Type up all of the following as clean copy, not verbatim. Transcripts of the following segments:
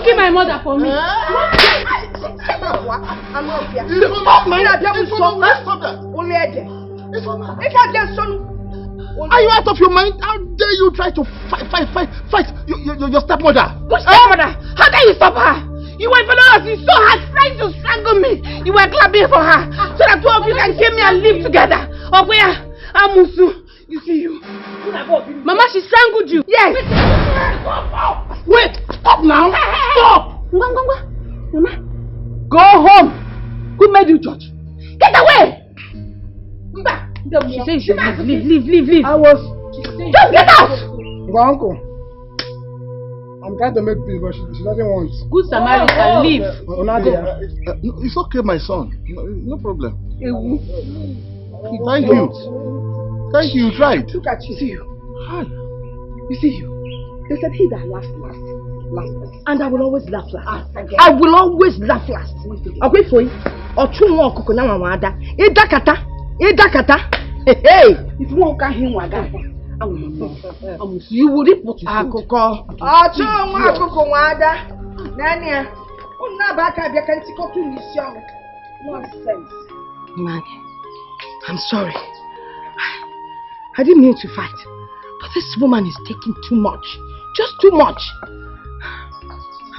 kill my mother for me. Stop, man! Stop that! Are you out of your mind? How dare you try to fight your stepmother? Which stepmother? How dare you stop her? You were following us, you saw her trying to strangle me. You were clapping for her so that two of you can kill me and live together. Okwea, Amusu, you see you. Mama, she strangled you. Yes. Wait, stop now. Stop. Mama, go home. Who made you judge? Get away. She said you should leave. Just get out. Uncle, I'm trying to make peace, but she doesn't want. Good Samaritan, leave. It's okay, my son. No problem. Thank you. Thank you, you tried. Look at you. See you. Hi. You see you. They said he that laughs last. And I will always laugh last. I will always laugh last. I'll wait for you. Or two more coconut wada. Idakata. Hey. If you won't come here, you will reap what you sow. Nonsense. Man, I'm sorry. I didn't mean to fight. But this woman is taking too much. Just too much. I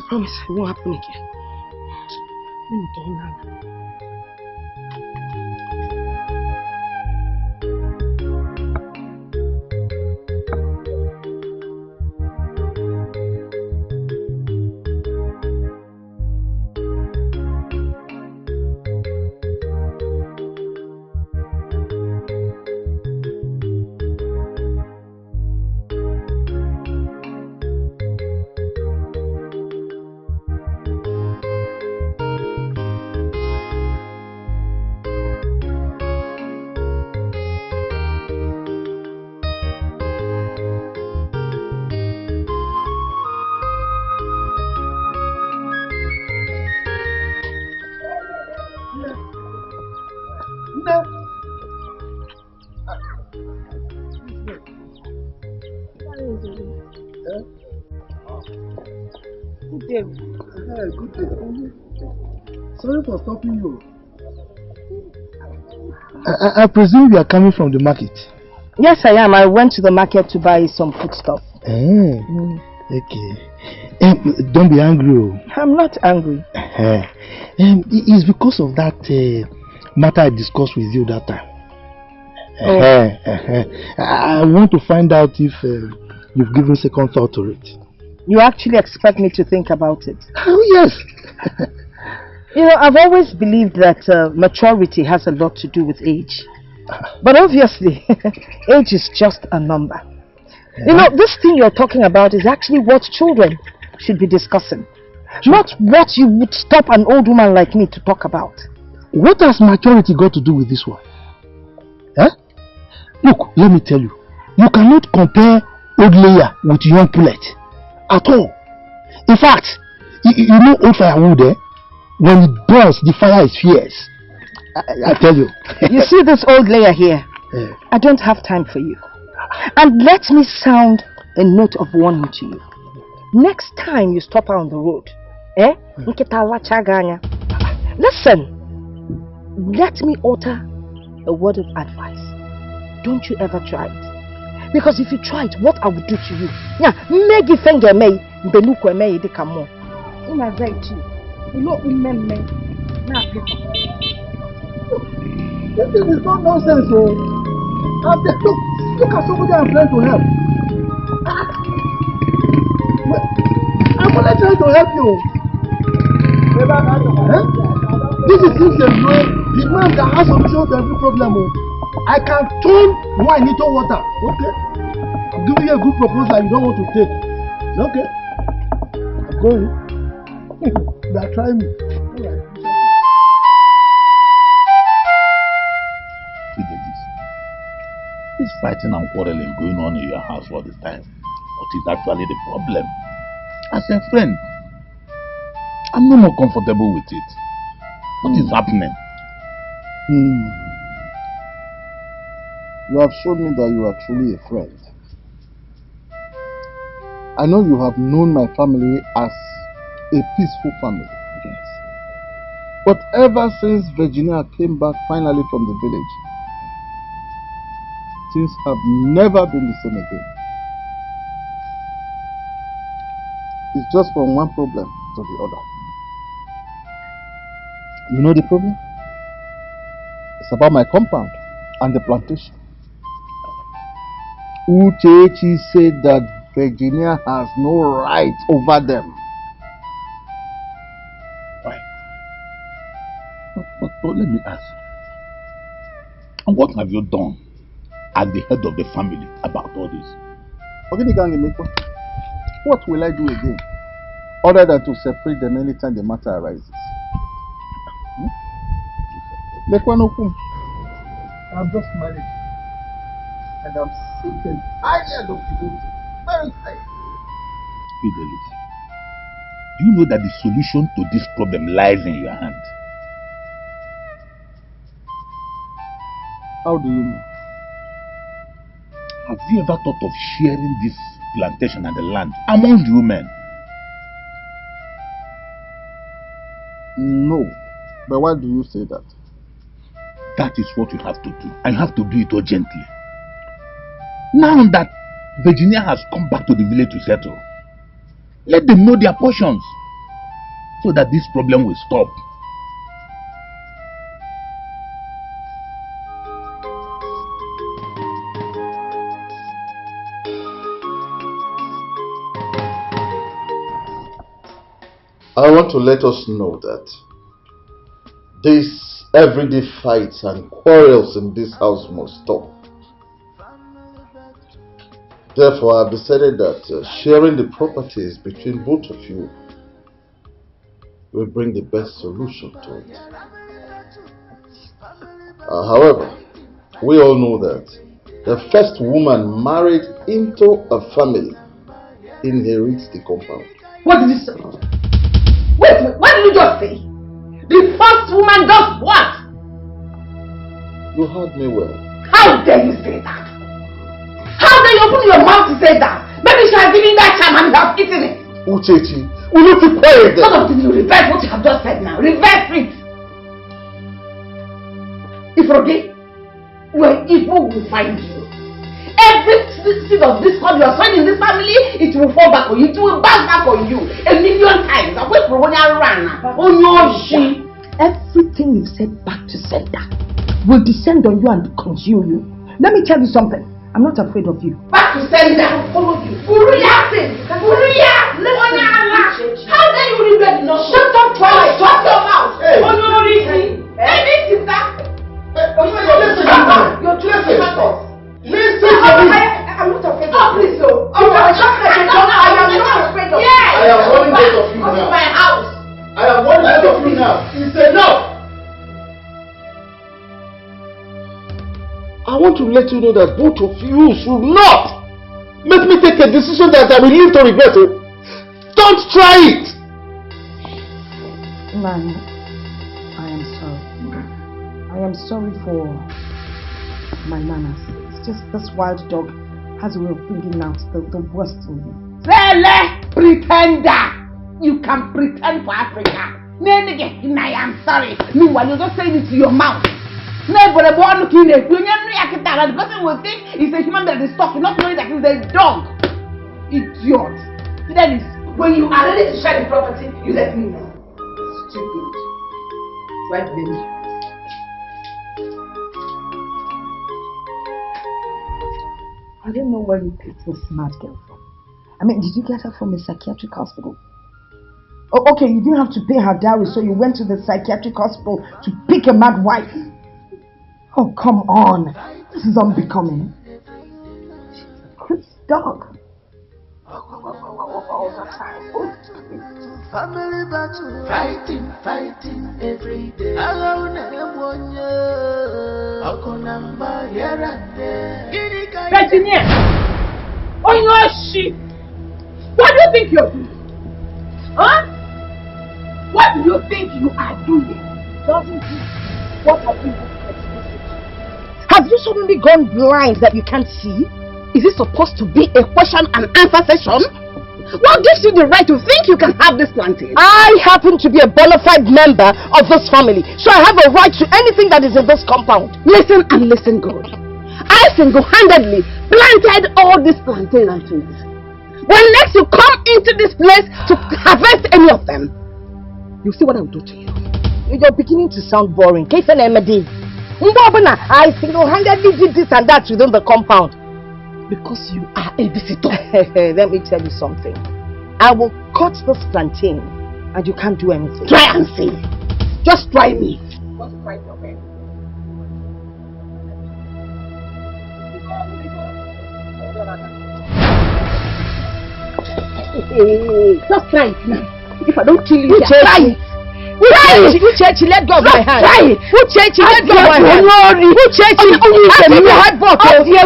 promise it won't happen again. Let me go now. Good day. Sorry for stopping you. I presume you are coming from the market? Yes, I am. I went to the market to buy some food stuff. Okay. Don't be angry. I'm not angry. It's because of that matter I discussed with you that time. I want to find out if you've given second thought to it. You actually expect me to think about it? Oh, yes. You know, I've always believed that maturity has a lot to do with age. But obviously, age is just a number. You know, this thing you're talking about is actually what children should be discussing. Not what you would stop an old woman like me to talk about. What has maturity got to do with this one? Look, let me tell you. You cannot compare old layer with young pullet. At all. In fact, you know old firewood, when it burns, the fire is fierce. I tell you. You see this old layer here? I don't have time for you. And let me sound a note of warning to you. Next time you stop on the road, listen, let me utter a word of advice. Don't you ever try it. Because if you try it, what I will do to you? Yeah, make it finger me, the look where may they come more. In a very too. You know, remember. This is not nonsense, look at somebody I'm trying to help. I'm only trying to help you. This is the man that has solution to every problem. I can turn wine into water. Okay. I'm giving you a good proposal you don't want to take. Okay. I'm going. They are trying me. Alright. This fighting and quarreling going on in your house all this time. What is actually the problem? As a friend, I'm no more comfortable with it. What is happening? You have shown me that you are truly a friend. I know you have known my family as a peaceful family. Yes. But ever since Virginia came back finally from the village, things have never been the same again. It's just from one problem to the other. You know the problem? It's about my compound and the plantation. Uchechi said that Virginia has no right over them. Right. But let me ask, and what have you done as the head of the family about all this? What will I do again other than to separate them anytime the matter arises? I'm just married and I'm sick and tired of people. Very tired. Fidelis, do you know that the solution to this problem lies in your hand? How do you know? Have you ever thought of sharing this plantation and the land among you men? No. But why do you say that? That is what you have to do. And you have to do it urgently. Now that Virginia has come back to the village to settle, let them know their portions so that this problem will stop. I want to let us know that these everyday fights and quarrels in this house must stop. Therefore, I've decided that sharing the properties between both of you will bring the best solution to it. However, we all know that the first woman married into a family inherits the compound. What did you say? Wait, what did you just say? The first woman does what? You heard me well. How dare you say that? How dare you open your mouth to say that? Maybe she has given that charm and you have eaten it. Uchechi, will you keep quiet then? What of you reverse what you have just said now? Reverse it. If okay, where evil will find you. Every seed of discord you are sowing in this family, it will fall back on you. It will bounce back on you 1,000,000 times. Everything you've said back to sender will descend on you and consume you. Let me tell you something. I'm not afraid of you. Back to sender. I will follow you. Uruya! How dare you regret no? Shut up twice. Shut your mouth. Hey. Hey, sister. You're too difficult. Listen to me. I'm not afraid of you. Please, so. I am not afraid of you. I am warning both of you Come to now. my house. I am warning both of you now. It's enough. I want to let you know that both of you should not make me take a decision that I will live to regret. Don't try it. Man, I am sorry. I am sorry for my manners. It's just this wild dog has a way of bringing out the worst in you. Sele pretender! You can pretend for Africa. I am sorry. Meanwhile, you're just saying it to your mouth. Nobody born looking at when the person will think it's a human that is talking, not knowing that it's a dog. Idiot. That is when you are ready to share the property, you let me know. Stupid. Why blame you? I don't know where you picked this smart girl from. I mean, did you get her from a psychiatric hospital? Oh, okay, you didn't have to pay her dowry, so you went to the psychiatric hospital to pick a mad wife. Oh, come on. This is unbecoming. She's a crazy dog. All the time. Family battle, fighting every day. Alone Virginia! On your ship! What do you think you're doing? Huh? What do you think you are doing? Doesn't do what have you explicit? Have you suddenly gone blind that you can't see? Is it supposed to be a question and answer session? What gives you the right to think you can have this plantain? I happen to be a bona fide member of this family, so I have a right to anything that is in this compound. Listen and listen good. I single-handedly planted all these plantain and trees. When next you come into this place to harvest any of them, you see what I will do to you. You're beginning to sound boring. I single-handedly did this and that within the compound. Because you are a visitor. Let me tell you something. I will cut this plantain and you can't do anything. Try and see. Just try me. Just try your best. Just try it now. If I don't kill you, try it. Uchechi, let go of my hand. Uchechi, let go of my hand. Uchechi, I'll give you headbutt. I'll give you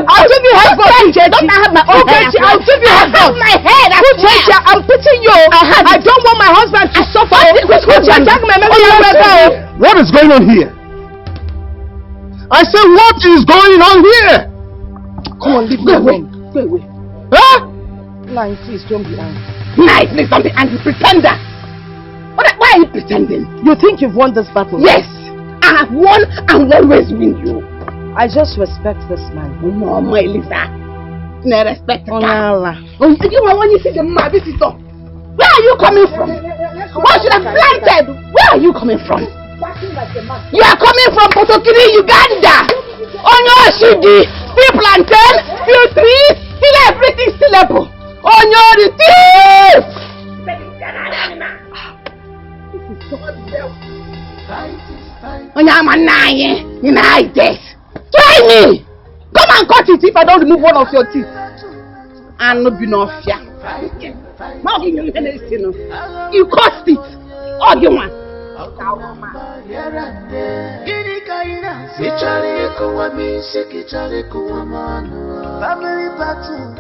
headbutt, Uchechi. Don't I have my own head? I'll give you headbutt. My head. Uchechi, I'm putting you. I don't want my husband to suffer. What is going on here? I said, what is going on here? Come on, leave me alone. Go away. Huh? Nine, please don't be angry. Nice, please don't be angry, pretender. Why are you pretending? You think you've won this battle? Yes, I have won and will always win you. I just respect this man. No, my Lisa. No respect. Oh, Nala. Oh, you want when you see the my visitor. Where are you coming from? What should have planted? Where are you coming from? You are coming from Potokiri, Uganda. On your shidi, still plantain, still trees, still everything stillable. On your thief! Try me! Come and cut it if I don't remove one of your teeth. And no be no fear. You cut it. All you want. Family battle.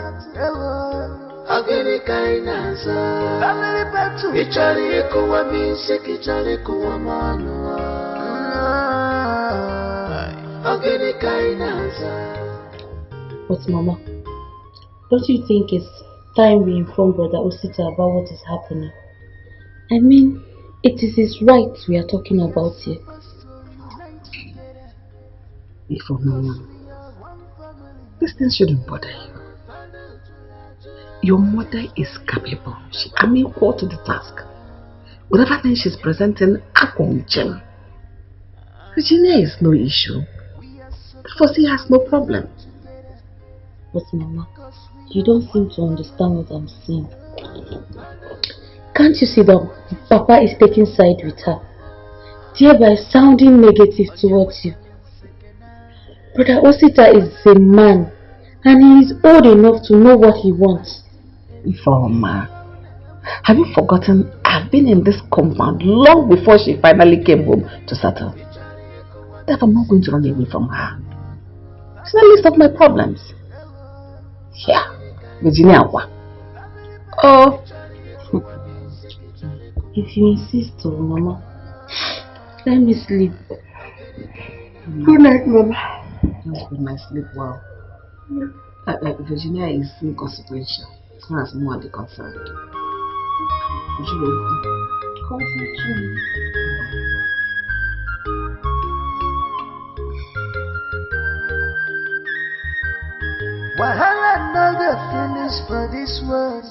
Family battle. But Mama, don't you think it's time we inform Brother Osita about what is happening? I mean, it is his rights we are talking about here. Mama, this thing shouldn't bother you. Your mother is capable. She equal to the task. Whatever thing she's presenting, Jim. Virginia is no issue. Fossey has no problem. But Mama, you don't seem to understand what I'm saying. Can't you see that Papa is taking side with her, thereby sounding negative towards you? Brother Osita is a man, and he is old enough to know what he wants. Ifeoma, have you forgotten I've been in this compound long before she finally came home to settle? Therefore, I'm not going to run away from her. It's the least of my problems. Yeah, Virginia. Oh, if you insist, oh, Mama, let me sleep. Good night, Mama. Good night, sleep well. Virginia is inconsequential as far as more are concerned. Wahala no go finish for this world.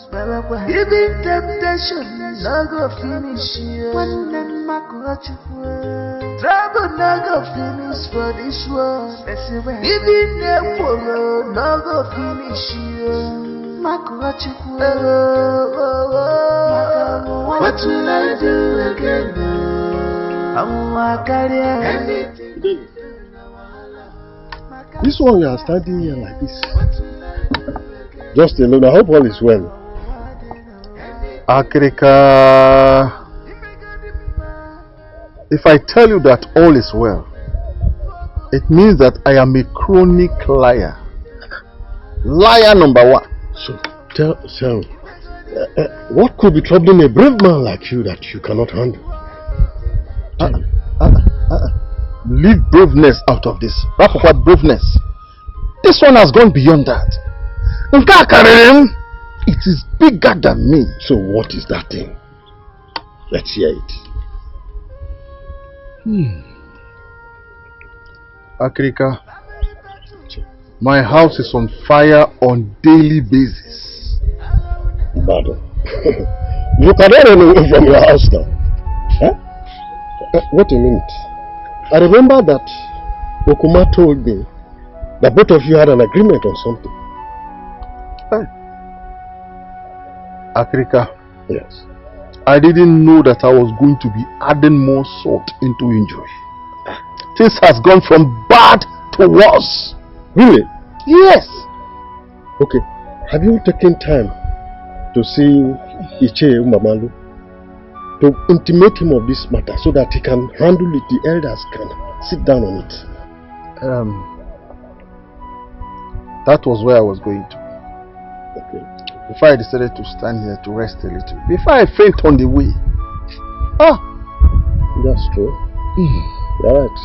Even temptation no go finish here. Trouble no go finish for this world. Even Apollo no go finish here. What will I do again? This one you are standing here like this. Just alone. I hope all is well. Akrika. If I tell you that all is well, it means that I am a chronic liar. Liar number one. So, what could be troubling a brave man like you that you cannot handle? Leave braveness out of this. Wrap up what braveness. This one has gone beyond that. It is bigger than me. So what is that thing? Let's hear it. Akrika, my house is on fire on daily basis. Bado. You cannot run away from your house now. Huh? Wait a minute. I remember that Okuma told me that both of you had an agreement on something. Akrika, Yes. I didn't know that I was going to be adding more salt into injury. This has gone from bad to worse. Really? Yes. Okay. Have you taken time to see Iche Umamalu? To intimate him of this matter so that he can handle it, the elders can sit down on it. That was where I was going to. Okay. Before I decided to stand here to rest a little. Before I faint on the way. That's true. You're right.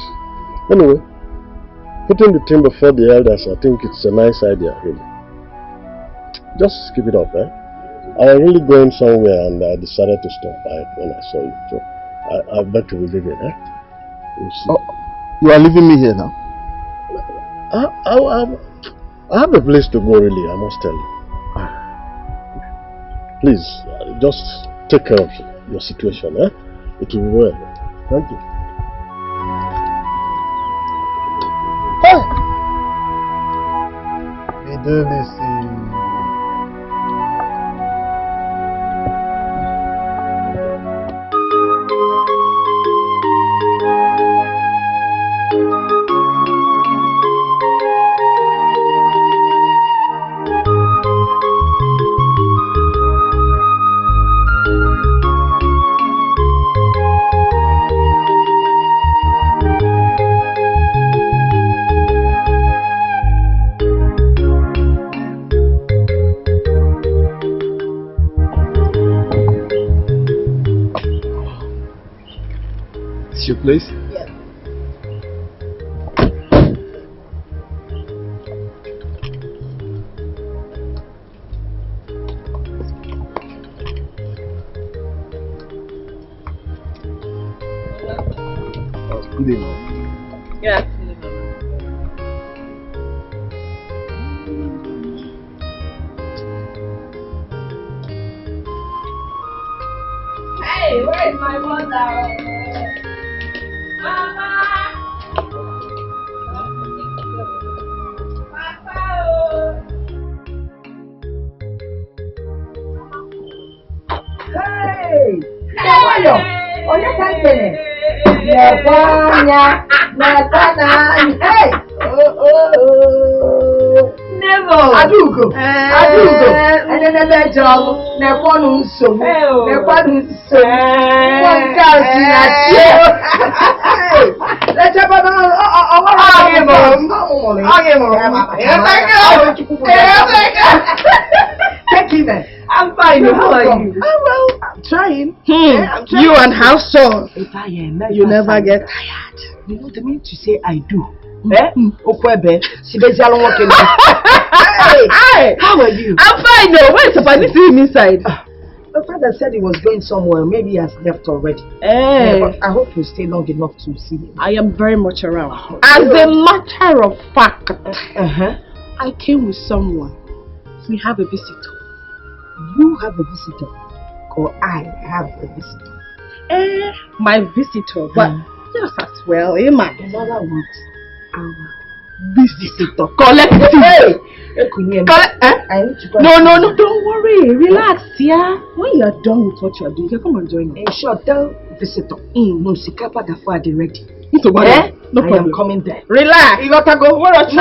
Anyway, putting the thing before the elders, I think it's a nice idea, really. Just keep it up, eh? I was really going somewhere and I decided to stop by when I saw you. So I bet you will leave it, eh? We'll see. Oh, you are leaving me here now? I have a place to go, really, I must tell you. Please, just take care of your situation, eh? It will be well. Thank you. Your place? Yeah. Good evening. Yeah. Hey, where's my mother? Mama! Hey! Hey! Onye ka nkene? Nebanya! Hey! Never! Adugo! Adugo! Enenebe jọlụ, nekwanu nsogbu, nekwanu nsogbu. Nwoke si na chie! Lechebe na ọgbara I'm fine. How are you? Oh well, I'm trying. I'm trying. You and how so? If I am, You never get tired. You know the mean to say I do. Eh? Okwebe, Sibesialo working. Hey, how are you? I'm fine. No, where's the party? See him inside. My father said he was going somewhere. Maybe he has left already. Hey. But I hope you stay long enough to see him. I am very much around. As a matter of fact, I came with someone. We have a visitor. You have a visitor, or I have a visitor. My visitor, but yes as well, man. In other words, our Visitor. Collective. Hey! I need to go. No, don't worry. Relax, yeah. When you're done with what you're doing, you can come and join me. In short, tell visitor. No, Sikapa Gafa the ready. No problem. I am coming there. Relax. You gotta go. What a choice.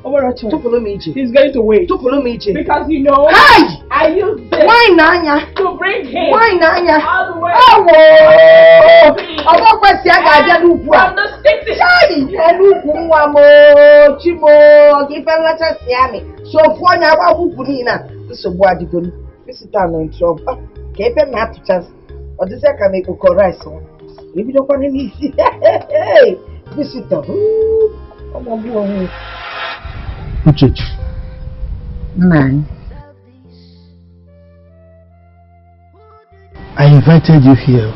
He's going to wait. Because you know, I used this Why Nanya? to bring him Why Nanya? all the way From the city. So for now, who put in this is what you go. Visitor no trouble. Keep him not to chance. Or this I can make a correct one. If you don't want any hey, visitor. Uchechi. Man. I invited you here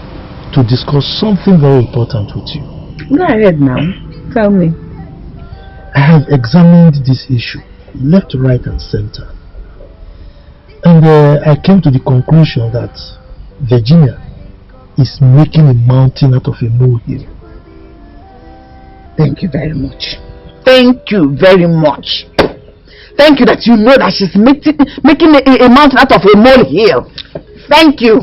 to discuss something very important with you. Go ahead now. Tell me. I have examined this issue, left, right, and center. And I came to the conclusion that Virginia is making a mountain out of a molehill. Thank you very much. Thank you very much. Thank you that you know that she's making a mountain out of a molehill. Thank you.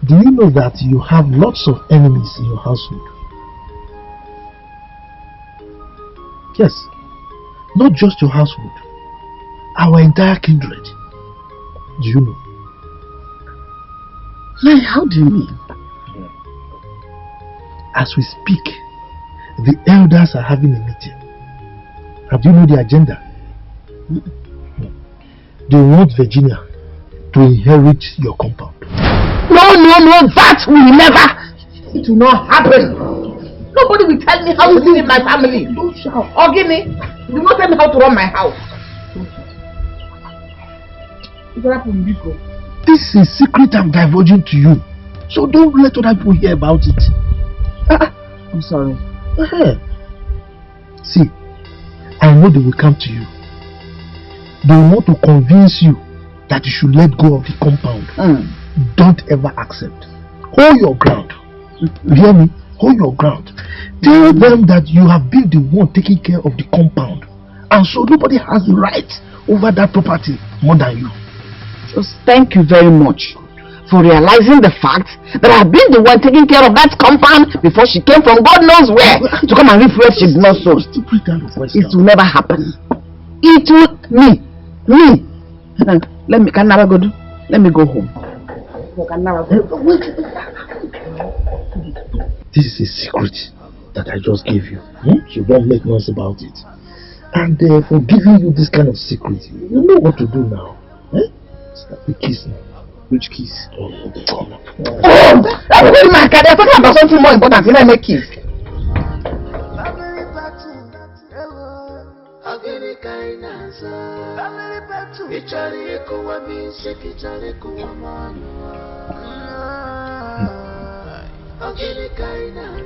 Do you know that you have lots of enemies in your household? Yes. Not just your household. Our entire kindred. Do you know? Like, how do you mean? As we speak, the elders are having a meeting. And do you know the agenda? They want Virginia to inherit your compound. No, that will never. It will not happen. Nobody will tell me how to live in my family. Don't shout. Or give me. Do not tell me how to run my house. This is a secret I'm divulging to you. So don't let other people hear about it. I'm sorry. See, I know they will come to you. They want to convince you that you should let go of the compound. Don't ever accept. Hold your ground. You hear me? Hold your ground. Tell them that you have been the one taking care of the compound, and so nobody has the right over that property more than you. Just thank you very much for realizing the fact that I've been the one taking care of that compound before she came from God knows where to come and reap what she did not sow. It will never happen. It will me. Let me go home. This is a secret that I just gave you. So don't make noise about it. And for giving you this kind of secret, you know what to do now. Start the kiss now. Which kiss? That's very my car. They're talking about something more important. Can I make kiss?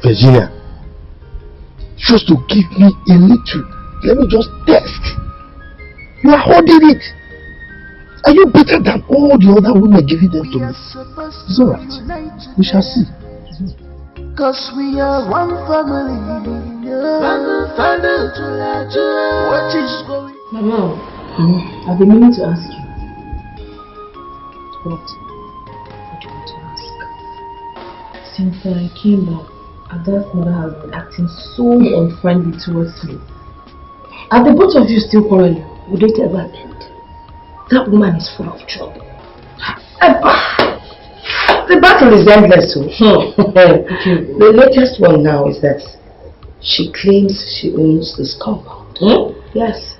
Virginia, just to give me a little. Let me just test. You are holding it. Are you better than all the other women giving them to me? It's alright. We shall see. Cause we are one family. What is going on? Mama, I've been meaning to ask you. What? What do you want to ask? Since I came back, Ada's mother has been acting so unfriendly towards me. Are the both of you still quarreling? Would it ever end? That woman is full of trouble. The battle is endless. The latest one now is that she claims she owns this compound. Yes.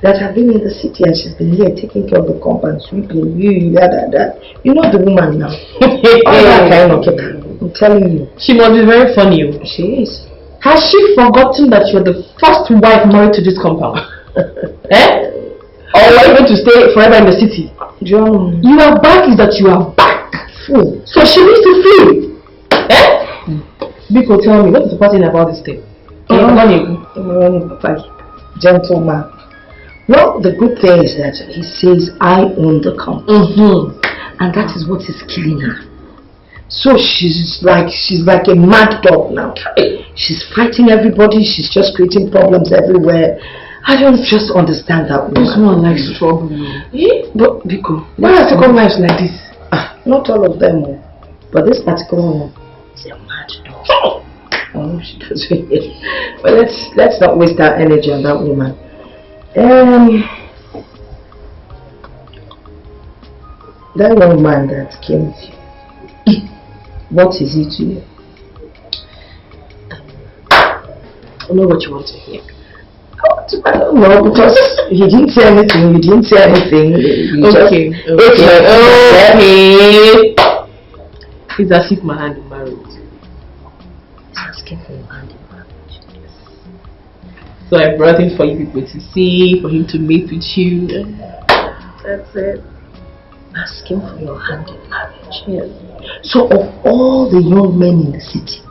That I've been in the city and she's been here taking care of the compound, sweeping, that. You know the woman now. I'm telling you. She must be very funny. She is. Has she forgotten that you're the first wife married to this compound? Or are you going to stay forever in the city? John. You are back is that you are back. Fool. So she needs to flee. Biko, tell me, what is the important about this thing? Gentleman. Well, the good thing is that he says I own the compound. And that is what is killing her. So she's like a mad dog now. She's fighting everybody, she's just creating problems everywhere. I don't just understand that woman. This one likes trouble. But Biko, why are second wives like this? Not all of them, but this particular one is a mad dog. Oh, she does it. But let's not waste our energy on that woman. That young man that came with you, what is he to you? I know what you want to hear. I don't know, because he didn't say anything, Okay. He's asking for my hand in marriage. He's asking for your hand in marriage. So I brought him for you people to see, for him to meet with you. That's it. asking for your hand in marriage. Yes. So of all the young men in the city,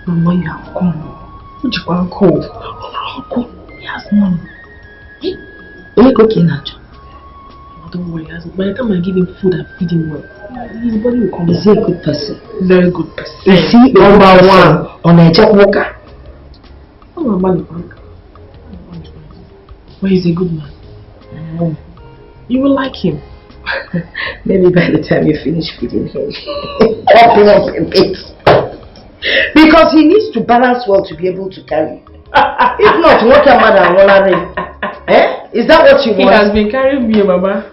Mama, you have come. What you want to call? He has money. Don't worry, by the time I give him food and feed him well, his body will come. Is he a good person? Very good person. Is he number one on a job worker? Oh, Mama, but he's a good man. You will like him. Maybe by the time you finish feeding him, up him up a bit. Because he needs to balance well to be able to carry. If not, what your mother will eh? Is that what you want? He has been carrying me, Mama.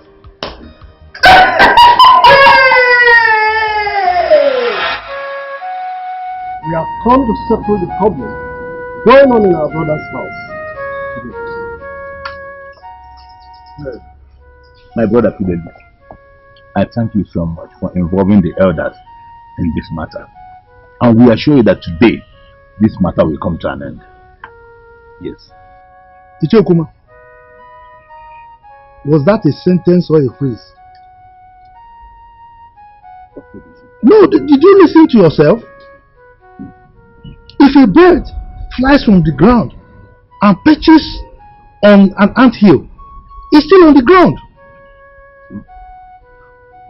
We have come to settle the problem going on in our brother's house. My brother Fidelis, I thank you so much for involving the elders in this matter. And we assure you that today, this matter will come to an end. Yes. Ichokuma, was that a sentence or a phrase? No, did you listen to yourself? If a bird flies from the ground and perches on an anthill, it's still on the ground.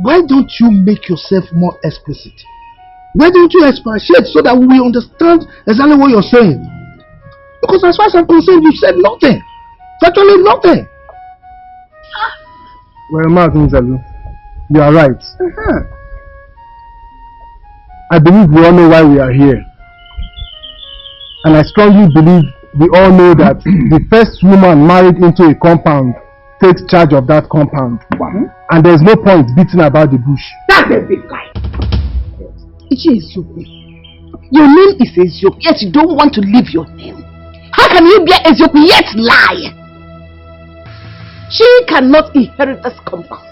Why don't you make yourself more explicit? Why don't you expatiate so that we understand exactly what you're saying? Because as far as I'm concerned, you said nothing. Virtually nothing. Well, Martin Zalu, you are right. I believe we all know why we are here. And I strongly believe we all know that the first woman married into a compound takes charge of that compound. And there's no point beating about the bush. That's a big lie. Ezioku. Your name is Ezioku, yet you don't want to leave your name. How can you be Ezioku yet lie? She cannot inherit this compound.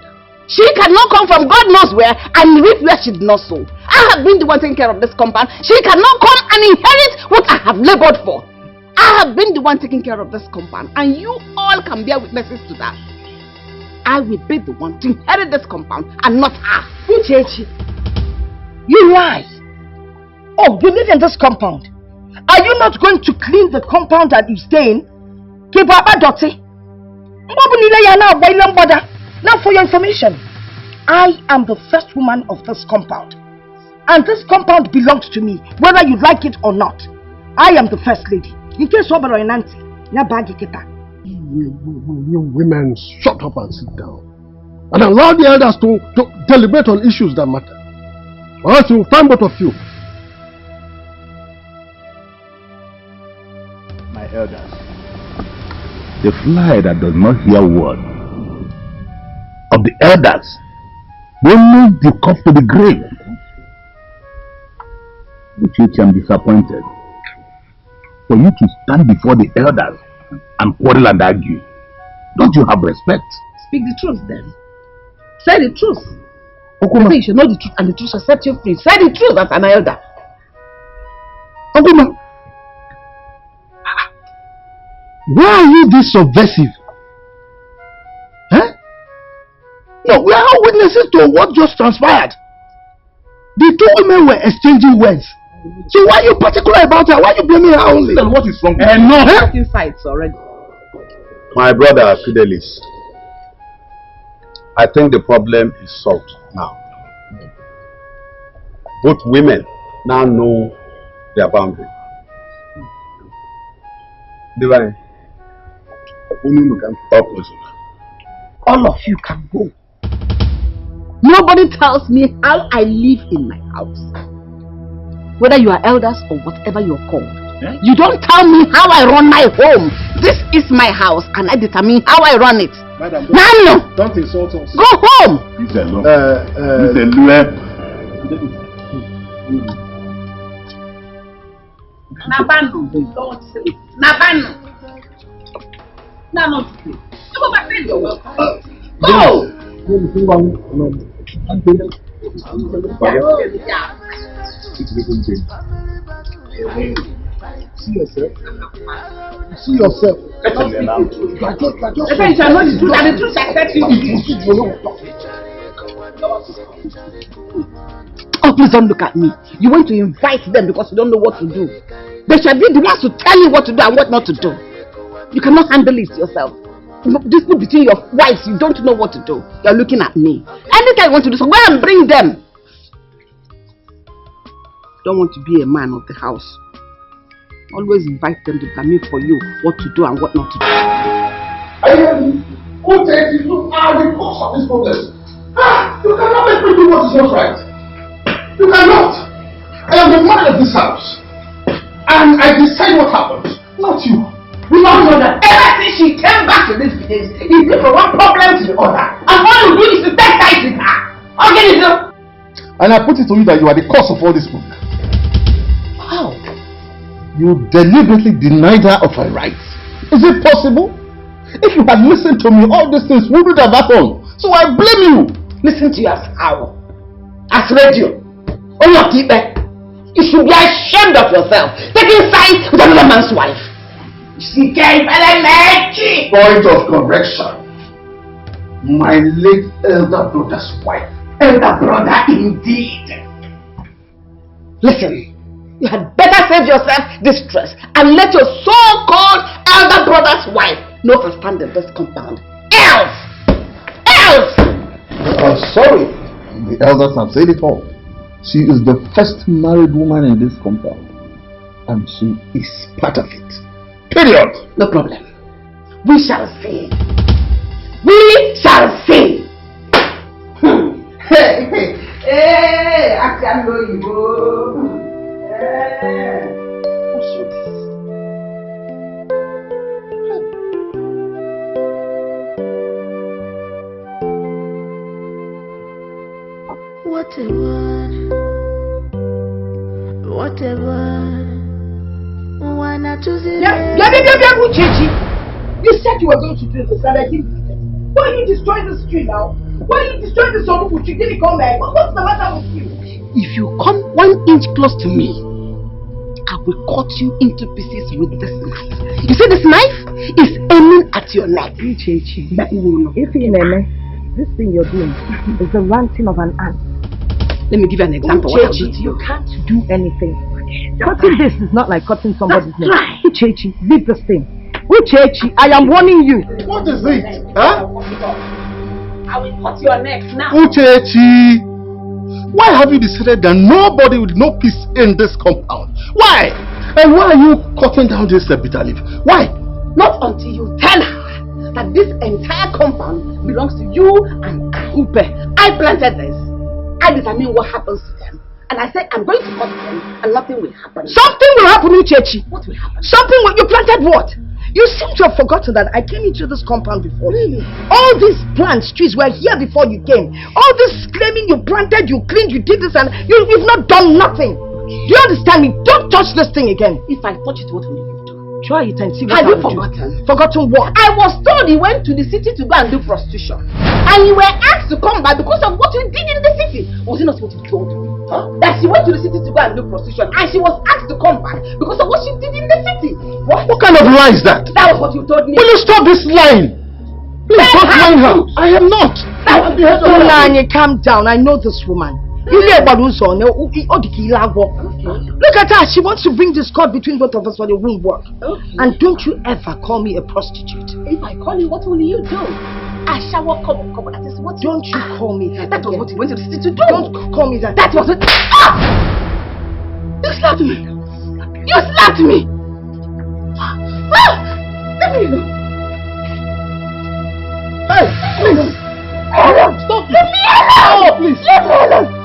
She cannot come from God knows where and reap where she did not sow. I have been the one taking care of this compound. She cannot come and inherit what I have labored for. I have been the one taking care of this compound, and you all can bear witnesses to that. I will be the one to inherit this compound and not her. Uchechi, you lie. Oh, you live in this compound. Are you not going to clean the compound that you stay in? Now for your information, I am the first woman of this compound. And this compound belongs to me, whether you like it or not. I am the first lady. In case you women, shut up and sit down. And allow the elders to deliberate on issues that matter. Or else you will find both of you. My elders, the fly that does not hear word of the elders will lead the cup to the grave. Which I'm disappointed for you to stand before the elders and quarrel and argue. Don't you have respect? Speak the truth then. Say the truth. Okuma, you should know the truth and the truth shall set you free. Say the truth as an elder. Okuma, why are you this subversive? No, we are all witnesses to what just transpired. The two women were exchanging words. So why are you particular about her? Why are you blaming her only? Then what is wrong? Enough! Taking sides already. My brother Fidelis, I think the problem is solved now. Both women now know their boundary. Divine. All of you can go. Nobody tells me how I live in my house. Whether you are elders or whatever you're called. You don't tell me how I run my home. This is my house and I determine how I run it. Madam, don't insult us. Go home. He's alone. Nabano, don't say it. Nabano. No, go back there. Go. See yourself. Listen, you are just... You shall know the truth, and the truth shall set you free. Oh, please don't look at me. You want to invite them because you don't know what to do. They shall be the ones to tell you what to do and what not to do. You cannot handle it yourself. Dispute between your wives, you don't know what to do. You're looking at me. Anything you want to do, so go and bring them. Don't want to be a man of the house. Always invite them to come in for you what to do and what not to do. Who takes you are the cause of this problem? You cannot make me do what is not right. You cannot. I am the man of this house. And I decide what happens, not you. We all know that ever since she came back to this place, it's been from one problem to the other. And all you do is to take sides with her. Okay, so. And I put it to you that you are the cause of all this problem. How? You deliberately denied her of her rights. Is it possible? If you had listened to me, all these things wouldn't have happened. So I blame you. Listen to you as how? As radio. Oh, your keeper. You should be ashamed of yourself. Taking sides with another man's wife. She can't make Point of correction. My late elder brother's wife. Elder brother indeed. Listen. You had better save yourself this stress and let your so-called elder brother's wife know to stand in this compound. Else! I'm sorry. The elders have said it all. She is the first married woman in this compound. And she is part of it. Period. No problem. We shall see. We shall see. Hey, I can know you. Whatever. Why not choose it? You said you were going to do this and I didn't do it. Why are you destroying the street now? Why are you destroying the song which you didn't come back? What's the matter with you? If you come 1 inch close to me, I will cut you into pieces with this knife. You see this knife is aiming at your neck. If this thing you're doing is the ranting of an ant. Let me give you an example. You can't do anything. Cutting this is not like cutting somebody's neck. Uchechi, leave this thing. Uchechi, I am warning you. What is it? Huh? I will cut your neck now. Uchechi, why have you decided that nobody with no peace in this compound? Why? And why are you cutting down this bitter leaf? Why? Not until you tell her that this entire compound belongs to you and I planted this. I determine what happens to them. And I said I'm going to cut them and nothing will happen. Something will happen, Uchechi. What will happen? Something will... You planted what? You seem to have forgotten that I came into this compound before. Really? All these plants, trees were here before you came. All this claiming you planted, you cleaned, you did this and you've not done nothing. Do you understand me? Don't touch this thing again. If I touch it, what will you do? Try it and see what Have you forgotten? Forgotten what? I was told he went to the city to go and do prostitution. And you were asked to come back because of what you did in the city. Was it not what you told me? Huh? That she went to the city to go and do prostitution. And she was asked to come back because of what she did in the city. What kind of lie is that? That was what you told me. Will you stop this lying? Please don't lie her. I am not. Nanya, calm down. I know this woman. You know about Uso. Look at her. She wants to bring discord between both of us, but it won't work. Okay. And don't you ever call me a prostitute. If I call you, what will you do? I shower cover. That is what. Don't you call me that? That was what you went to the city to do. Don't call me that. That was it. Ah! You slapped me. You slapped me. Ah! Let me know. Hey, please. Stop. Leave me alone. Oh, please. Leave me alone.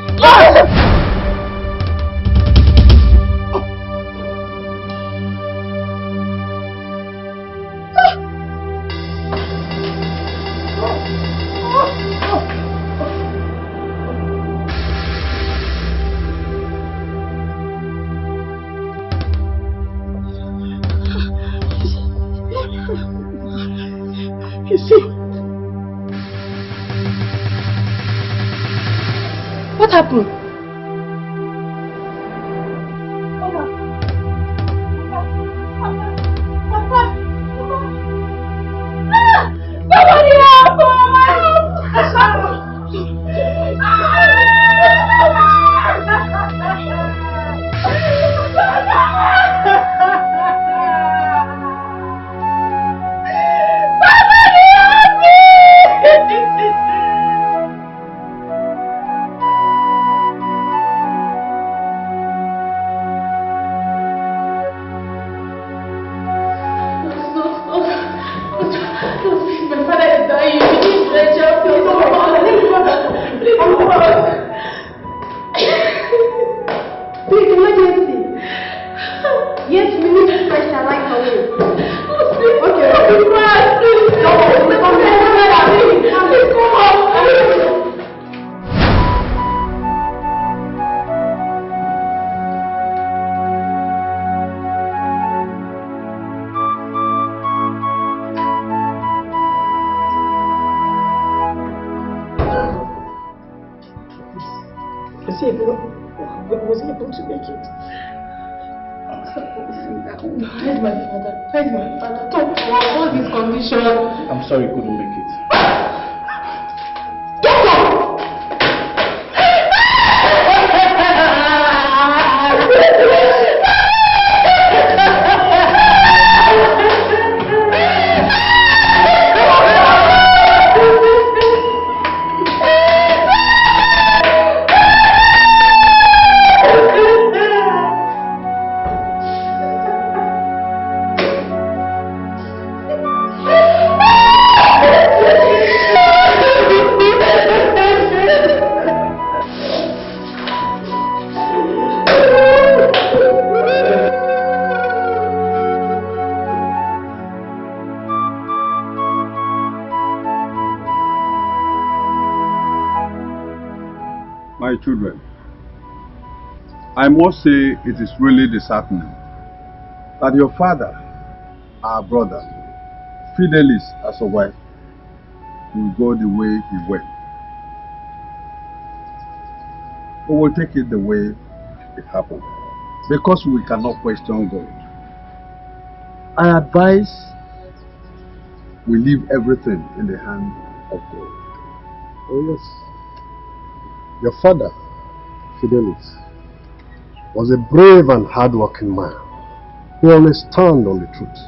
You see? What happened? he able to make it? Where's my father? Where's my father? Talk to us. What's his condition? I'm sorry, he couldn't make it. My children, I must say it is really disheartening that your father, our brother, Fidelis as a wife, will go the way he went. We will take it the way it happened, because we cannot question God. I advise we leave everything in the hand of God. Oh yes. Your father, Fidelis, was a brave and hard-working man who always stand on the truth.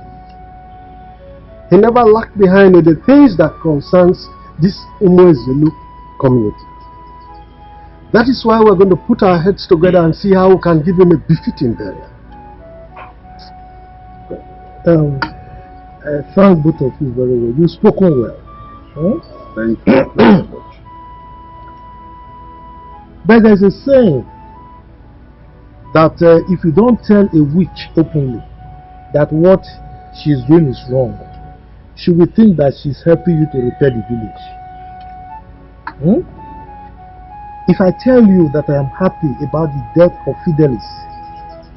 He never lagged behind with the things that concerns this Umuezelu community. That is why we're going to put our heads together and see how we can give him a befitting burial. I thank both of you very well. You've spoken well. Huh? Thank you very much. But there's a saying that if you don't tell a witch openly that what she's doing is wrong, she will think that she's helping you to repair the village. If I tell you that I am happy about the death of Fidelis,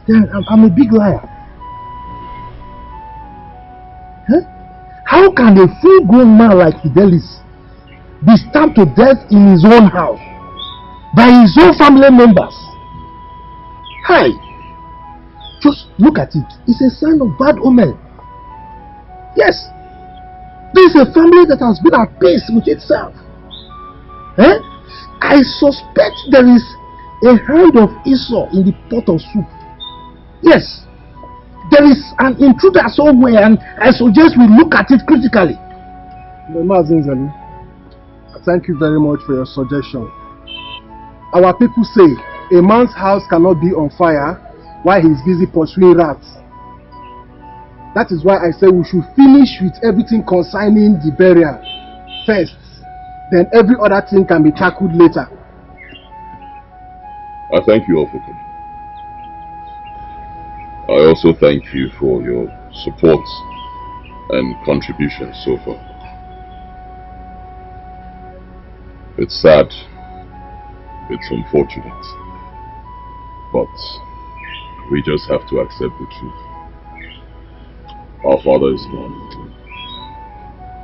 then I'm a big liar. How can a full-grown man like Fidelis be stabbed to death in his own house by his own family members? Hi! Just look at it. It's a sign of bad omen. Yes. This is a family that has been at peace with itself. I suspect there is a hand of Esau in the pot of soup. Yes. There is an intruder somewhere, and I suggest we look at it critically. Thank you very much for your suggestion. Our people say a man's house cannot be on fire while he is busy pursuing rats. That is why I say we should finish with everything concerning the burial first. Then every other thing can be tackled later. I thank you all for coming. I also thank you for your support and contributions so far. It's sad, it's unfortunate, but we just have to accept the truth. Our father is gone.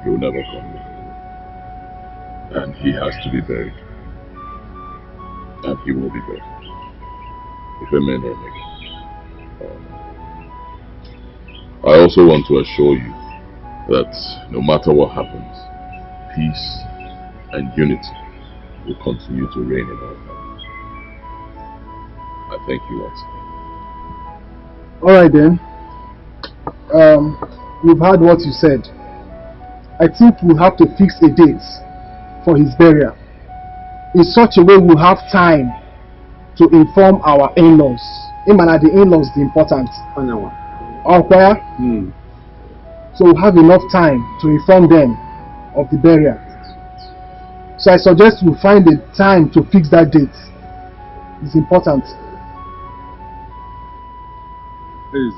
He will never come back. And he has to be buried. And he will be buried. If a man or make. I also want to assure you that no matter what happens, peace and unity will continue to reign in our family. I thank you once again. Alright then. We've heard what you said. I think we'll have to fix a date for his burial. In such a way we'll have time to inform our in-laws. The in-laws the important. So we'll have enough time to inform them of the burial. So I suggest we find a time to fix that date. It's important. Please.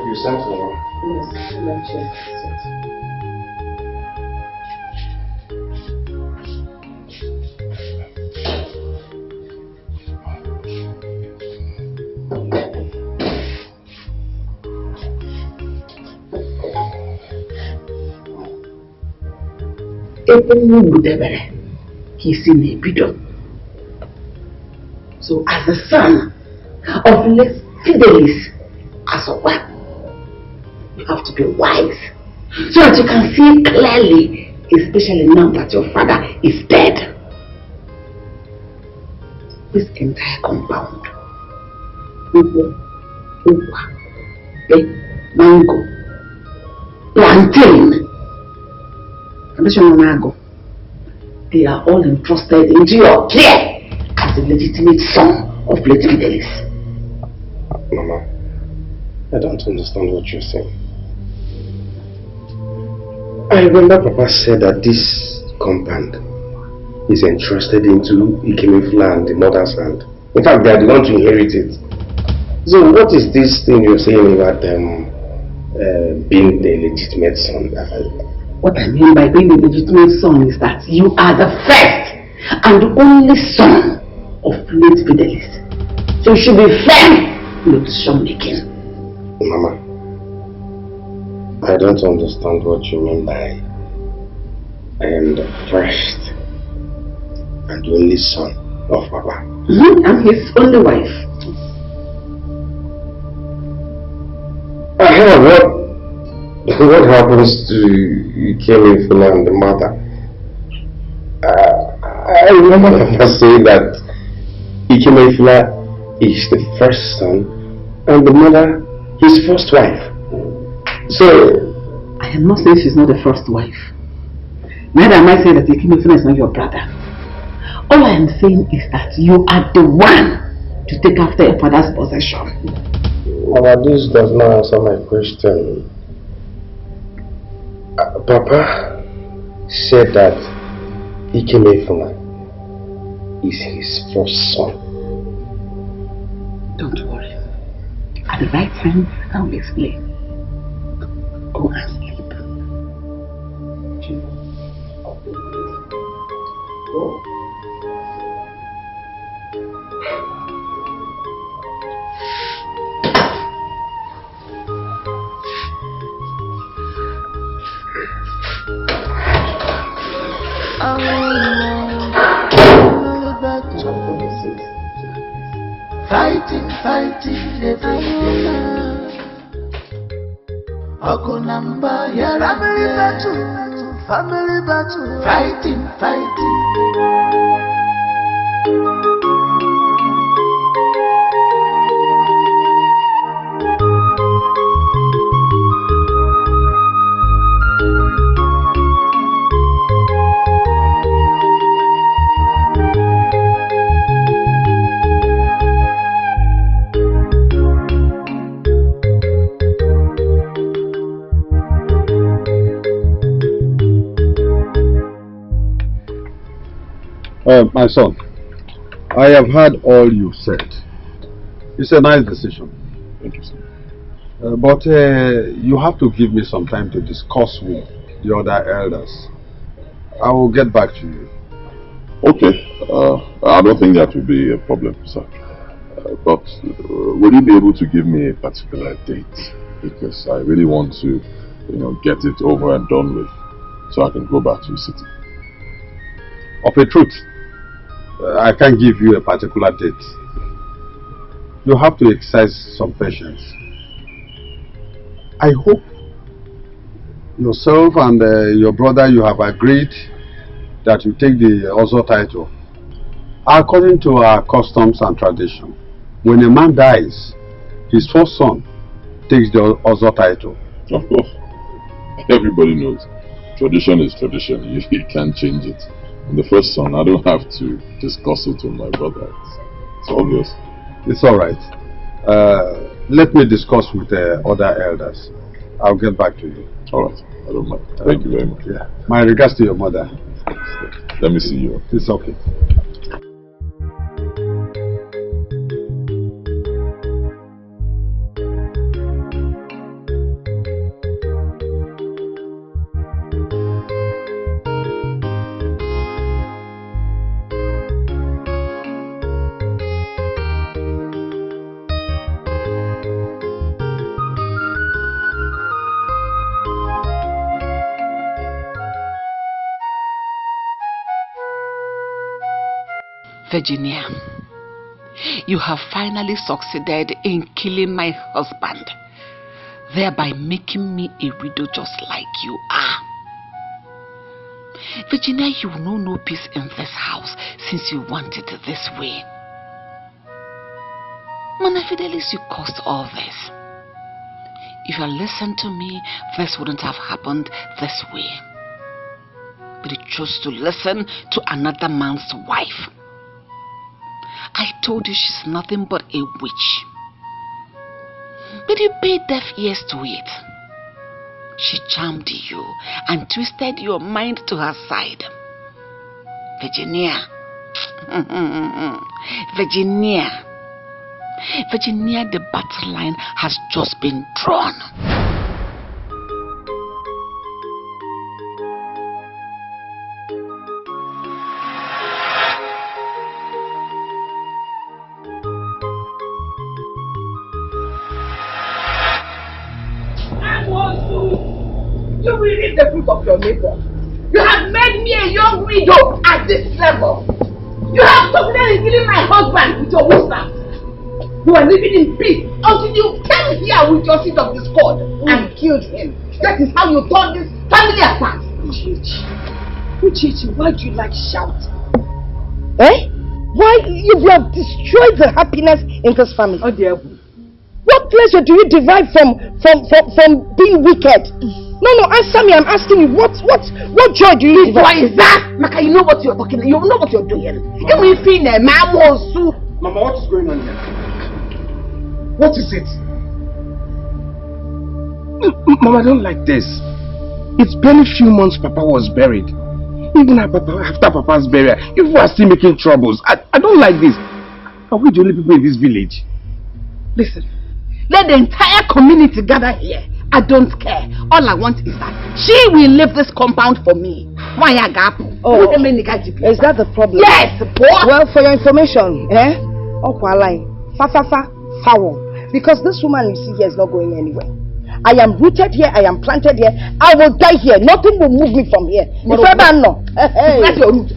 You sent for her? Yes, let me check. He's Ini Edo. So as the son of less Fidelis as a one, you have to be wise so that you can see clearly, especially now that your father is dead. This entire compound, mango, plantain, they are all entrusted into your care as the legitimate son of late Fidelis. Mama, I don't understand what you're saying. I remember Papa said that this compound is entrusted into Ikemef's land, the mother's hand. In fact, they are the ones to inherit it. So what is this thing you're saying about being the legitimate son? What I mean by being the legitimate son is that you are the first and only son of late Fidelis. So you should be firm in your decision making. Mama, I don't understand what you mean by I am the first and only son of Papa. I'm his only wife. What happens to Ikemef's and the mother? I remember Papa saying that Ikemef's is the first son and the mother his first wife. So I am not saying she's not the first wife. Neither am I saying that Ikemef's is not your brother. All I am saying is that you are the one to take after your father's possession. Mama, this does not answer my question. Papa said that Ikemef's is his first son. Don't worry. At the right time, I will explain. Go and sleep. Go. Fighting every day. Okunamba, family battle, fighting. My son, I have heard all you said. It's a nice decision. Thank you, sir. But you have to give me some time to discuss with the other elders. I will get back to you. Okay. I don't think that will be a problem, sir. But will you be able to give me a particular date? Because I really want to, get it over and done with, so I can go back to the city. Of a truth, I can't give you a particular date. You have to exercise some patience. I hope yourself and your brother, you have agreed that you take the Ozo title. According to our customs and tradition, when a man dies, his first son takes the Ozo title. Of course. Everybody knows. Tradition is tradition. You can't change it. And the first son, I don't have to discuss it with my brother. It's obvious. It's alright. Let me discuss with the other elders. I'll get back to you. Alright. I don't mind. Thank you very much. Yeah. My regards to your mother. Let me see you. It's okay. Virginia, you have finally succeeded in killing my husband, thereby making me a widow just like you are. Virginia, you will know no peace in this house since you want it this way. Mana Fidelis, you caused all this. If you had listened to me, this wouldn't have happened this way. But you chose to listen to another man's wife. I told you she's nothing but a witch. But you paid deaf ears to it. She charmed you and twisted your mind to her side. Virginia. Virginia. Virginia, the battle line has just been drawn. You will reap the fruit of your labor. You have made me a young widow at this level. You have succeeded in killing my husband with your witchcraft. You are living in peace until you came here with your seed of discord and killed him. That is how you tore this family apart. Uchechi, why do you like shouting? Eh? Why you have destroyed the happiness in this family? Oh dear. What pleasure do you derive from being wicked? No, answer me. I'm asking you. What joy do you derive? What is that? Maka, you know what you're talking. You know what you're doing. Mama, what is going on here? What is it? Mama, I don't like this. It's barely few months Papa was buried. Even after Papa's burial, you are still making troubles. I don't like this. Are we the only people in this village? Listen, let the entire community gather here. I don't care. All I want is that she will leave this compound for me. Why a gap? Oh, is that the problem? Yes, boy. Well, for your information, foul. Because this woman you see here is not going anywhere. I am rooted here, I am planted here, I will die here. Nothing will move me from here. If ever no. That's your root.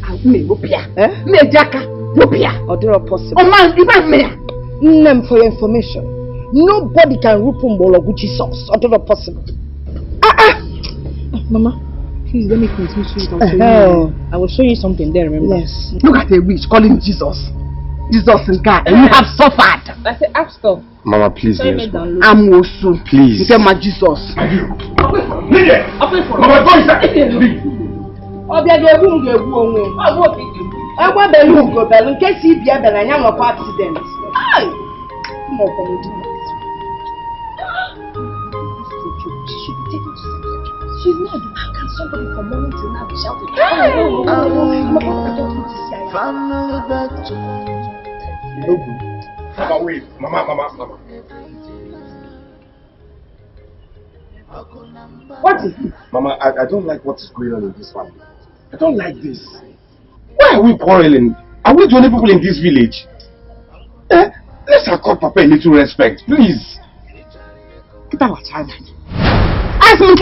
For your information, nobody can root Mbologuchi sauce. Or not possible. Mama, please let me continue to I will show you something there, remember? Yes. Look at the witch calling Jesus. Jesus and God, and you have suffered. I said, stop. Mama, please. I'm also. Please. You tell my Jesus. Mama, go inside. She's not. How can somebody from morning till now be shouting? Family back to Mama, wait. Mama. What is this? Mama, I don't like what is going on in this family. I don't like this. Why are we quarreling? Are we the only people in this village? Let's accord Papa a little respect, please. Ask me,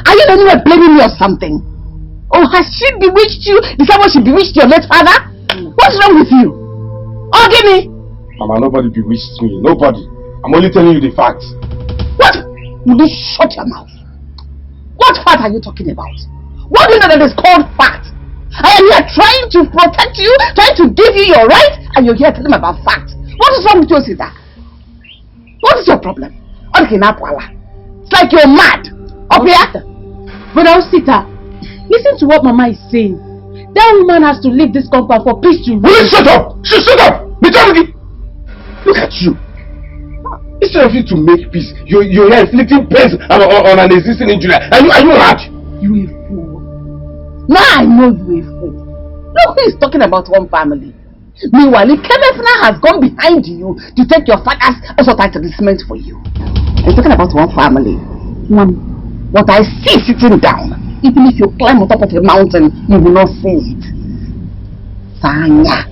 are you the one blaming me or something? Or has she bewitched you the same way she bewitched your late father? What's wrong with you? Oh, give me. Mama, nobody bewitched me. Nobody. I'm only telling you the facts. What? Will you shut your mouth? What fact are you talking about? What do you know that is called fact? I am here trying to protect you, trying to give you your rights, and you're here telling me about fact. What is wrong with you, Sita? What is your problem? It's like you're mad. Up here? But Sita, listen to what Mama is saying. That woman has to leave this compound for peace to reign. Will you shut up? Shut up! Look at you. Instead of you to make peace, you're inflicting pain on an existing injury. Are you mad? You a fool. Now I know you a fool. Look who is talking about one family. Meanwhile, Kennethna has gone behind you to take your father's also establishment for you. I'm talking about one family. What I see sitting down, even if you climb on top of a mountain, you will not see it. Sanya,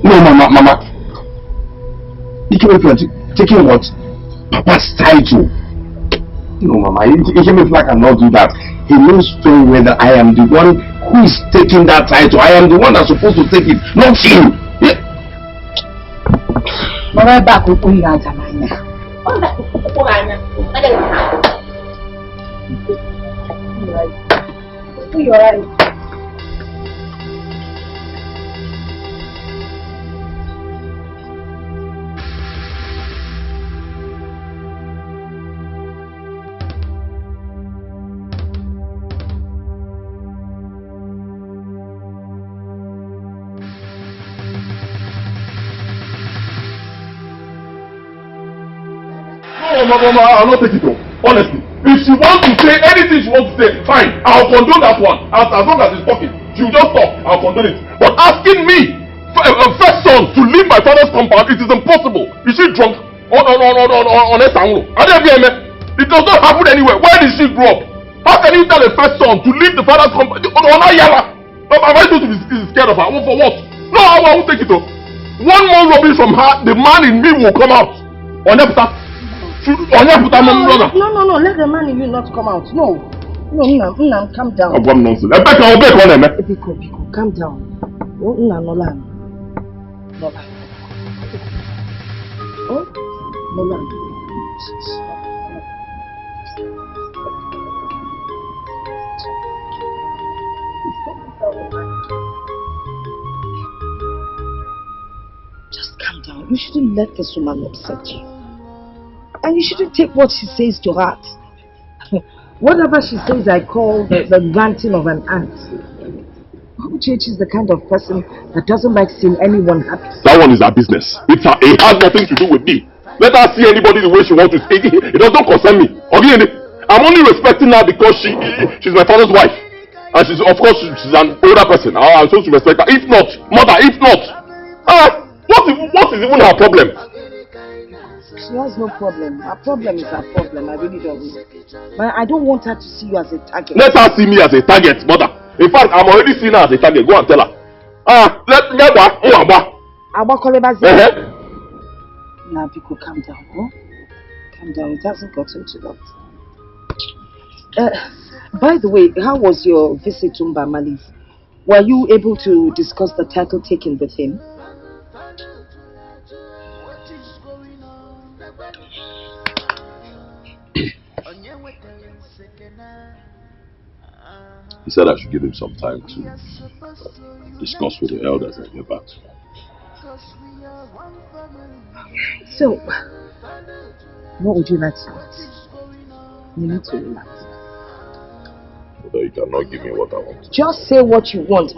No, Mama. You taking what? Papa's title. No, Mama, he came if I cannot do that. He knows very well that I am the one Who is taking that title? I am the one that's supposed to take it, not you. Yeah. No, I'll not take it home. Honestly. If she wants to say anything she wants to say, fine. I'll condone that one. As long as it's talking. She'll just talk. I'll condone it. But asking me, first son, to leave my father's compound, it is impossible. Is she drunk? On a sanglo? It does not happen anywhere. Where did she grow up? How can you tell a first son to leave the father's compound? Am I supposed to be scared of her? For what? No, I won't take it home. One more rubbish from her, the man in me will come out. On your brother. No, let the man in you not come out. No, calm down. I'm nonsense. Biko, calm down. No. Just calm down. You shouldn't let this woman upset you. And you shouldn't take what she says to heart. Whatever she says, I call the ranting of an ant. Uchechi is the kind of person that doesn't like seeing anyone happy. That one is her business. It has nothing to do with me. Let her see anybody the way she wants to speak. It doesn't concern me. I'm only respecting her because she's my father's wife. And she's an older person. I'm supposed to respect her. If not, what is even her problem? She has no problem. Her problem is her problem. I really don't know. But I don't want her to see you as a target. Let her see me as a target, mother. In fact, I'm already seeing her as a target. Go and tell her. Now, Biko, calm down. Oh? Calm down. It hasn't gotten to that. By the way, how was your visit to Mbamali's? Were you able to discuss the title taken with him? He said I should give him some time to discuss with the elders and get back to him. So, what would you like to do? You need to relax. But you cannot give me what I want. Just say what you want. Say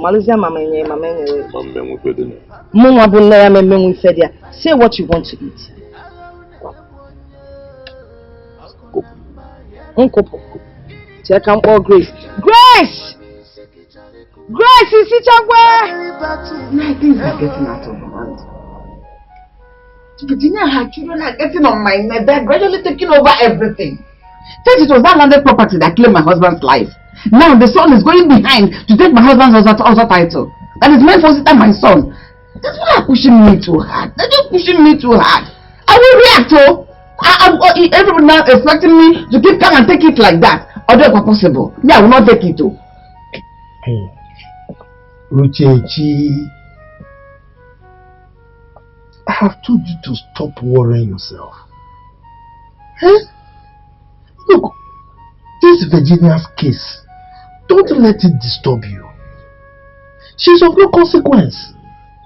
what you want to eat. Check out all Grace. Grace! Grace, is it where? Things are getting out of hand. Virginia, her children are getting on my neck. They're gradually taking over everything. Since it was that landed property that claimed my husband's life, now the son is going behind to take my husband's other title. That is meant for my son. That's why they're pushing me too hard. They're just pushing me too hard. I will react, everybody now expecting me to keep calm and take it like that. Although it's possible. Yeah, I will not take it too. Uchechi, I have told you to stop worrying yourself. Look, this Virginia's case, don't let it disturb you. She's of no consequence.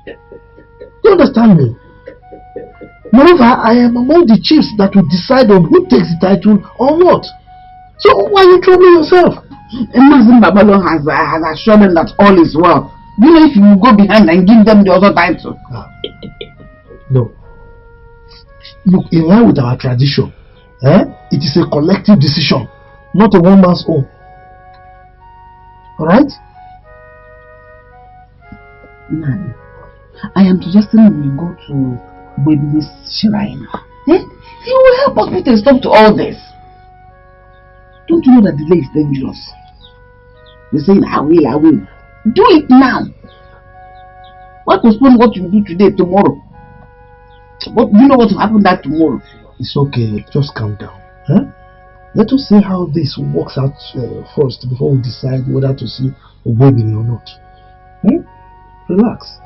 You understand me? Moreover, I am among the chiefs that will decide on who takes the title or not. So why are you troubling yourself? Mazin Babalo has assured them that all is well. Do you know if you go behind and give them the other title? No. Look, in line with our tradition, it is a collective decision, not a one man's own. Alright? Man, I am suggesting we go to Baby's shrine. He will help us put a stop to all this. Don't you know that delay is dangerous? You're saying, I will. Do it now. Why postpone what you do today, tomorrow? But you know what will happen that tomorrow? It's okay, just calm down. Let us see how this works out first before we decide whether to see Obebiri or not. Relax.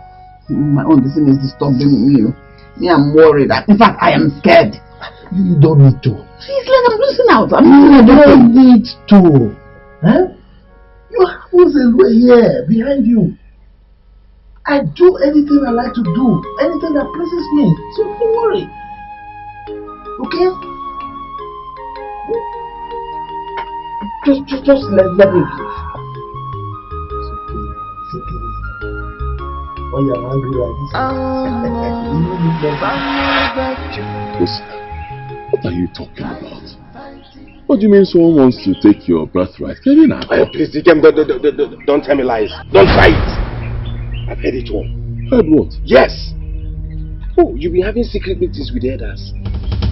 My own decision is disturbing me. Me, I'm worried. In fact, I am scared. You don't need to. It's like I'm losing out. You don't need to. Huh? Your house is right here, behind you. I do anything I like to do. Anything that pleases me. So don't worry. Okay? Just let me please. It's okay. When you're angry like this, what are you talking about? What do you mean someone wants to take your birthright? Please, Dikeh, don't tell me lies. Don't try it. I've heard it all. Heard what? Yes. Oh, you've been having secret meetings with the elders,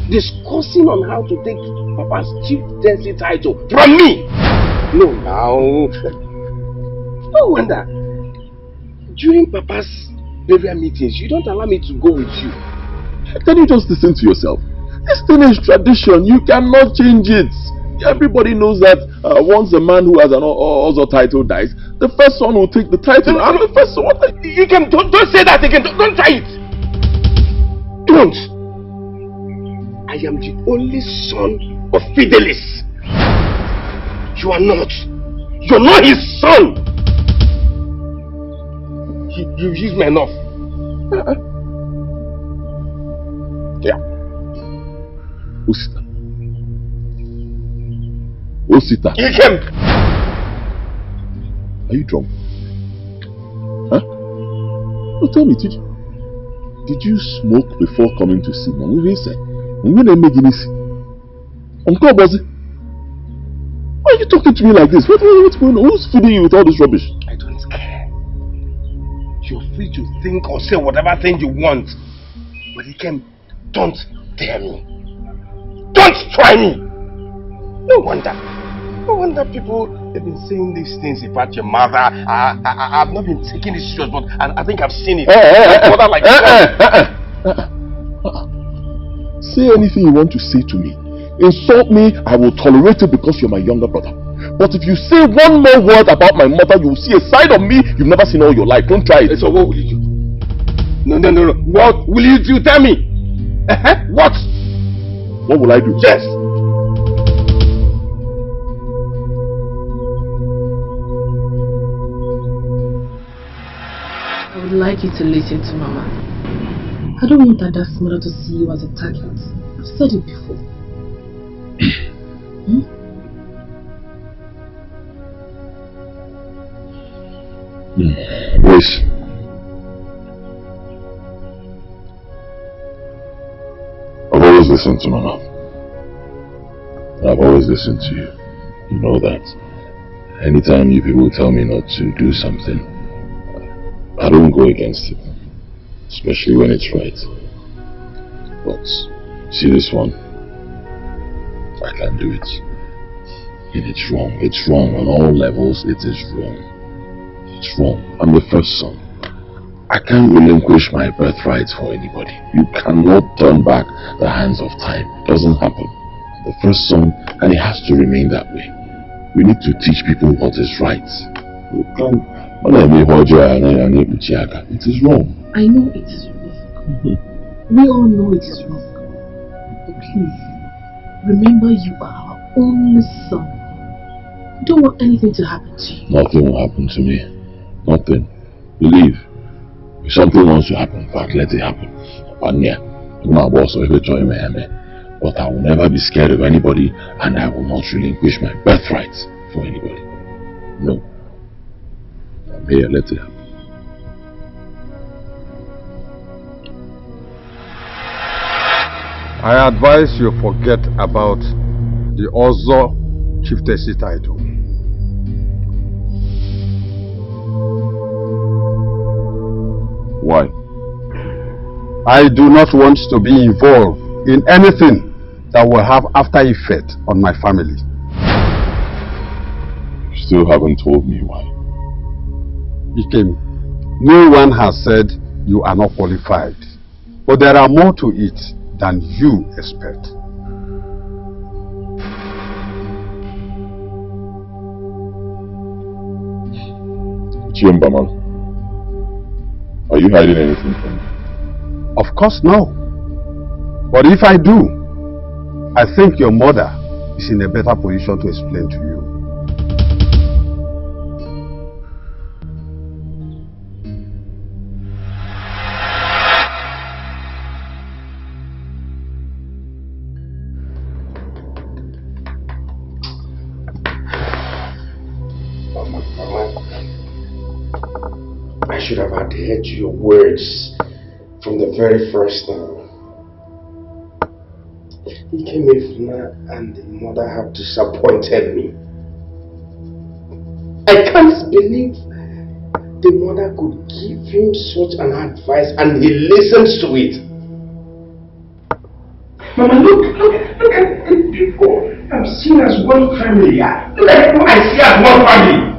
discussing on how to take Papa's chieftaincy title from me. No, now. No wonder. During Papa's burial meetings, you don't allow me to go with you. Can you just listen to yourself? This thing is tradition. You cannot change it. Everybody knows that once a man who has an Ozo title dies, the first son will take the title. I'm the first one. You can don't say that again. Don't try it. Don't. I am the only son of Fidelis. You are not. You're not his son. You've used me enough. Yeah. Osita. You came. Are you drunk? Huh? No, tell me, did you smoke before coming to see me? Why are you talking to me like this? What's going on? Who's feeding you with all this rubbish? I don't care. You're free to think or say whatever thing you want. But don't dare me. Don't try me. No wonder people have been saying these things about your mother. I've not been taking it serious, but I think I've seen it. Say anything you want to say to me. Insult me, I will tolerate it because you're my younger brother. But if you say one more word about my mother, you will see a side of me you've never seen all your life. Don't try it. So what will you do? No. What will you do? Tell me. What? What will I do? Yes. I would like you to listen to Mama. I don't want Ada's mother to see you as a target. I've said it before. Yes. I've always listened to Mama. I've always listened to you. You know that. Anytime you people tell me not to do something, I don't go against it. Especially when it's right. But see this one? I can't do it. And it's wrong. It's wrong on all levels. It is wrong. It's wrong. I'm the first son. I can't relinquish my birthright for anybody. You cannot turn back the hands of time. It doesn't happen. The first son, and it has to remain that way. We need to teach people what is right. You can't. It is wrong. I know it is wrong. We all know it is wrong. But please, remember you are our only son. We don't want anything to happen to you. Nothing will happen to me. Nothing. Believe. If something wants to happen, in fact, let it happen. But I will never be scared of anybody, and I will not relinquish my birthright for anybody. No. I'm here, let it happen. I advise you forget about the Ozo chieftaincy title. Why? I do not want to be involved in anything that will have after effect on my family. You still haven't told me why. Ikem, no one has said you are not qualified, but there are more to it than you expect. Chiombaman, are you hiding anything from me? Of course no. But if I do, I think your mother is in a better position to explain to you. I should have adhered to your words from the very first time. He came in and the mother have disappointed me. I can't believe the mother could give him such an advice and he listens to it. Mama, look at the people I'm seen as one family. Look at the people I see as one family.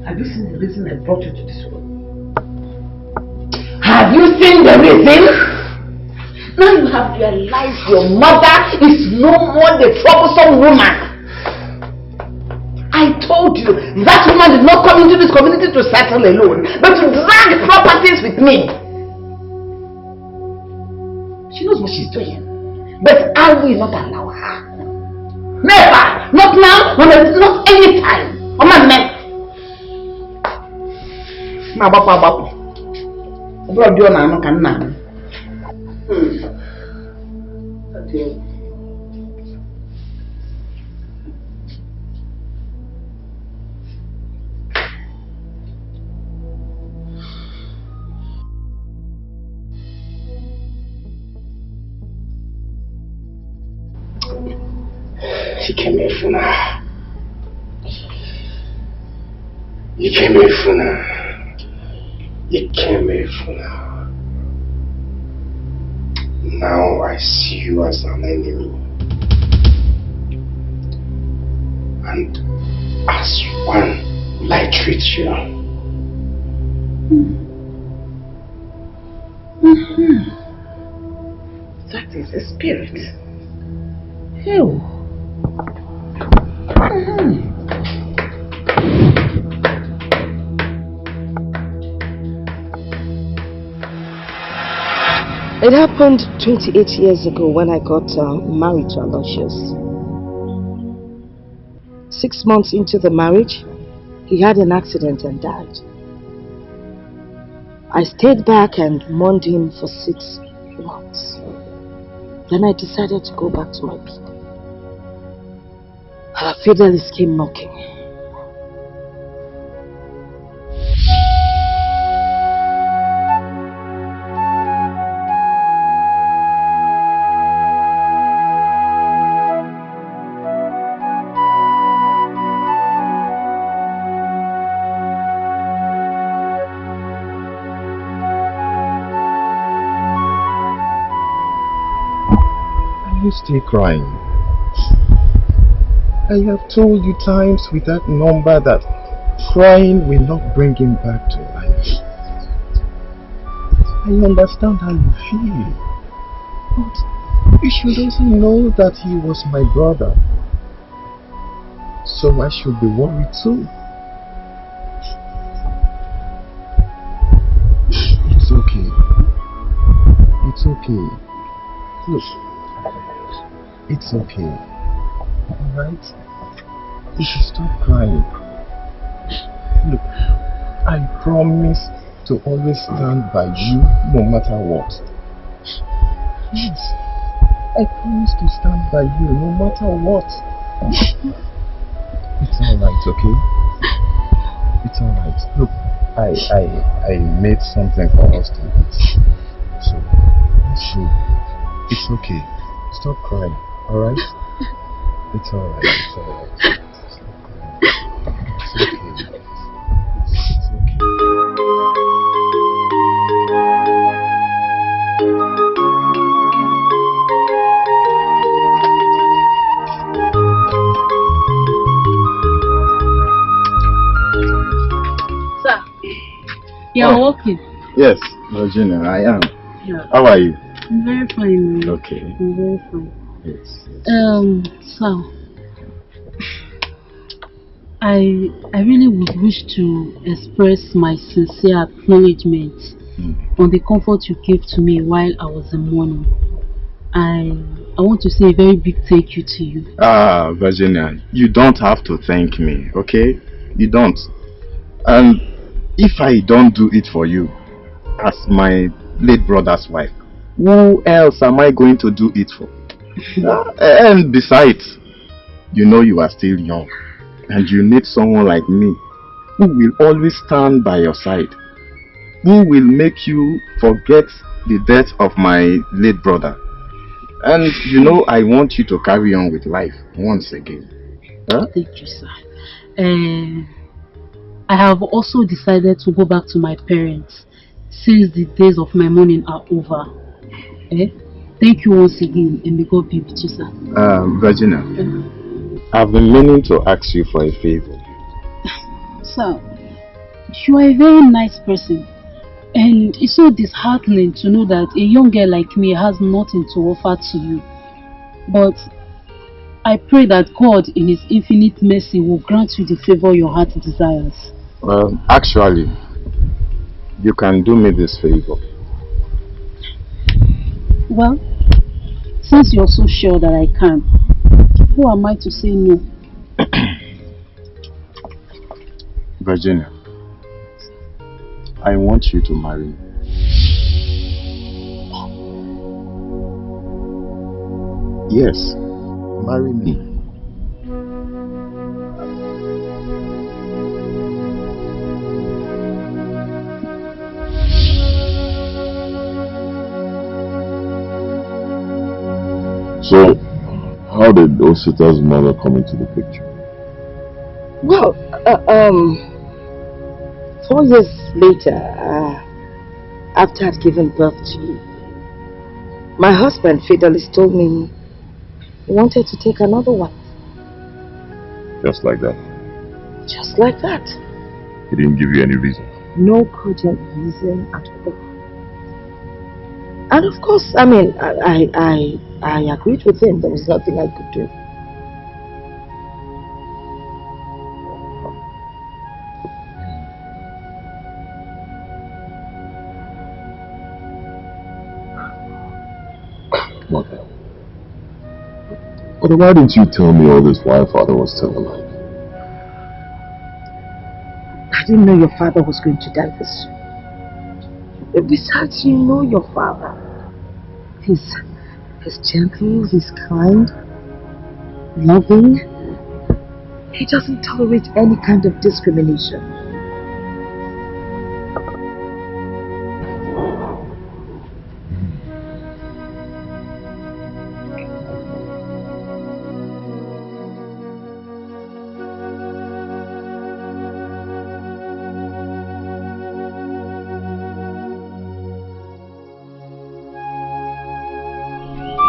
Have you seen the reason I brought you to this world? Have you seen the reason? Now you have realized your mother is no more the troublesome woman. I told you, that woman did not come into this community to settle alone, but to drag properties with me. She knows what she's doing. But I will not allow her. Never! Not now, not any time. Oh my man. He came here for now. You came here for now. You came here for now. Now I see you as an enemy. And as one will I treat you. That is a spirit. Ew. It happened 28 years ago when I got married to Aloysius. 6 months into the marriage, he had an accident and died. I stayed back and mourned him for 6 months. Then I decided to go back to my people. Fidelis came knocking. Are you still crying? I have told you times with that number that crying will not bring him back to life. I understand how you feel, but you should also know that he was my brother, so I should be worried too. It's okay. It's okay. Look, it's okay. Alright? You should stop crying. Look, I promise to always stand by you no matter what. Yes, I promise to stand by you no matter what. It's alright, okay? It's alright. Look, I made something for us to eat. So, let's go. It's okay. Stop crying, alright? It's alright, it's alright. It's okay. It's okay. Sir, you're walking. Yes, Virginia, I am. Yeah. How are you? I'm very fine. Okay. I'm very fine. Yes. So, I really would wish to express my sincere acknowledgement on the comfort you gave to me while I was in mourning. I want to say a very big thank you to you. Virginia, you don't have to thank me, okay? You don't. And if I don't do it for you, as my late brother's wife, who else am I going to do it for? And besides, you know you are still young, and you need someone like me, who will always stand by your side, who will make you forget the death of my late brother. And you know, I want you to carry on with life once again. Huh? Thank you, sir. I have also decided to go back to my parents since the days of my mourning are over. Thank you once again, and may God be with you, sir. Virginia, I've been meaning to ask you for a favor. Sir, you are a very nice person. And it's so disheartening to know that a young girl like me has nothing to offer to you. But I pray that God in His infinite mercy will grant you the favor your heart desires. Actually, you can do me this favor. Well, since you're so sure that I can, who am I to say no? Virginia, I want you to marry me. Yes, marry me. So, how did Osita's mother come into the picture? Well, 4 years later, after I'd given birth to you, my husband Fidelis told me he wanted to take another one. Just like that? Just like that. He didn't give you any reason? No cogent reason at all. And of course, I mean, I agreed with him. There was nothing I could do. Mother. But why didn't you tell me all this while father was still alive? I didn't know your father was going to die this soon. Besides, you know your father. He's gentle, he's kind, loving. He doesn't tolerate any kind of discrimination.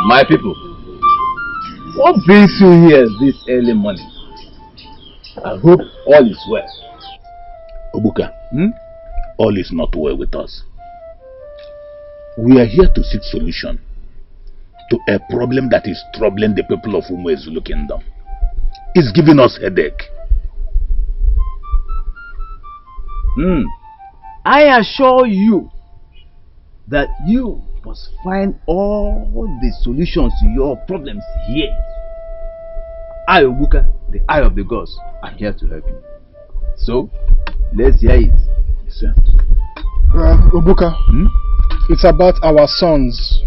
My people, what brings you here this early morning? I hope all is well. Obuka, all is not well with us. We are here to seek solution to a problem that is troubling the people of Umuezulu Kingdom. It's giving us headache. I assure you that you must find all the solutions to your problems here. I, Obuka, the eye of the gods, are here to help you. So, let's hear it. Yes, sir. Obuka, it's about our sons,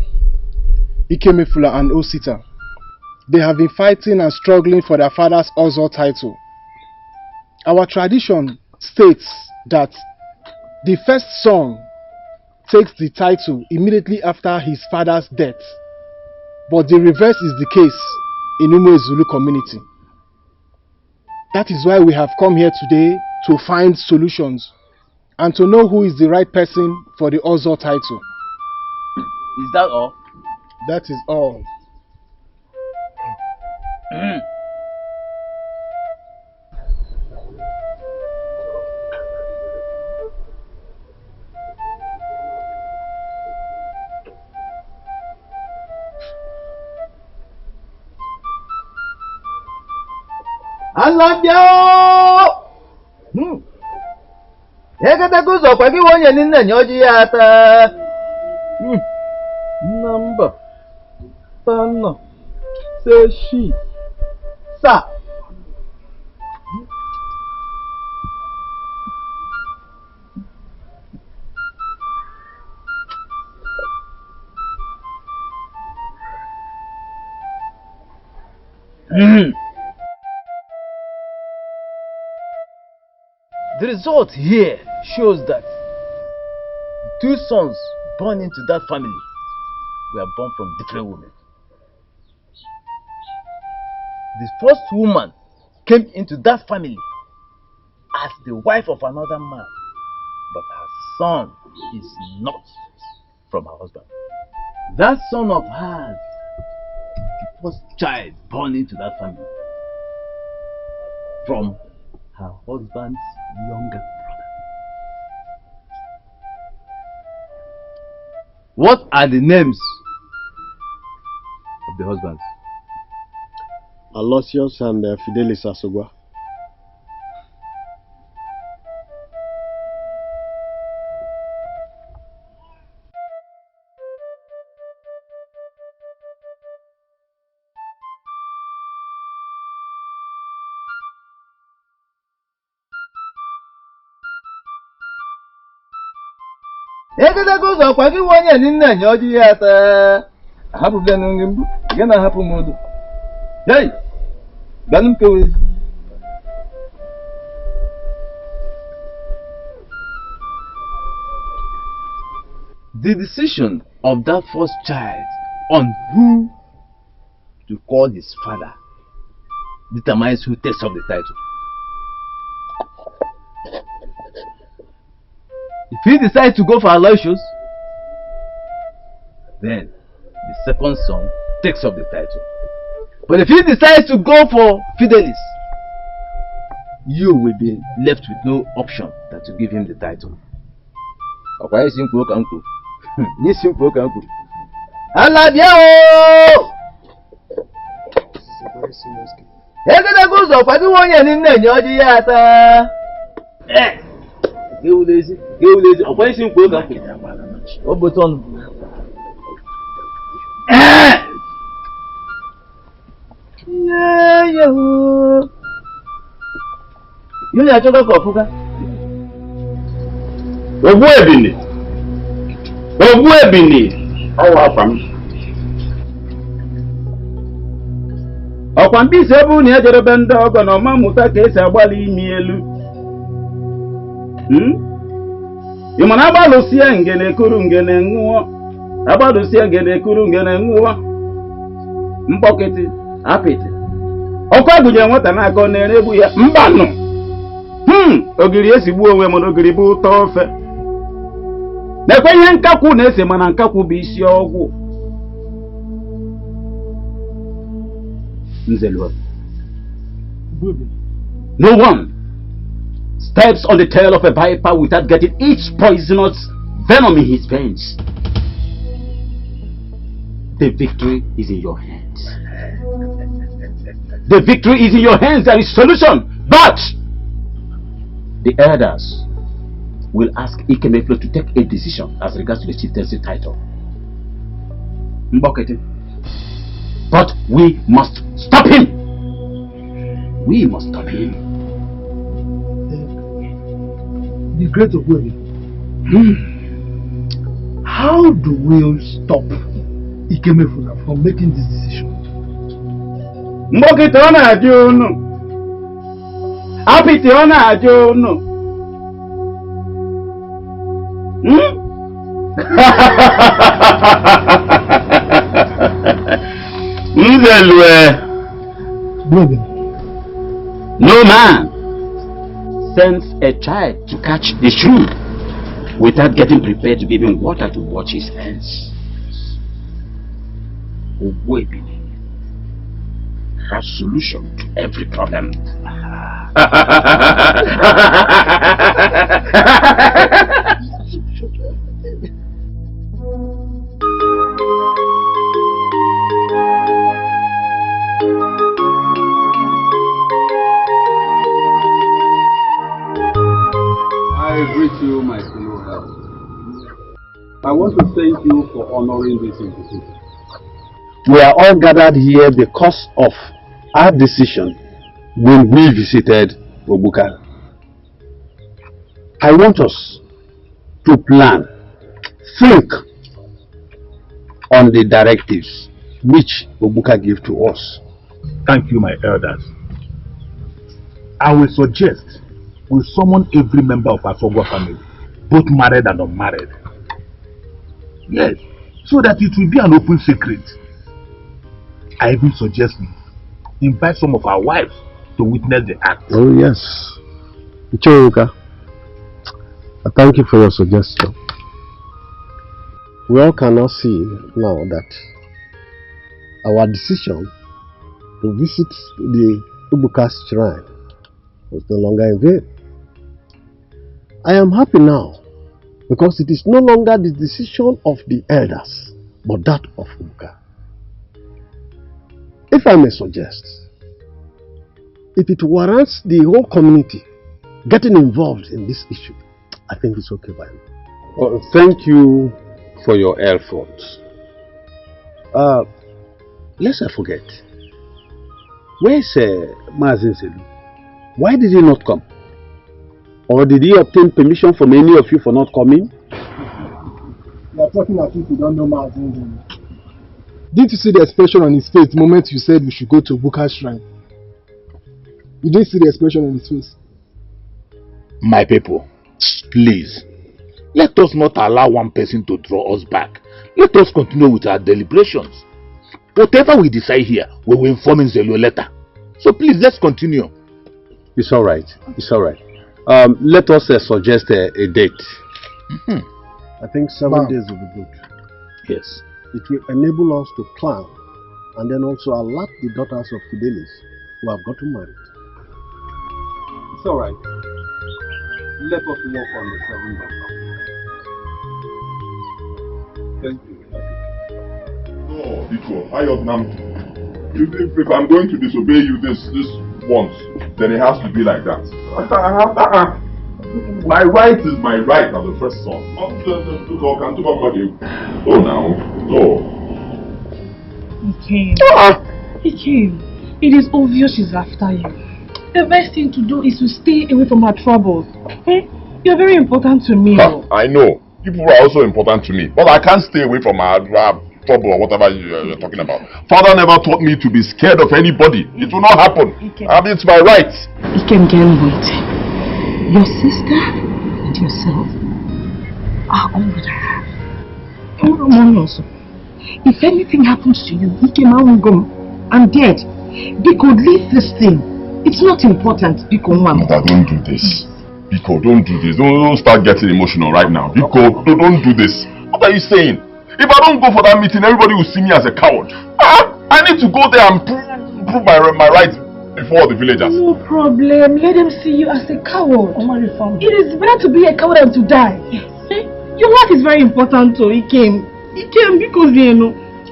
Ikemefula and Osita. They have been fighting and struggling for their father's Ozo title. Our tradition states that the first son takes the title immediately after his father's death. But the reverse is the case in Umuezulu community. That is why we have come here today to find solutions and to know who is the right person for the Ozo title. Is that all? That is all. Alabia! Ekatakuzo kwa kiwonye nina nyoji yata. Number. Tano. Seshi. Sa. The result here shows that the 2 sons born into that family were born from different women. The first woman came into that family as the wife of another man, but her son is not from her husband. That son of hers is the first child born into that family from her husband's younger brother. What are the names of the husbands? Aloysius and Fidelis Asogwa. Ekatakuzo kwa kiwonye nina nyoji yata. Hapu benu ngimbu. Gena hapu modu. Hey! Ganum kewe. The decision of that first child on who to call his father determines who takes up the title. If he decides to go for Aloysius, then the second son takes up the title. But if he decides to go for Fidelis, you will be left with no option than to give him the title. Okay, simple uncle. Ni simple uncle. Alabiao! Ekatakuzo kwa kiwonye nina nyoji yata. Get lazy. Ọ̀pọ̀ ìsìn kúrò kan kù. Ó bó tọ́nu. Yóò yà jọ́gọ́ kọ̀ fúnká. Ogbu ebini. Ọwọ́ àpàm. Ọ̀kwà mbisi ebu na ejerebe ndị ọgọ na ọma mmụta ka esi agbalị imi elu. You man abalusia ngene kuru ngene nguo. Abalusia ngene kuru ngene nguo. Mboketi apiti. Okwa guje nwata na aka na-erebu ya mbanu. Ogiri esigbu onwe m n'ogiri bụ ụtọ ofe. Na-ekwenye nkakwu na-ese mana nkakwu bụ isi ọgwụ. Nzelwa. No one steps on the tail of a viper without getting its poisonous venom in his veins. The victory is in your hands. The victory is in your hands. There is solution. But the elders will ask Ikemeflo to take a decision as regards to the chieftaincy title. But we must stop him. We must stop him. The great Ogwebe. How do we stop Ikemefuna from making this decision? Mbokete ona ajunu. Apiti ona ajunu. Nzelwe. No man sends a child to catch the shrew without getting prepared to give him water to wash his hands. Ogwebe has solution to every problem. I greet I want to thank you for honoring this invitation. We are all gathered here because of our decision when we visited Obuka. I want us to plan, think on the directives which Obuka gave to us. Thank you, my elders. I will suggest we summon every member of our Sogwa family, both married and unmarried. Yes, so that it will be an open secret. I even suggest we invite some of our wives to witness the act. Oh yes. Ichoruka, I thank you for your suggestion. We all cannot see now that our decision to visit the Ubuka's shrine was no longer in vain. I am happy now because it is no longer the decision of the elders but that of Ubuka. If I may suggest, if it warrants the whole community getting involved in this issue, I think it's okay by me. Well, thank you for your efforts. Lest I forget, where's Mazin Selu? Why did he not come? Or did he obtain permission from any of you for not coming? You are talking as if you don't know Mazin Selu. Didn't you see the expression on his face the moment you said we should go to Buka's shrine? You didn't see the expression on his face. My people, please, let us not allow one person to draw us back. Let us continue with our deliberations. Whatever we decide here, we will inform Nzelu later. So please, let's continue. It's all right. It's all right. Let us suggest a date. I think 7 days will be good. Yes. It will enable us to plan and then also alert the daughters of Fidelis who have gotten married. It's all right. Let us work on the 7th. Thank you. No, Biko, if I'm going to disobey you this once, then it has to be like that. My right is my right as the first son. Oh now. Oh. He came. It is obvious she's after you. The best thing to do is to stay away from her troubles. Hey, you're very important to me. I know. People are also important to me. But I can't stay away from her trouble or whatever you're talking about. Father never taught me to be scared of anybody. It will not happen. I mean, it's my right. You can get wait. Your sister and yourself are all that I have. Also, if anything happens to you, I'm dead. Biko, leave this thing. It's not important, Biko. Mother, don't do this. Biko, don't do this. Don't start getting emotional right now. Biko, don't do this. What are you saying? If I don't go for that meeting, everybody will see me as a coward. I need to go there and prove my rights before the villagers. No problem. Let them see you as a coward. It is better to be a coward than to die. Yes. Your life is very important, so he came because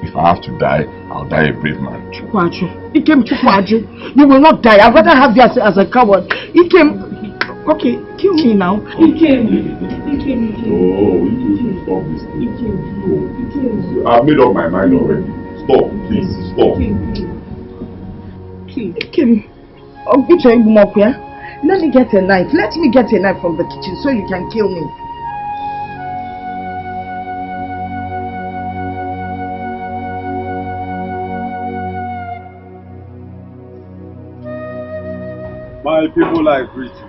if I have to die, I'll die a brave man. He came to you will not die. I'd rather have you as a coward. He came. Okay, kill me now. He came. Oh, you should stop this thing. I've made up my mind already. Stop, please, stop. Please, Kim. Let me get a knife. Let me get a knife from the kitchen so you can kill me. My people, I greet you.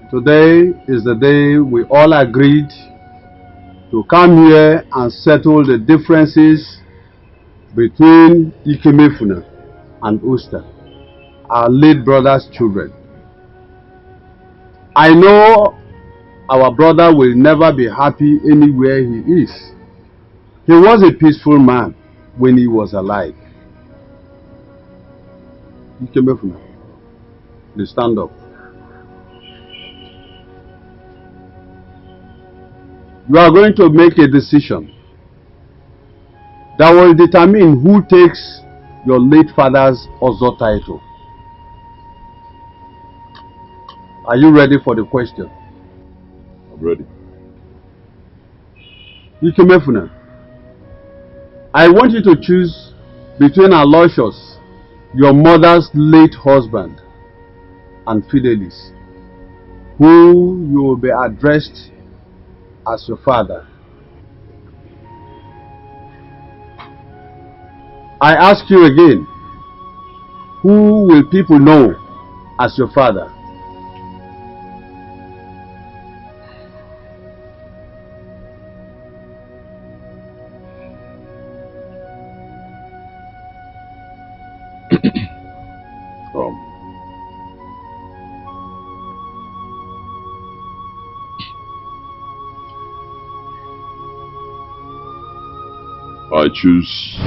Today is the day we all agreed to come here and settle the differences between Ikemefuna and Usta, our late brother's children. I know our brother will never be happy anywhere he is. He was a peaceful man when he was alive. Ikemefuna, please stand up. You are going to make a decision that will determine who takes your late father's Ozo title. Are you ready for the question? I'm ready. Ikemefuna, I want you to choose between Aloysius, your mother's late husband, and Fidelis, who you will be addressed as your father. I ask you again, who will people know as your father? I choose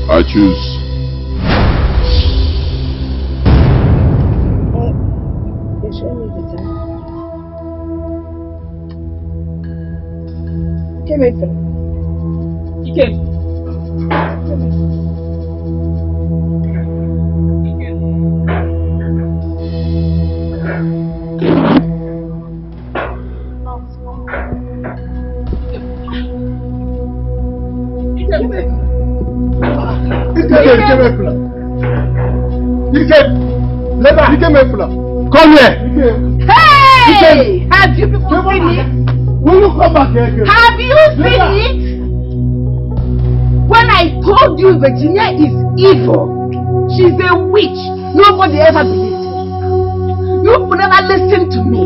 I choose Come here. Hey! Have you people seen it? Will you come back here? Have you seen it? When I told you Virginia is evil, she's a witch. Nobody ever believed it. You would never listen to me.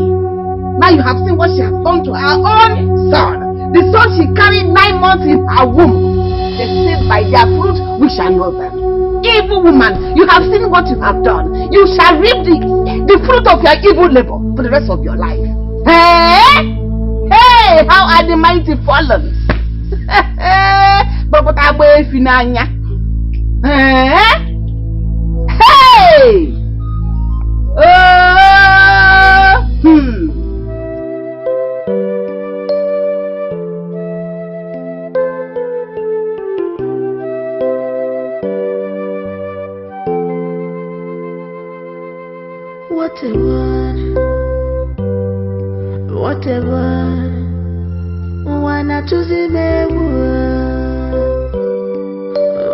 Now you have seen what she has done to her own son. The son she carried 9 months in her womb. They say by their fruit we shall know them. Evil woman, you have seen what you have done. You shall reap the fruit of your evil labor for the rest of your life. Hey! Hey! How are the mighty fallen? But I'm waiting for you. Hey! What a word, what a word. Wanna choose him a word.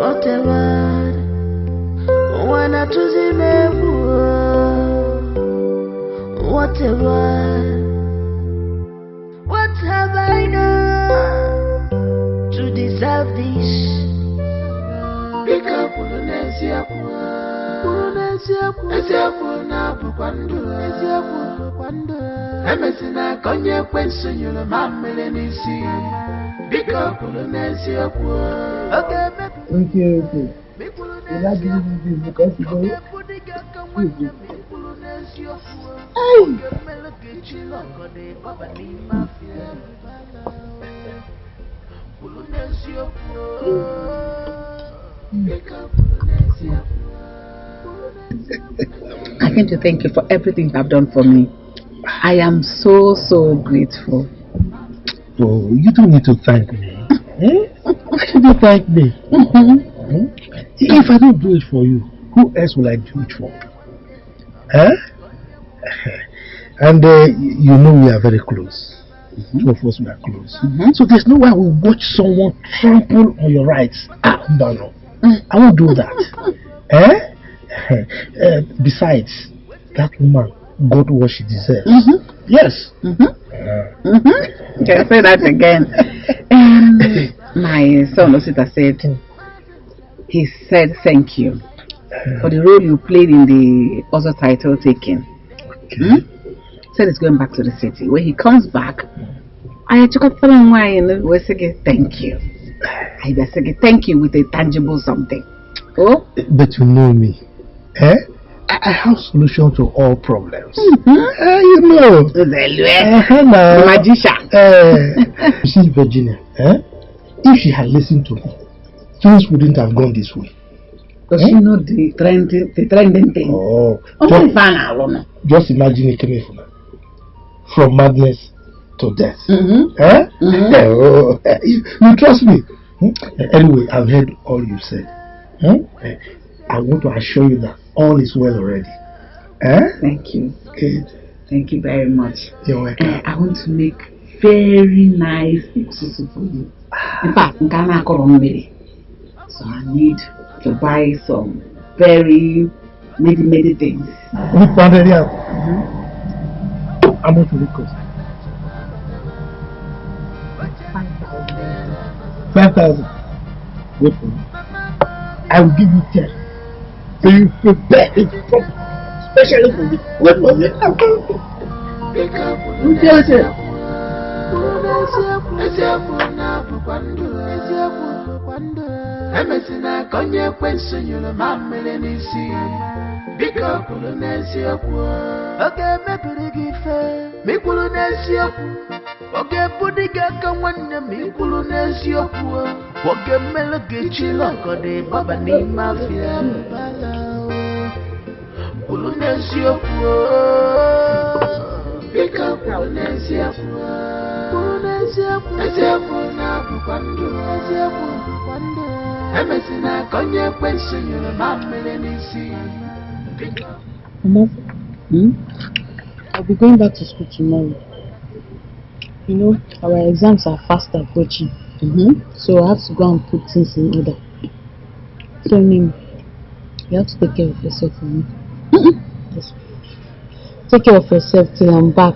What a word, wanna choose him a word. What a word. What have I done to deserve this? Pick up on the next year. Eziapu na bukwando Emesina konye kwensu nyulo mamele nisi Bika kulu neziapu Okay. You like this because you know I came to thank you for everything you have done for me. I am so grateful. Oh, you don't need to thank me. Why should you thank me? If I don't do it for you, who else will I do it for? And you know we are very close. Two of us we are close. So there's no way I will watch someone trample on your rights. No. I won't do that. Besides, that woman got what she deserves. Yes. Can I say that again? My son Osita said, he said thank you for the role you played in the other title taking. Said he's going back to the city. When he comes back, I took up some wine and we say thank you. I say thank you with a tangible something. Oh, but you know me. I have solution to all problems. You know. The magician. You see, Virginia, if she had listened to me, things wouldn't have gone this way. Does she know the trending thing? Oh, just imagine it came from madness to death. You trust me? Anyway, I've heard all you said. I want to assure you that all is well already. Thank you. Good. Thank you very much. You're welcome. I want to make very nice susu for you. In fact, so I need to buy some very many things. We found it out. How much will it cost? 5,000. Wait for me. I will give you 10. So you prepare it properly. Especially for me. Wait for me. Emesina konye kwenso nyulo mamele nisi Bika kulu nesi oku Oge mepiri gife Mikulu nesi oku Oge budiga kawanya Mikulu nesi oku Oge melege chilo Kode baba ni mafia Kulu nesi oku Bika kulu nesi oku Kulu nesi oku Nesi oku na bukwandu Nesi oku bukwandu Emesina konye kwenso nyulo mamele nisi Mama, I'll be going back to school tomorrow. You know, our exams are fast approaching. So I have to go and put things in order. So, you have to take care of yourself for me. Yes. Take care of yourself till I'm back.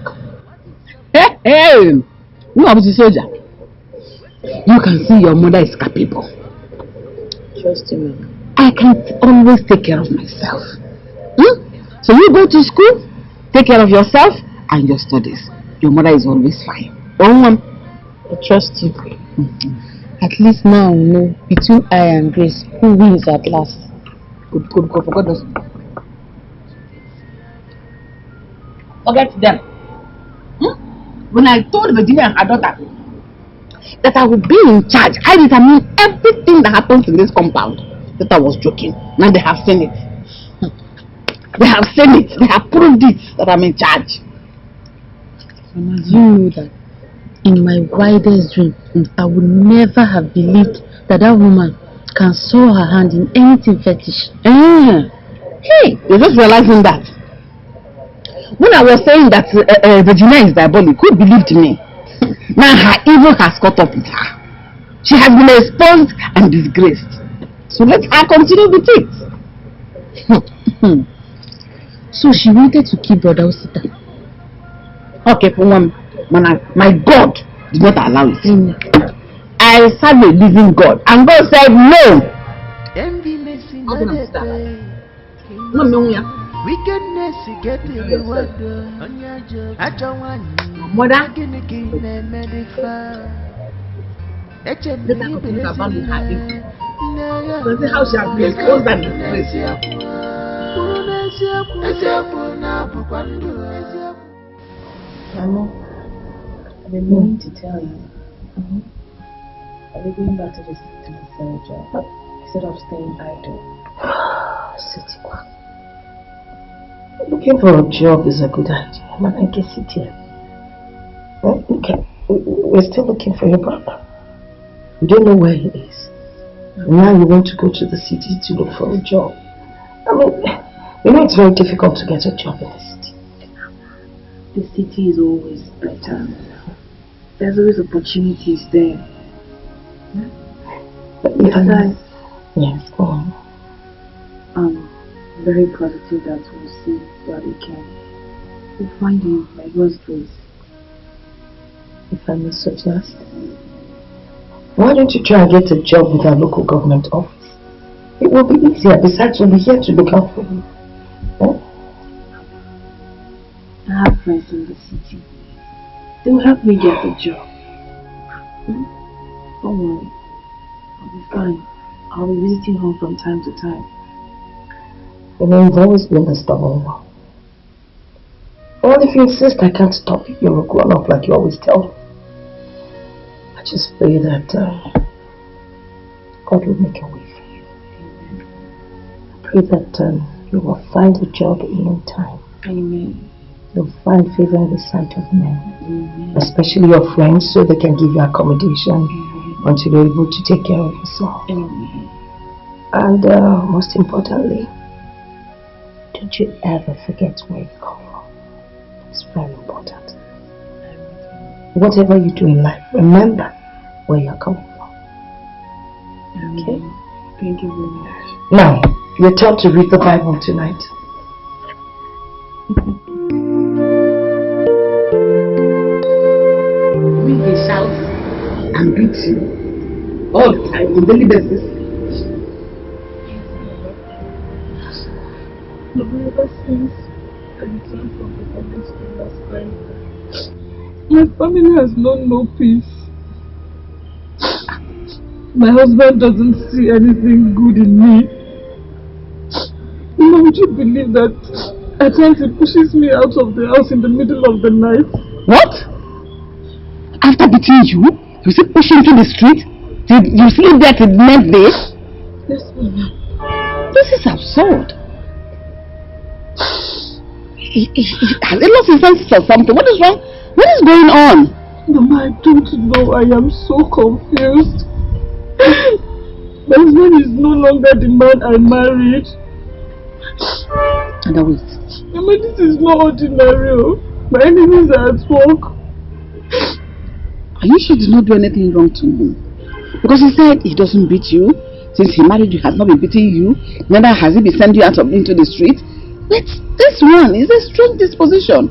Hey! Who are the soldier? You can see your mother is capable. Trust me. I can always take care of myself. So you go to school, take care of yourself and your studies. Your mother is always fine. I trust you. At least now, you know, between I and Grace, who wins at last? Good, for God's sake. Forget them. When I told Virginia and her daughter that I would be in charge, I determined everything that happens in this compound. That I was joking. Now they have seen it. They have seen it. They have proved it that I'm in charge. Mama, you know that in my wildest dream, I would never have believed that that woman can soil her hand in anything fetish. Hey, you're just realizing that. When I was saying that Virginia is diabolic, who believed me? Now her evil has caught up with her. She has been exposed and disgraced. So let her continue with it. So she wanted to keep Brother Osita. Okay, for one, my God did not allow it. I serve a living God, and God said no. Wickedness get reward. Mother, let her think about her evil. See how she has been exposed and disgraced. Mama, I've been meaning to tell you. I'll be going back to the city for a job instead of staying idle. City. Looking for a job is a good idea. Man, I guess it here. Okay, we're still looking for your brother. We don't know where he is. Now you want to go to the city to look for a job. I mean, you know it's very difficult to get a job in the city. The city is always better. There's always opportunities there. But besides, yes, go on. I'm very positive that we'll see Daddy Ken. We'll find him by God's grace. If I may suggest, why don't you try and get a job with our local government office? It will be easier. Besides, we'll be here to look out for you. I have friends in the city. They will help me get a job. Don't worry. I'll be fine. I'll be visiting home from time to time. You know, you've always been a stubborn one. Well, if you insist, I can't stop you. You're a grown-up like you always tell me. I just pray that God will make a way for you. I pray that you will find a job in no time. Amen. You'll find favor in the sight of men. Amen. Especially your friends, so they can give you accommodation until you're able to take care of yourself. Amen. And most importantly, don't you ever forget where you come from. It's very important. Whatever you do in life, remember where you're coming from. Okay? Thank you very much. Now, your turn to read the Bible tonight. We will shout and beat you all the time on daily basis. Ever since I returned from the public school last time, my family has known no peace. My husband doesn't see anything good in me. Would you believe that at times he pushes me out of the house in the middle of the night? What? After beating you, you still push him to the street? You sleep there till the next day? Yes, ma'am. This is absurd. Has he lost his senses or something? What is wrong? What is going on? Mama, I don't know. I am so confused. My husband is no longer the man I married. And wait. Mama, this is not ordinary. My enemies are at work. Are you sure he did not do anything wrong to me? Because he said he doesn't beat you. Since he married you, he has not been beating you. Neither has he been sending you out into the street. But this one is a strange disposition.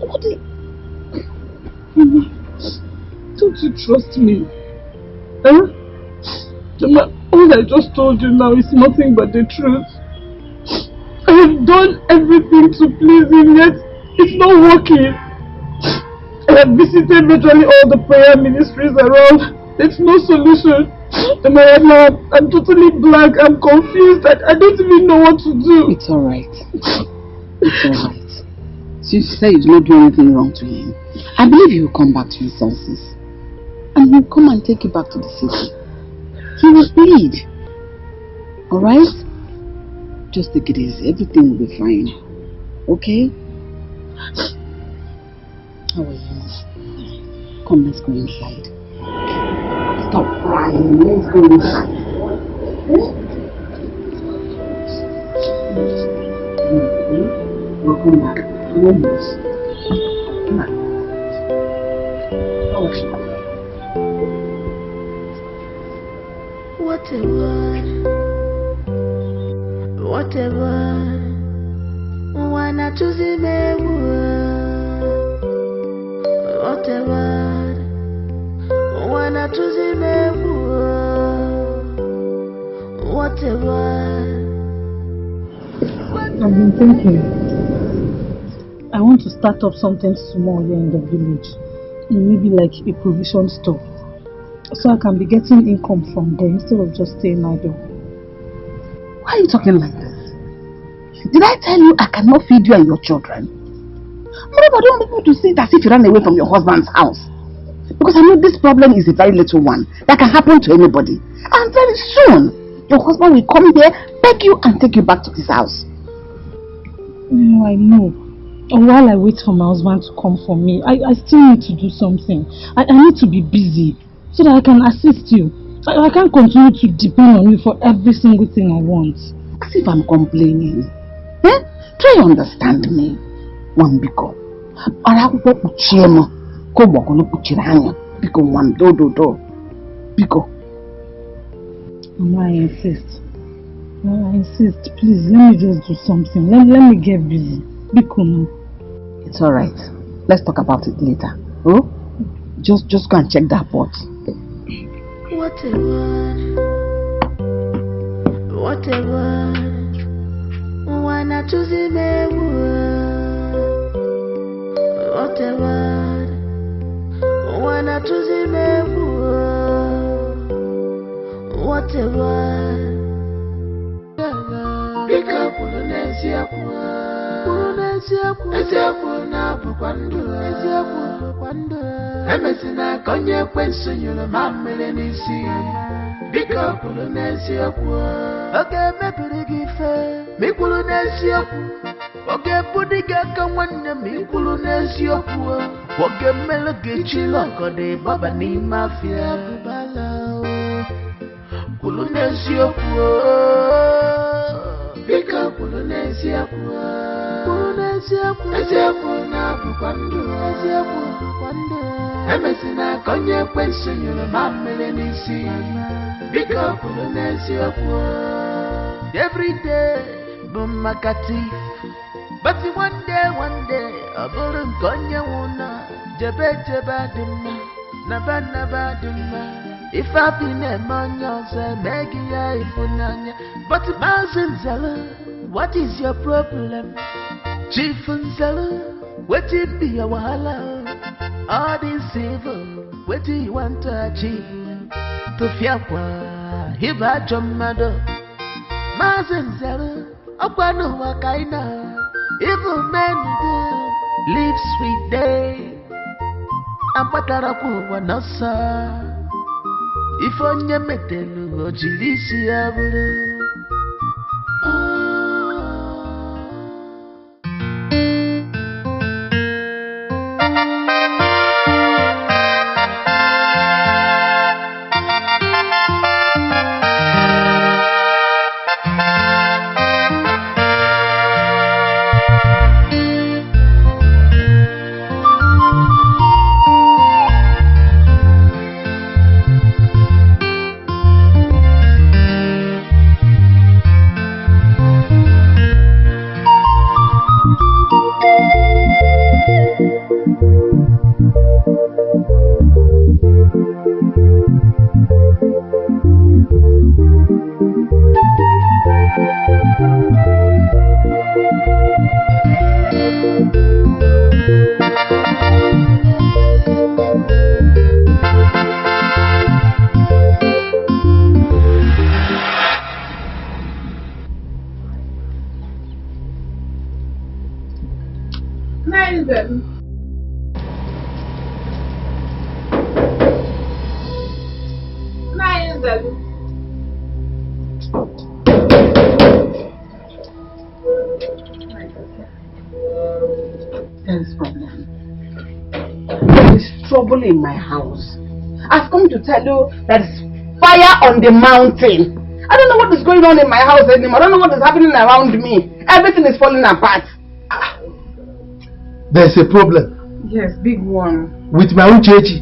What is... Mama, don't you trust me? Huh? Mama, all I just told you now is nothing but the truth. I have done everything to please him, yet it's not working. I have visited virtually all the prayer ministries around. There's no solution. I'm totally blank. I'm confused. I don't even know what to do. It's alright. It's alright. Since you say you did not do anything wrong to him, I believe he will come back to his senses. And he will come and take you back to the city. He will plead. Alright? Just take it easy. Everything will be fine. Okay? How are you? Come, let's go inside. Stop crying. Let's go inside. We'll come back. Almost. Come on. How are you? What a word. What a word. Wanna choose him a word. What a word. Wanna choose him a word. What a word. I've been thinking. I want to start up something small here in the village. Maybe like a provision store. So I can be getting income from there instead of just staying idle. Why are you talking like this? Did I tell you I cannot feed you and your children? Moreover, I don't want people to see it as if you ran away from your husband's house. Because I know this problem is a very little one that can happen to anybody. And very soon, your husband will come here, beg you and take you back to his house. No, I know. And while I wait for my husband to come for me, I still need to do something. I need to be busy so that I can assist you. I can't continue to depend on you for every single thing I want. As if I'm complaining. Eh? Try to understand me. One biko. Biko one do. Biko. Mama, I insist. I insist. Please, let me just do something. Let me get busy. Biko no. It's alright. Let's talk about it later. Oh? Just go and check that pot. What a word. What a word. Wanna choose him a word. What a word. Wanna choose him a word. What a word. Pick up on the Emesina konye kwenso nyolo mamele nisi. Bika polonesi okwo. Oge mepiri gife. Mi polonesi okwo. Oge budiga kanwanya mi polonesi okwo. Oge meloge chilo kode baba ni mafia bubala. Polonesi n'eziokwu biko kwuru n'eziokwu eziokwu na-abụkwa ndụ emesina ka onye ekwensu nyụrụ mamịrị n'isi biko kwuru n'eziokwu every day bụ maka thief but one day ọ bụrụ nke onye nwụna jebe adị mma naba adị mma ife afị na-eme onye ọzọ emeghị ya ịfụnanya but Maazị Nzelu, what is your problem? Chief Nzelu, wetin be your wahala? All this evil, wetin you want to achieve? Tụfiakwa ibe ajọ mmadụ. Maazị Nzelu, ọkwa n'ụwa ka ị na evil men do live sweet day. Akpatarakwa ụwa n'ọsọ ife onye metelu o jiri isi ya bụrụ. In my house. I've come to tell you that it's fire on the mountain. I don't know what is going on in my house anymore. I don't know what is happening around me. Everything is falling apart. There's a problem. Yes, big one. With my own church.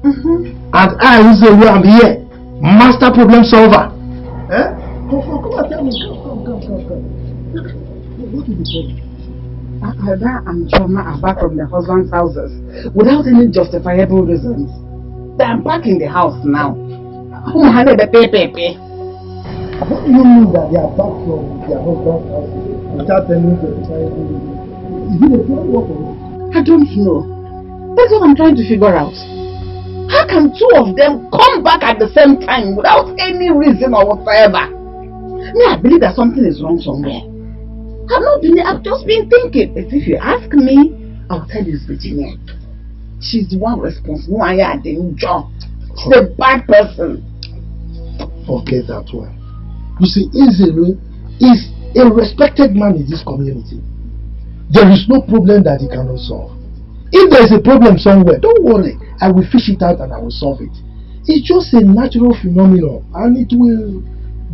And I, who am here, master problem solver. Eh? Come on, tell me. Come. What is the problem? Ada and Choma are back from their husband's houses without any justifiable reasons. They are back in the house now. What do you mean that they are back from their husband's house without any justifiable reasons? Is it a plan or what? I don't know. That's what I'm trying to figure out. How can two of them come back at the same time without any reason or whatsoever? I believe that something is wrong somewhere. I've just been thinking. But if you ask me, I'll tell you it's Virginia. She's the one responsible. She's a bad person. Forget that one. You see, Izelu is a respected man in this community. There is no problem that he cannot solve. If there is a problem somewhere, don't worry. I will fish it out and I will solve it. It's just a natural phenomenon and it will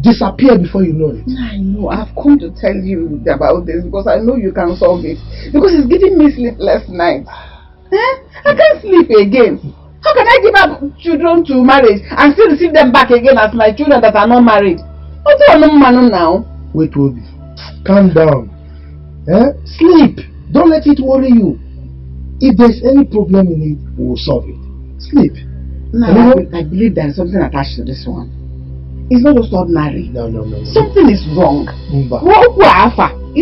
disappear before you know it. I know. I've come to tell you about this because I know you can solve it. Because it's giving me sleepless nights. I can't sleep again. How can I give up children to marriage and still receive them back again as my children that are not married? What's your man now? Wait, Obi. Calm down. Sleep. Don't let it worry you. If there's any problem in it, we will solve it. Sleep. No, I believe there is something attached to this one. It's not just ordinary. No. Something is wrong. You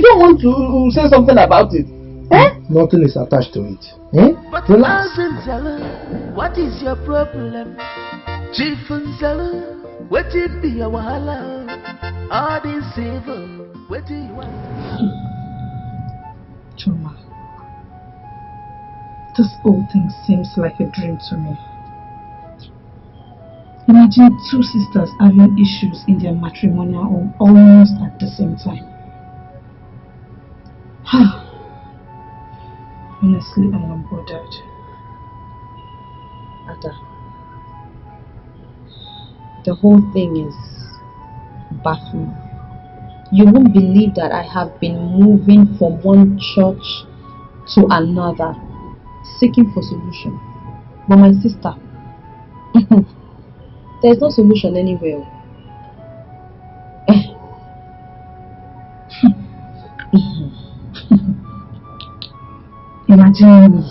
don't want to say something about it. Nothing is attached to it. But relax. Nzelu, what is your problem? Chief Nzelu, what it be your wahala? All this evil, what do you want? Choma, this whole thing seems like a dream to me. Imagine two sisters having issues in their matrimonial home almost at the same time. Honestly, I am bothered. Ada, the whole thing is baffling. You won't believe that I have been moving from one church to another, seeking for solution. But my sister, there's no solution anywhere. Imagine me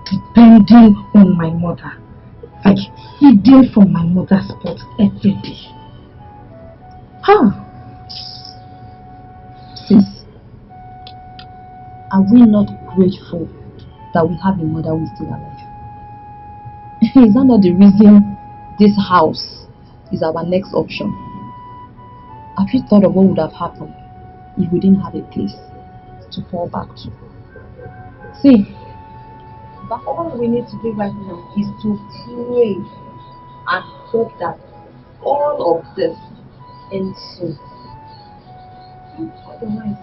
depending on my mother, like eating from my mother's pot every day. How? Sis, are we not grateful that we have a mother who is still alive? Is that not the reason this house is our next option? Have you thought of what would have happened if we didn't have a place to fall back to? See, but all we need to do right now is to pray and hope that all of this ends soon. Otherwise,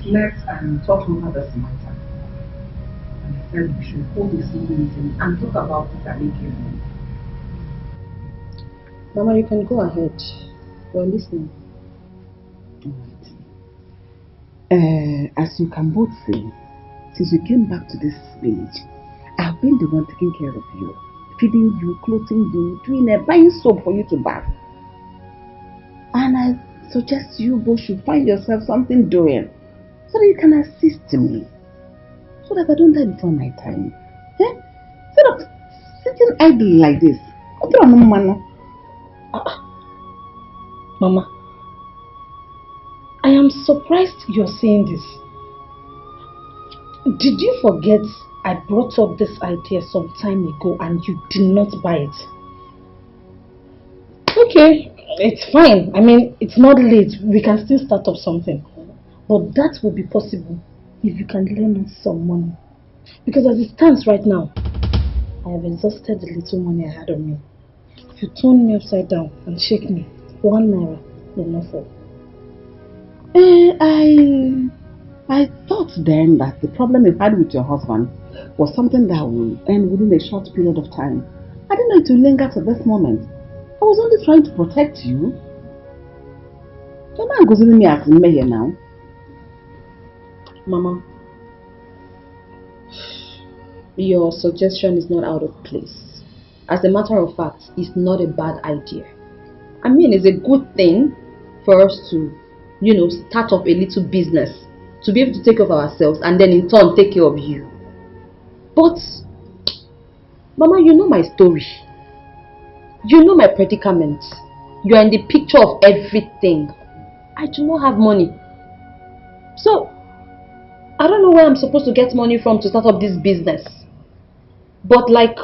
slept and talked over this matter. And I said we should hold this meeting and talk about it at again. Mama, you can go ahead. We're listening. Alright. As you can both see, since you came back to this village, I've been the one taking care of you, feeding you, clothing you, buying soap for you to bath. And I suggest you both should find yourself something doing, so that you can assist me, so that I don't die before my time. Instead of sitting idle like this. Mama, I am surprised you're saying this. Did you forget I brought up this idea some time ago and you did not buy it? Okay, it's fine. I mean, it's not late. We can still start up something. But that will be possible if you can lend us some money. Because as it stands right now, I have exhausted the little money I had on me. If you turn me upside down and shake me, 1 naira will not fall. I thought then that the problem you had with your husband was something that will end within a short period of time. I didn't know it would linger to this moment. I was only trying to protect you. You're not considering me as me here now. Mama, your suggestion is not out of place. As a matter of fact, it's not a bad idea. I mean, it's a good thing for us to, start up a little business, to be able to take care of ourselves and then in turn take care of you. But, Mama, you know my story. You know my predicament. You are in the picture of everything. I do not have money. So, I don't know where I'm supposed to get money from to start up this business. But like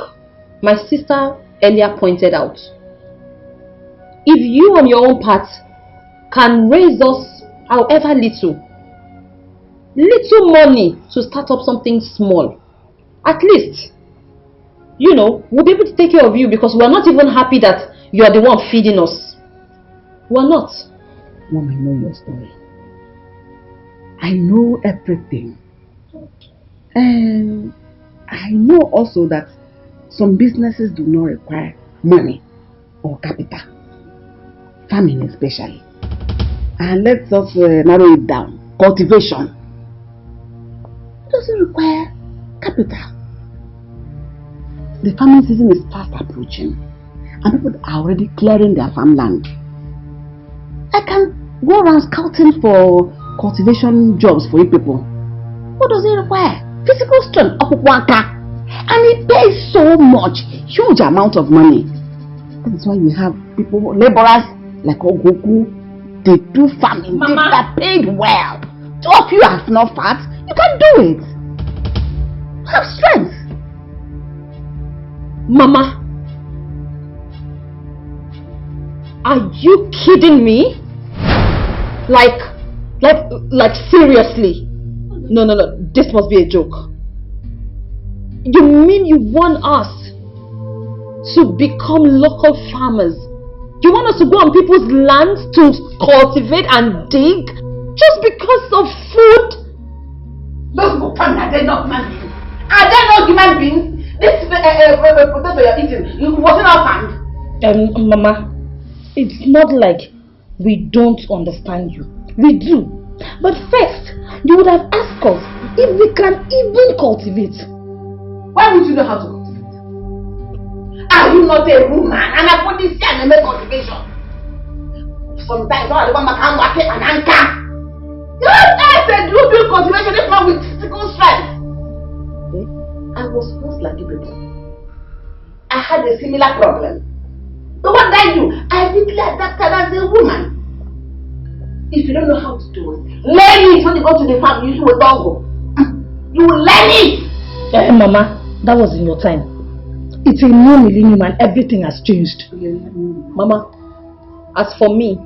my sister earlier pointed out, if you on your own part can raise us however little money to start up something small, at least, we'll be able to take care of you, because we're not even happy that you are the one feeding us. We're not. Mom, I know your story. I know everything. And I know also that some businesses do not require money or capital. Farming especially. And let's just narrow it down. Cultivation. It doesn't require capital. The farming season is fast approaching. and people are already clearing their farmland. I can go around scouting for cultivation jobs for you people. What does it require? Physical strength, and it pays so much, huge amount of money. That is why you have people, laborers like Ogoku. They do farming, they are paid well. Two of you have no fat, you can do it. Have strength. Mama, are you kidding me? Like seriously? No, this must be a joke. You mean you want us to become local farmers? You want us to go on people's lands to cultivate and dig just because of food? Those Bukan, are they not human beings? Are they not human beings? This potato you're eating, it wasn't our farm. Mama, it's not like we don't understand you. We do. But first, you would have asked us if we can even cultivate. Why would you know how to cultivate? Are you not a woman? And I put this here and make cultivation. Sometimes all the women can work an anchor. You said you do cultivation if not with physical strength. I was once like you people. I had a similar problem. But what did I do? I quickly adapted as a woman. If you don't know how to do it, learn it when you go to the farm. You will don't go. You will learn it. Mama, that was in your time. It's a new millennium and everything has changed. Mama, as for me,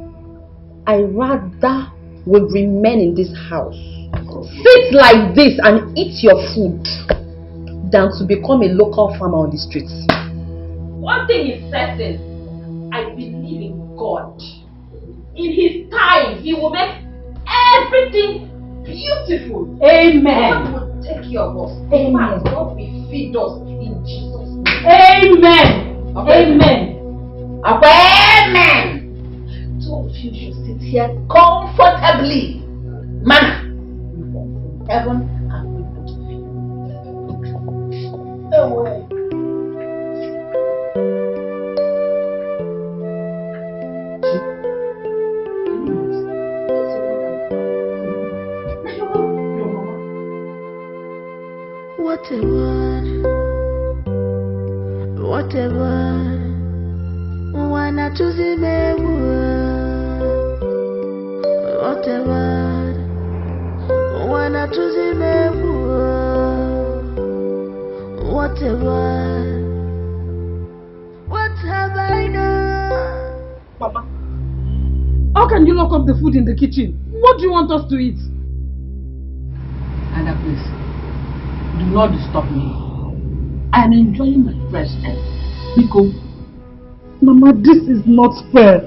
I rather would remain in this house, sit like this and eat your food, than to become a local farmer on the streets. One thing is certain, I believe in God. In His time, He will make everything beautiful. Amen. God will take care of us. Amen. God will feed us in Jesus' name. Amen. Okay. Amen. Amen. Two of you should sit here comfortably. Manna. Heaven and people. No way. Whatever, wanna choose me, whatever, wanna choose me, whatever, what have I done? Mama, how can you lock up the food in the kitchen? What do you want us to eat? Anna, please, do not disturb me. I am enjoying my fresh air. Because Mama, this is not fair.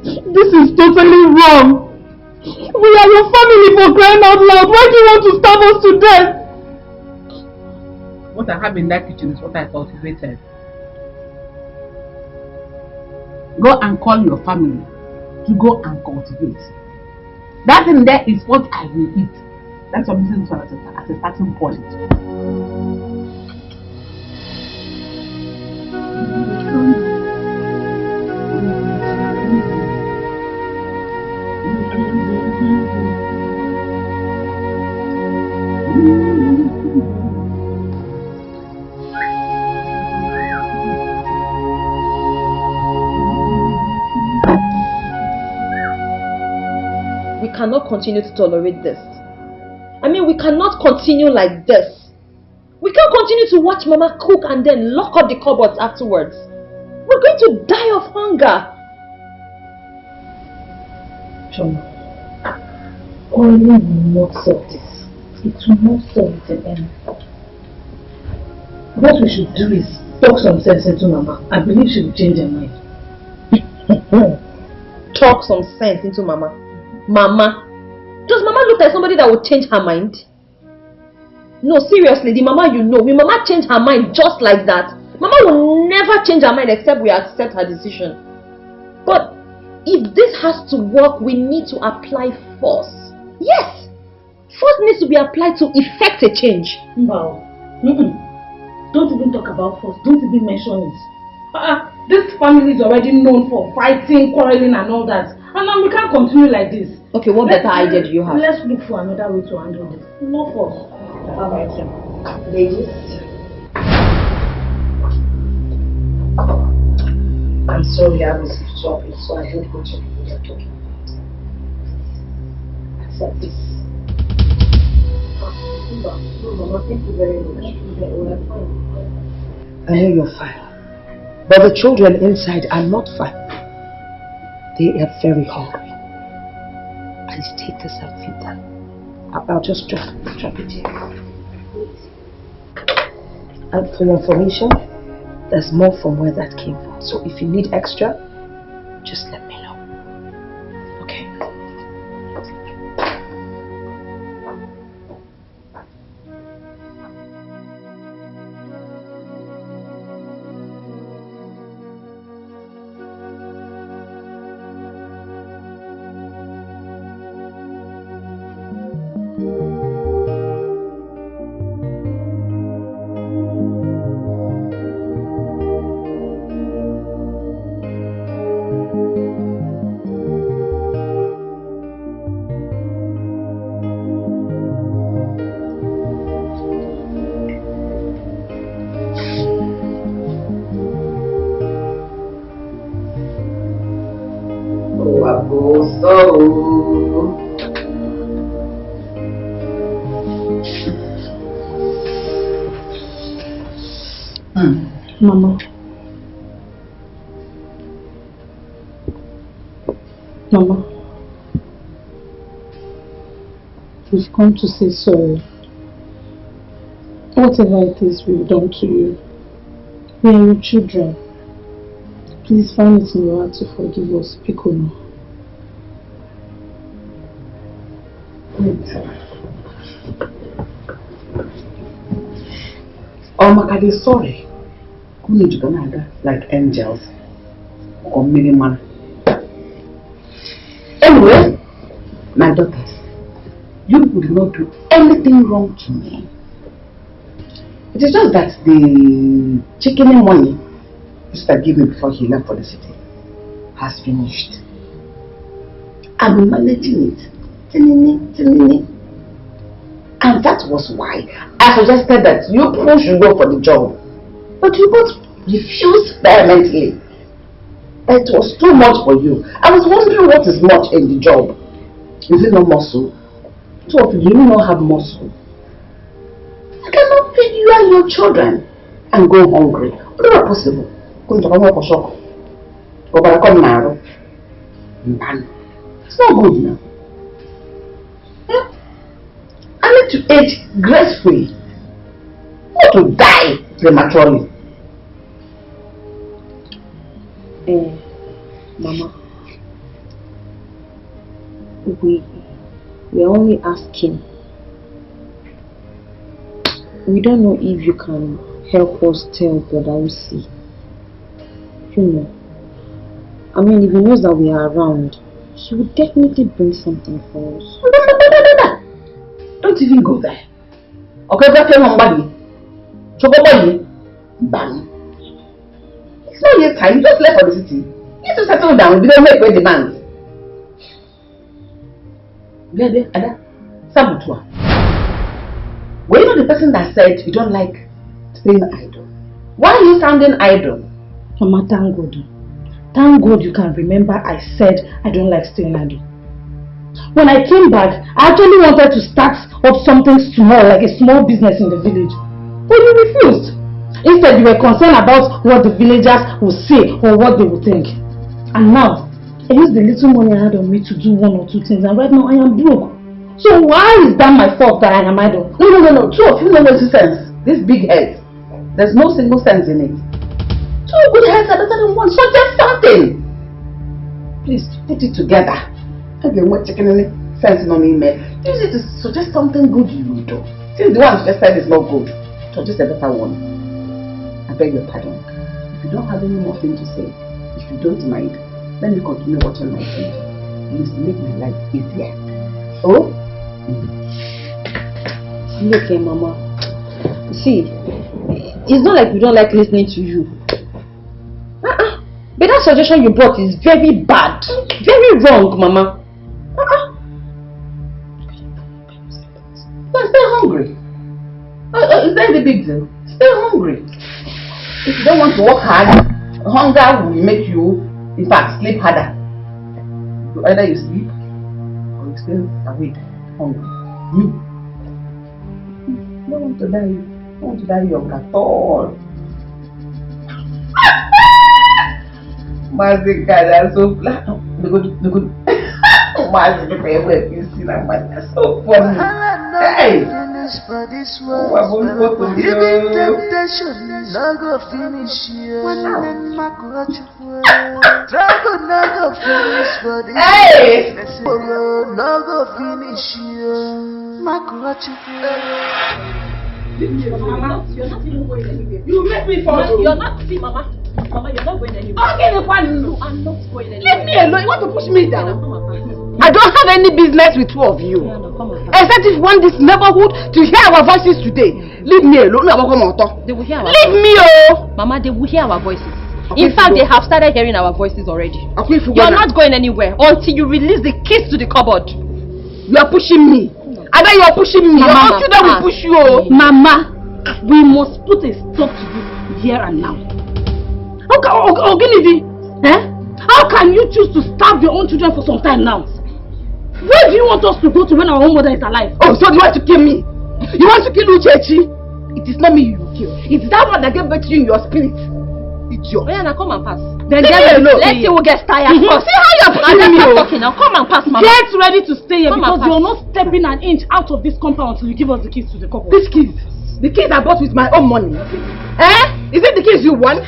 This is totally wrong. We are your family, for crying out loud. Why do you want to starve us to death? What I have in that kitchen is what I cultivated. Go and call your family to go and cultivate. That in there is what I will eat. That's what I'm using as a starting point. We cannot continue to tolerate this. I mean, we cannot continue like this. We can't continue to watch Mama cook and then lock up the cupboards afterwards. We're going to die of hunger. Choma, oil will not solve this. It will not solve it in any. What we should do is talk some sense into Mama. I believe she will change her mind. Talk some sense into Mama. Mama? Does Mama look like somebody that would change her mind? No, seriously, the Mama you know, will Mama change her mind just like that? Mama will never change her mind except we accept her decision. But if this has to work, we need to apply force. Yes! Force needs to be applied to effect a change. Wow. Don't even talk about force. Don't even mention it. This family is already known for fighting, quarreling and all that. And now we can't continue like this. Okay, what better idea do you have? Let's look for another way to handle this. No force. Alright, ladies. I'm sorry I was disturbing, so I don't want you to talk. Accept this. Mama, thank you very much. We're fine. I know you're fine. But the children inside are not fine. They are very hungry. Please take this and feed them. I'll just drop it here. And for your information, there's more from where that came from. So if you need extra, just let me know. Okay? Mama. Mama. We've come to say sorry. Whatever it is we've done to you, we are your children. Please find it in your heart to forgive us, Piccolo. Oh, Makade, sorry. Who need to go like angels or miniman? Anyway, my daughters, you would not do anything wrong to me. It is just that the chicken money Mr. gave me before he left for the city has finished. I'm managing it. And that was why I suggested that you both should go for the job. But you both refused vehemently. It was too much for you. I was wondering what is much in the job. Is it not muscle? Two of you do not have muscle. I cannot feed you and your children and go hungry. It's not possible. It's not good now. I need to age gracefully, not to die prematurely. Mama, we're only asking. We don't know if you can help us tell Brother Usi. You know, I mean, if he knows that we are around, he would definitely bring something for us. Don't even go there. Okay, that's somebody. Chocobody. Bang. It's not yet time. You just left for the city. You need to settle down. We don't make great demands. Blede, Ada, Sabutua. Were you not the person that said you don't like staying idle? Why are you sounding idle? Mama, thank God. Thank God you can remember I said I don't like staying idle. When I came back, I actually wanted to start up something small, like a small business in the village. But you refused. Instead, you were concerned about what the villagers would say or what they would think. And now, I used the little money I had on me to do one or two things, and right now I am broke. So why is that my fault that I am idle? No. Two of you know no sense. This big head. There's no single sense in it. Two good heads are better than one. So just something. Please put it together. Again, what chicken sense on email. Use it to suggest something good you will do. Since the one you just said is not good, suggest a better one. I beg your pardon. If you don't have any more thing to say, if you don't mind, let me continue watching my TV. Please make my life easier. Oh? Okay, Mama. See, it's not like we don't like listening to you. But that suggestion you brought is very bad. Very wrong, Mama. Stay hungry. Is that the big deal? Stay hungry. If you don't want to work hard, hunger will make you, in fact, sleep harder. Either you sleep or you stay awake hungry. Me. I don't want to die. I don't want to die young at all. Mazi God, so flat. The good. Mazi, the favorite, you see that man, that's so funny. Hey! Even temptation, no go finish you. Trouble no go finish for this. Hey! No go finish you. Mama, you're not even going anywhere. You make me fall. You're not, see, Mama, you're not going anywhere. Okay, you are not going anywhere. Leave me alone. You want to push me down? I don't have any business with two of you. Except if you want this neighborhood to hear our voices today. Leave me alone. They will hear our Leave voices. me, oh! Mama, they will hear our voices. In fact, they have started hearing our voices already. You're not going anywhere until you release the keys to the cupboard. You are pushing me. Ada, you are pushing me. Your children will push you. Mama, we must put a stop to this here and now. How can you choose to starve your own children for some time now? Where do you want us to go to when our own mother is alive? Oh, so you want to kill me? You want to kill Uchechi? It is not me you will kill. It's that one that gave birth to you in your spirit. Idiot. Oh yeah, now come and pass. Then get alone. Let's see who gets tired first. See how you're pushing me. Talking now. Come and pass, Mama. Get ready to stay here Come because you're not stepping an inch out of this compound until you give us the keys to the cupboard. These keys? The keys I bought with my own money. Is it the keys you want?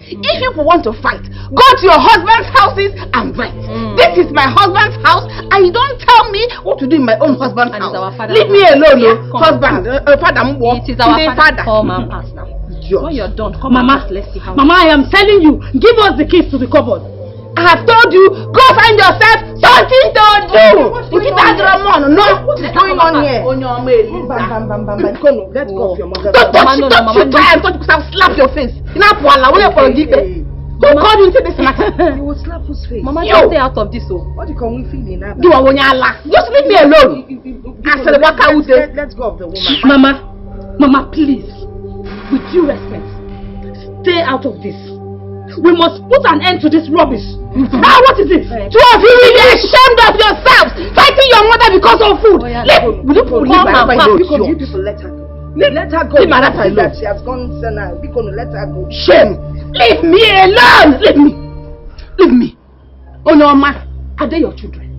If you want to fight, go to your husband's houses and fight. This is my husband's house, and you don't tell me what to do in my own husband's house. Leave me alone, husband. Father, it is our father. Come and pass now. When you're done, come and pass. Let's see how. Mama, I am telling you, give us the keys to the cupboard. I have told you, go find yourself something to do. What is going on here? Let's go. Don't try and touch because I'll slap your face. Who called you into this matter? You will slap whose face? Mama, just stay out of this. What do you call me feeling now? Just leave me alone. Let's go of the woman. Mama, please, with due respect, stay out of this. We must put an end to this rubbish. What is this? Two of you will be ashamed of yourselves, fighting your mother because of food. You people let her go. Let her go. That she has gone now. Let her go. Shame. Leave me alone. Leave me. Oh no, ma. Are they your children?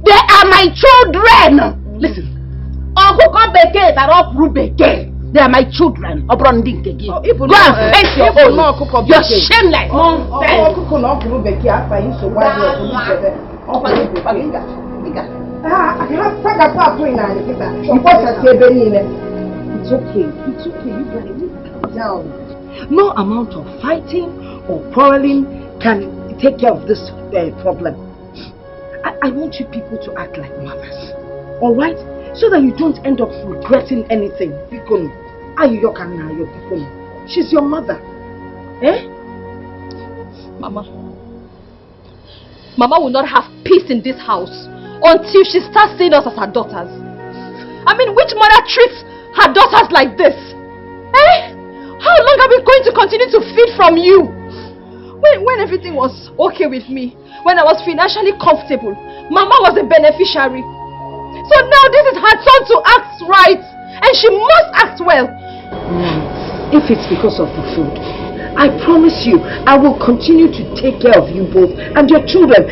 They are my children. Listen. They are my children. Go and face your own. You're shameless. It's okay. You guys calm down. No amount of fighting or quarreling can take care of this problem. I want you people to act like mothers. Alright? So that you don't end up regretting anything. She's your mother. Mama will not have peace in this house until she starts seeing us as her daughters. I mean, which mother treats her daughters like this? How long are we going to continue to feed from you? When everything was okay with me, when I was financially comfortable, Mama was a beneficiary. So now this is her turn to act right, and she must act well. If it's because of the food, I promise you, I will continue to take care of you both and your children.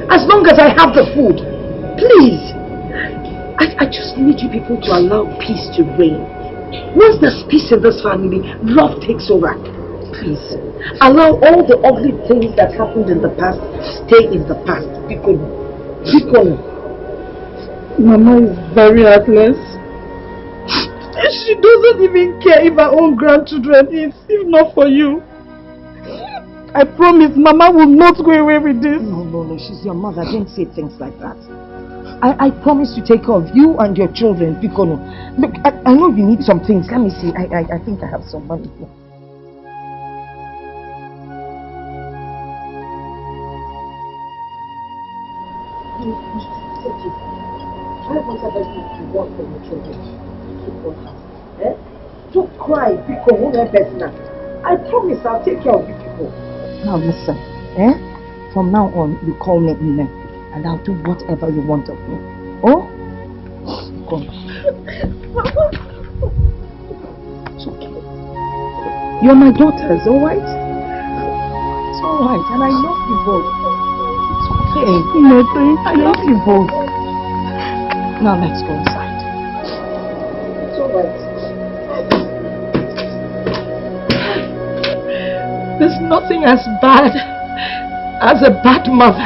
As long as I have the food. Please. I just need you people to allow peace to reign. Once there's peace in this family, love takes over. Please. Allow all the ugly things that happened in the past stay in the past. Mama is very heartless. She doesn't even care if her own grandchildren eat, if not for you. I promise Mama will not go away with this. No, she's your mother. Don't say things like that. I promise to take care of you and your children. Look, I know you need some things. Let me see. I think I have some money here. take it. I want everything to work for your children. Keep your house. Eh? Don't cry, because who knows now. I promise I'll take care of you people. Now listen, from now on, you call me Ine, and I'll do whatever you want of me. Oh? Come. It's okay. You're my daughters, alright? It's alright, and I love you both. It's okay. I love you both. Now let's go inside. It's alright. There's nothing as bad as a bad mother.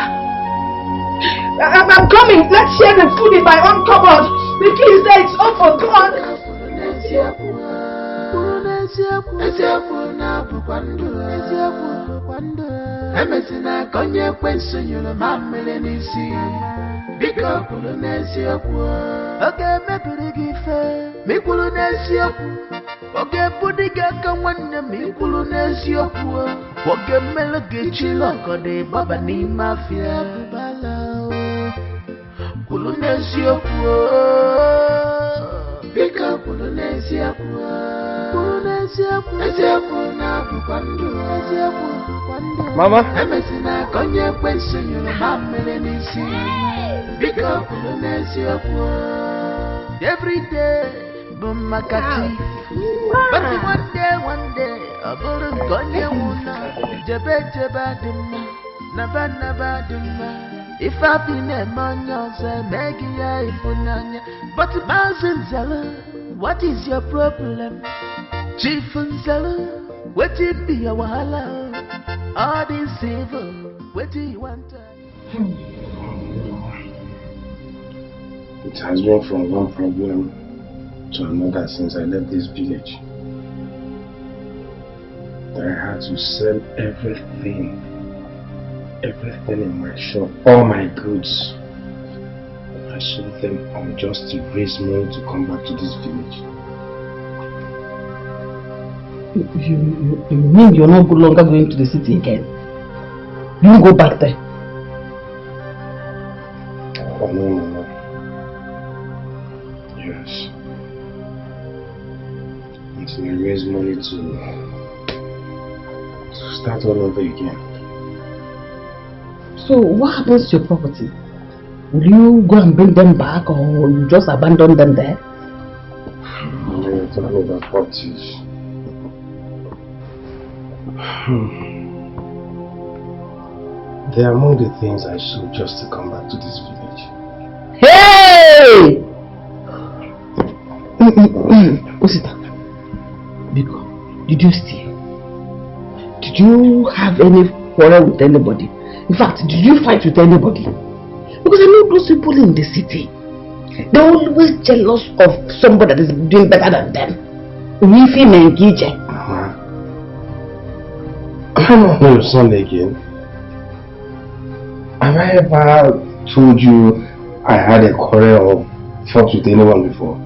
I'm coming. Let's share the food in my own cupboard. The kids say it's awful. Come on. Oge budiga ka nwanne m ikwulu n'eziokwu oge melege chiloko de baba ni mafia bala kwulu n'eziokwu bika kwulu n'eziokwu eziokwu na bukwa ndụ eziokwu Mama emesina konye kwensu nyuru mamele n'isi bika kwulu n'eziokwu every day Bumakati but one day I bought Gonya Wuna Jebe Dimma Naba Dimma if I been a man say Megia Ifunanya but Mazen Zella what is your problem Chief Zella what it be a wahala all this evil what do you want It has been from one problem to another since I left this village. That I had to sell everything in my shop, all my goods. I sold them all just to raise money to come back to this village. You mean you're not no longer going to the city again? You won't go back there? Oh no. Yes. Until I raise money to start all over again. So what happens to your property? Will you go and bring them back or you just abandon them there? You're talking about properties. They are among the things I sold just to come back to this village. Hey! Osita, Biko, did you steal? Did you have any quarrel with anybody? In fact, did you fight with anybody? Because I know those people in the city, they're always jealous of somebody that is doing better than them. Wifi Mengije. I'm not your son again. Have I ever told you I had a quarrel or fought with anyone before?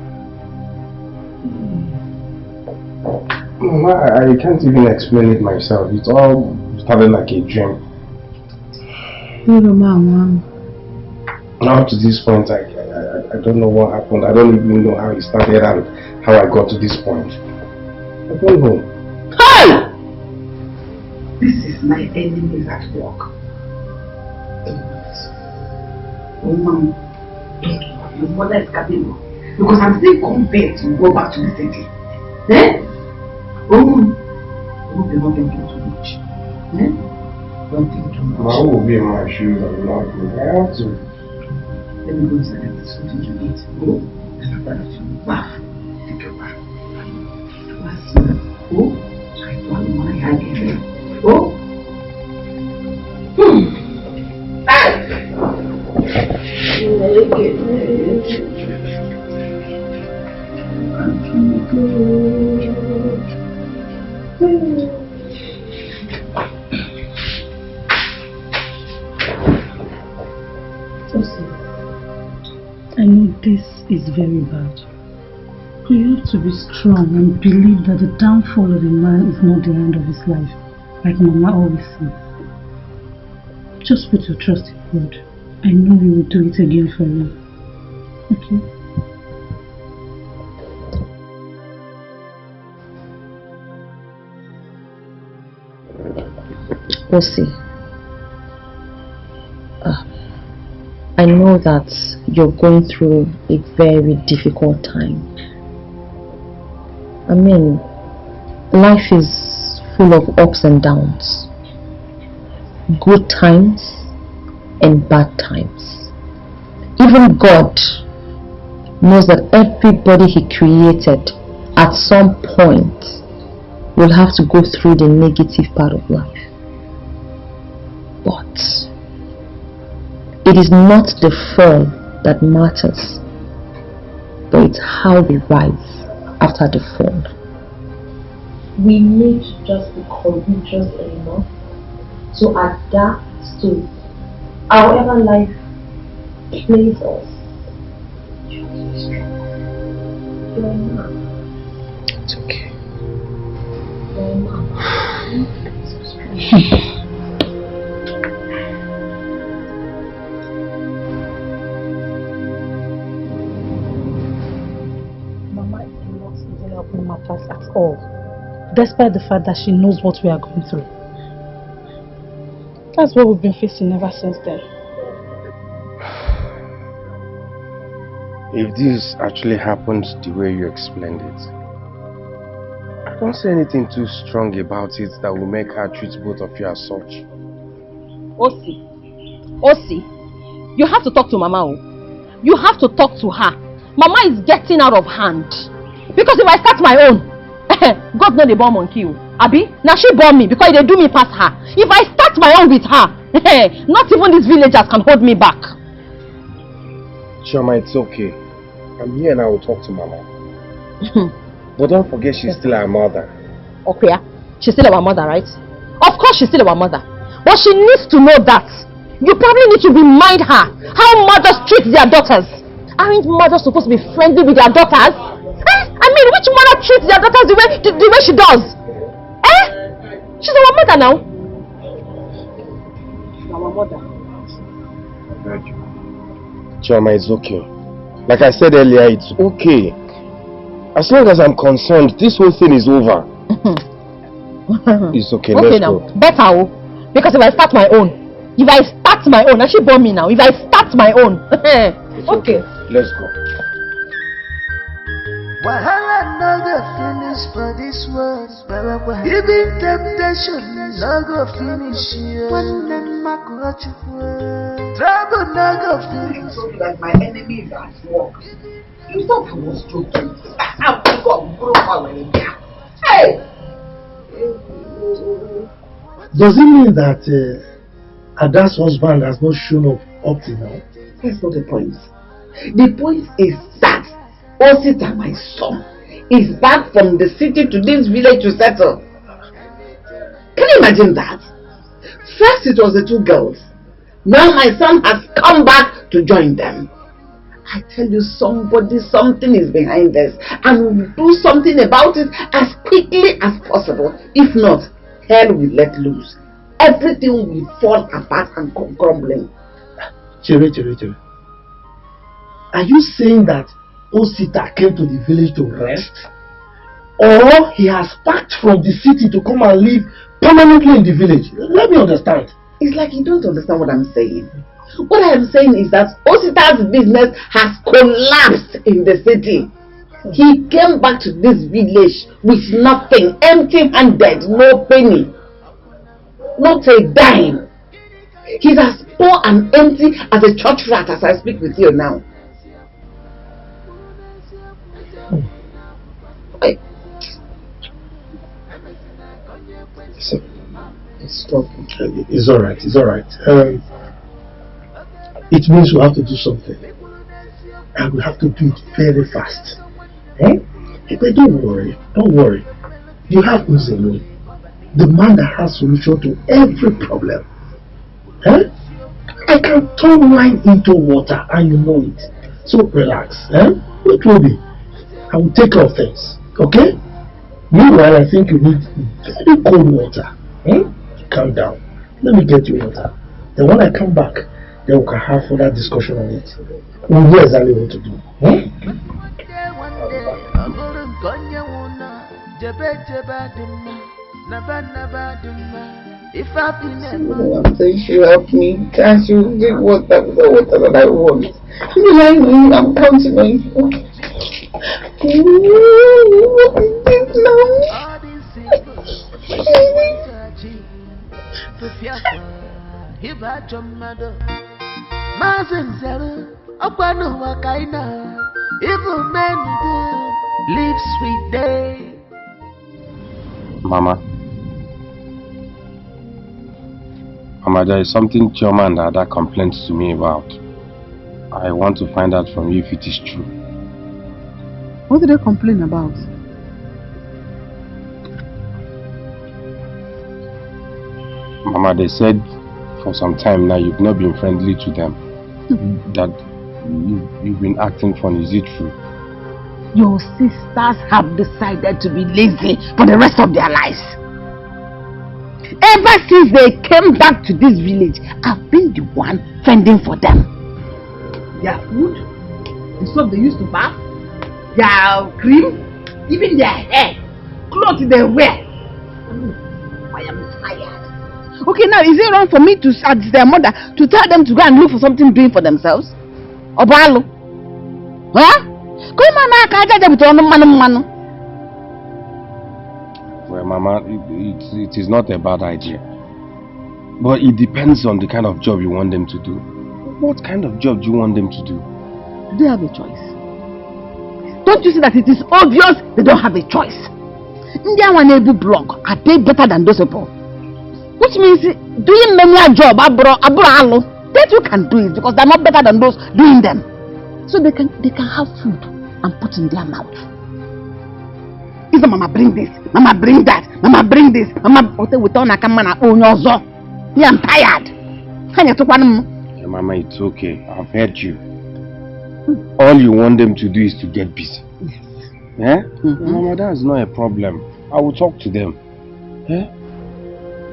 I can't even explain it myself. It's all started like a dream. Now to this point, I don't know what happened. I don't even know how it started and how I got to this point. I don't know. Hey! This is my enemies at work. Oh man, don't worry. Your mother is capable. Because I'm still convinced to go back to the city. Eh? Oh, don't be thinking too much. Eh? Don't think too much. I will be in my shoes and not good. I have to. Let me go inside and get something to eat. Go. And after that, you bath. Take your bath. Oh, I want my hand again. Oh. I know this is very bad. But you have to be strong and believe that the downfall of a man is not the end of his life, like Mama always says. Just put your trust in God I know you will do it again for me. Okay? Osi, I know that you're going through a very difficult time. I mean, life is full of ups and downs, good times and bad times. Even God knows that everybody He created at some point will have to go through the negative part of life. But it is not the fall that matters, but it's how we rise after the fall. We need to just be courageous enough to adapt to however life plays us. You're a man. It's okay. You're a man. Mama is not even helping matters at all, despite the fact that she knows what we are going through. That's what we've been facing ever since then. If this actually happens the way you explained it, I don't say anything too strong about it that will make her treat both of you as such. Osi, you have to talk to Mama. You have to talk to her. Mama is getting out of hand. Because if I start my own, God knows the born monkey. Abi, now she born me because they do me past her. If I start my own with her, not even these villagers can hold me back. Chioma, it's okay. I'm here and I will talk to Mama. But don't forget she's still our mother. Okay, she's still our mother, right? Of course she's still our mother. But she needs to know that. You probably need to remind her how mothers treat their daughters. Aren't mothers supposed to be friendly with their daughters? I mean, which mother treats their daughters the way she does? She's our mother now. She's our mother. Chioma, it's okay. Like I said earlier, it's okay. As long as I'm concerned, this whole thing is over. It's okay, let's now. go. Better, because if I start my own, and she born me now, if I start my own, okay. Let's go. Wahala no go finish for this world. Even temptation no go finish you. Trouble no go finish. So that my enemy is at work. You thought I was joking. I've got power in there. Hey! Does it mean that Ada's husband has not shown up till now? That's not the point. The point is that Osita, my son, is back from the city to this village to settle. Can you imagine that? First it was the two girls. Now my son has come back to join them. I tell you, something is behind this, and we will do something about it as quickly as possible. If not, hell will let loose. Everything will fall apart and come crumbling. Chere. Are you saying that Osita came to the village to rest? Or he has packed from the city to come and live permanently in the village? Let me understand. It's like you don't understand what I'm saying. What I am saying is that Osita's business has collapsed in the city. He came back to this village with nothing, empty-handed, no penny, not a dime. He's as poor and empty as a church rat as I speak with you now. Stop. It's alright. It means we have to do something, and we have to do it very fast. But don't worry. You have Uzelu, the man that has solution to every problem. I can turn wine into water, and you know it. So relax. It will be. I will take care of things. Okay? Meanwhile, I think you need very cold water. Calm down. Let me get you water. Then when I come back, then we can have further discussion on it. We know exactly what to do. If I'm saying you help me, can't you do whatever I want? I'm counting on you. What is this now? Live sweet day. Mama, there is something Chioma and Ada complained to me about. I want to find out from you if it is true. What did they complain about? Mama, they said for some time now you've not been friendly to them. That you've been acting funny. Is it true? Your sisters have decided to be lazy for the rest of their lives. Ever since they came back to this village, I've been the one fending for them. Their food, the soap they used to bath, their cream, even their hair, clothes they wear. I am tired. Okay, now is it wrong for me to, as their mother, to tell them to go and look for something doing for themselves? Obalo? Huh? Well, Mama, it is not a bad idea. But it depends on the kind of job you want them to do. What kind of job do you want them to do? They have a choice. Don't you see that it is obvious they don't have a choice? India one able blog are they better than those people? Which means doing many a job that you can do it because they're not better than those doing them. So they can have food and put in their mouth. If the mama bring this, mama bring that, mama bring this, mama I'm tired. Yeah, Mama, it's okay. I've heard you. All you want them to do is to get busy. Yes. Yeah? Mama, that's not a problem. I will talk to them. Yeah?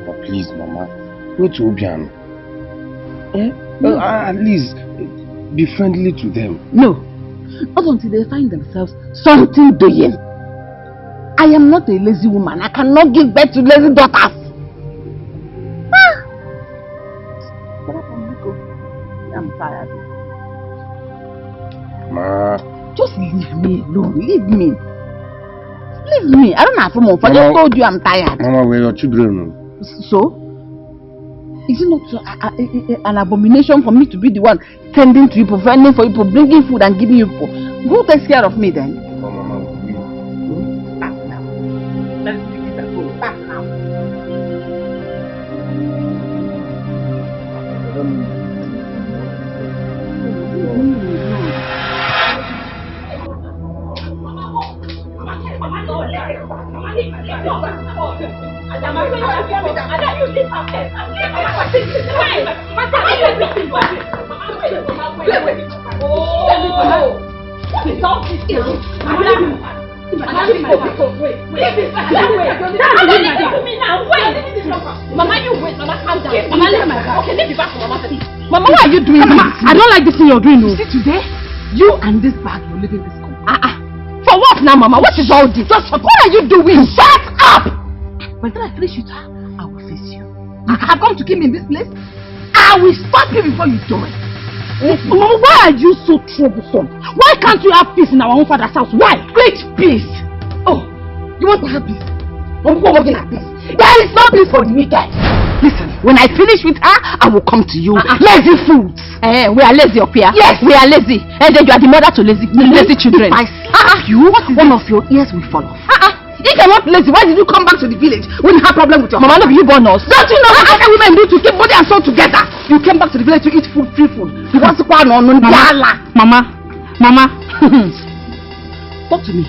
But please, Mama, go to Obiano. At least be friendly to them. No. Not until they find themselves something doing. I am not a lazy woman. I cannot give birth to lazy daughters. I'm tired. Ma. Just leave me alone. Leave me. Leave me. I don't have more. I just told you I'm tired. Mama, we're your children. So? Is it not an abomination for me to be the one tending to you, providing for you, bringing food and giving you food? Who takes care of me then? Oh, Mama, Back now. Let's take it at home. Back now. Mama, you wait. Mama, calm down. Mama, let my back. Okay, let me back for Mama. Mama, why are you doing this? I don't like this thing you're doing. See today, you and this bag, you're leaving this company. For what now, Mama? What is all this? What are you doing? Shut up! By the time I finish with her, I will face you. You have come to kill me in this place? I will stop you before you do it. Mama, why are you so troublesome? Why can't we have peace in our own father's house? Why? Great peace! Oh, you want to have peace? I'm working at peace. There is no peace for the wicked. Listen, when I finish with her, I will come to you. Lazy fools. We are lazy up here. Yes, we are lazy. And then you are the mother to lazy children. If I slap you, one of your ears will fall off. If you're not lazy, why did you come back to the village when you have problem with your Mama? No, you born us. Don't you know what other women do to keep body and soul together? You came back to the village to eat food, free food. You want to go on Mama. Talk to me.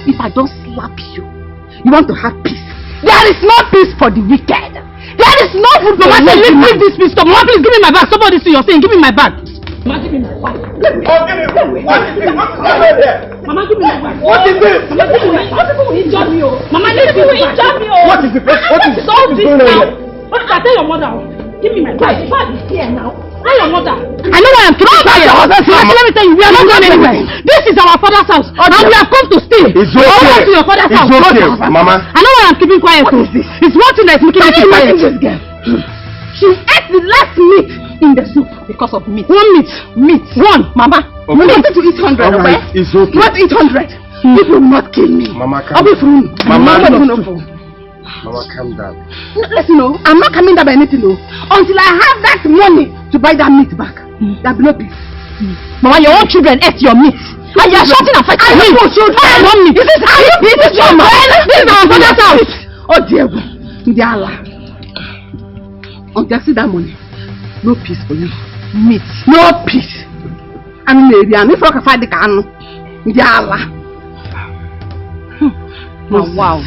If I don't slap you, you want to have peace. There is no peace for the wicked. There is no food for Mama, leave this peace. Stop. Mama, please give me my bag. Somebody see your thing. Give me my bag. Mama, give me my bag. Mama, give me my bag. What is this? Mama, give me my bag. What people will injure me? Mama, leave me will injure me. What is this? What is all this now? What did I tell your mother? Give me my bag. The bag is here now. I'm your mother. I know why I'm keeping quiet. Let me tell you, we are not going anywhere. This is our father's house, and we have come to stay. It's okay. To your father's house. It's okay, Mama. I know why I'm keeping quiet. What is this? It's one thing that's making me keep quiet. This girl. She ate the last meat in the soup because of meat. One meat. Meat. One, Mama. Okay. You wanted to eat 100, All right. okay? It's okay. You want to eat 100? People will not kill me. Mama, I'll be free. Mama, Mama, calm down. No, listen, no, I'm not coming down by anything, no. Until I have that money to buy that meat back. There'll be no peace. Mama, your own children ate your meat. And you're shouting and fighting. I know children. I want meat. This is how you eat it, Mama. This is our father's house. Oh, dear God. Dear Allah. Until I see that money, no peace for you. Meat. No peace. I'm maybe I'm if I can find the can. Dear Allah. Oh, wow.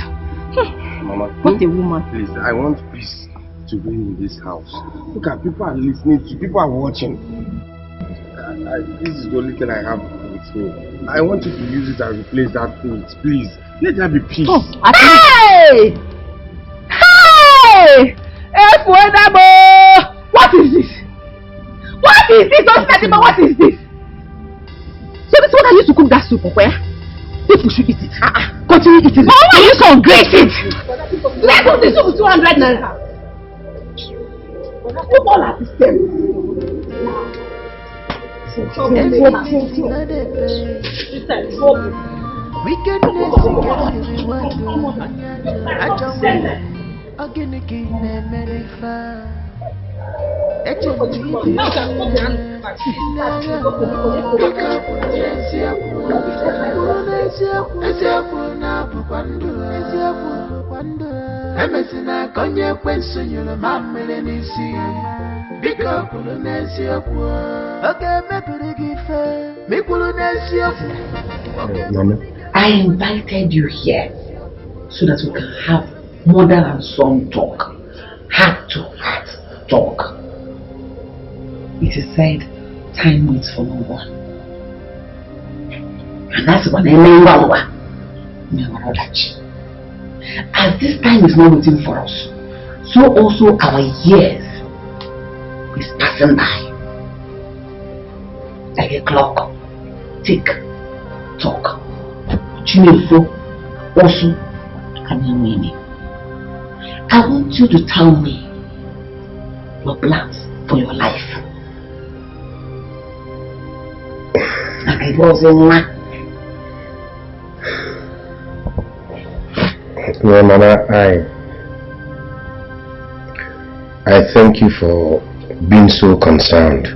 Mama, what a woman. Please, I want peace to reign in this house. Look at people are listening to, people are watching. This is the only thing I have with me. I want you to use it and replace that meat, please. Let there be peace. Oh, hey! Hey! What is this? What is this? What is this? So this is what I used to cook that soup, okay? People should eat it. Continue eating it. Mama, you can grate it. Let's do this soup 200 naira. Put all at the stem. Emesina konye kwenso nyolo mamele nisi biko kulu nesi okwo oge mepere gife mi kulu nesi okwo. Mama, I invited you here so that we can have mother and son talk, heart to heart talk. It is said, time waits for no one, and that's what I mean. As this time is not waiting for us, so also our years is passing by. Like a clock. Tick, tock. Chinefo, also, Kanyamini. I want you to tell me your plans for your life. Like it was in one. Well, Mama, I thank you for being so concerned.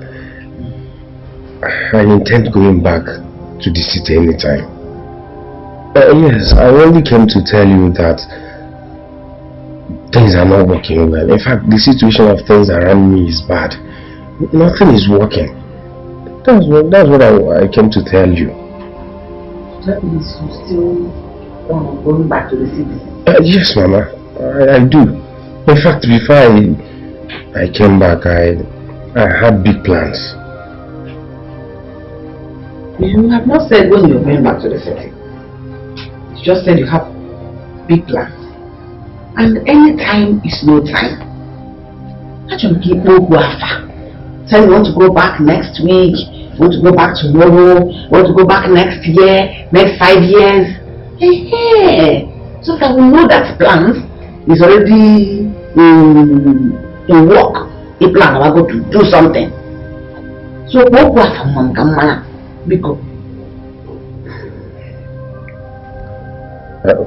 I intend going back to the city anytime. Yes, I only came to tell you that things are not working well. In fact, the situation of things around me is bad. Nothing is working. That's what I came to tell you. That means you still want to go back to the city? Yes, Mama, I do. In fact, before I came back, I had big plans. You have not said when you're going back to the city. You just said you have big plans. And any time is no time. I don't keep no guafa. Tell you want to go back next week, want to go back tomorrow, want to go back next year, next 5 years. Hey. So that we know that plans is already in work. A plan we're going to do something. So go because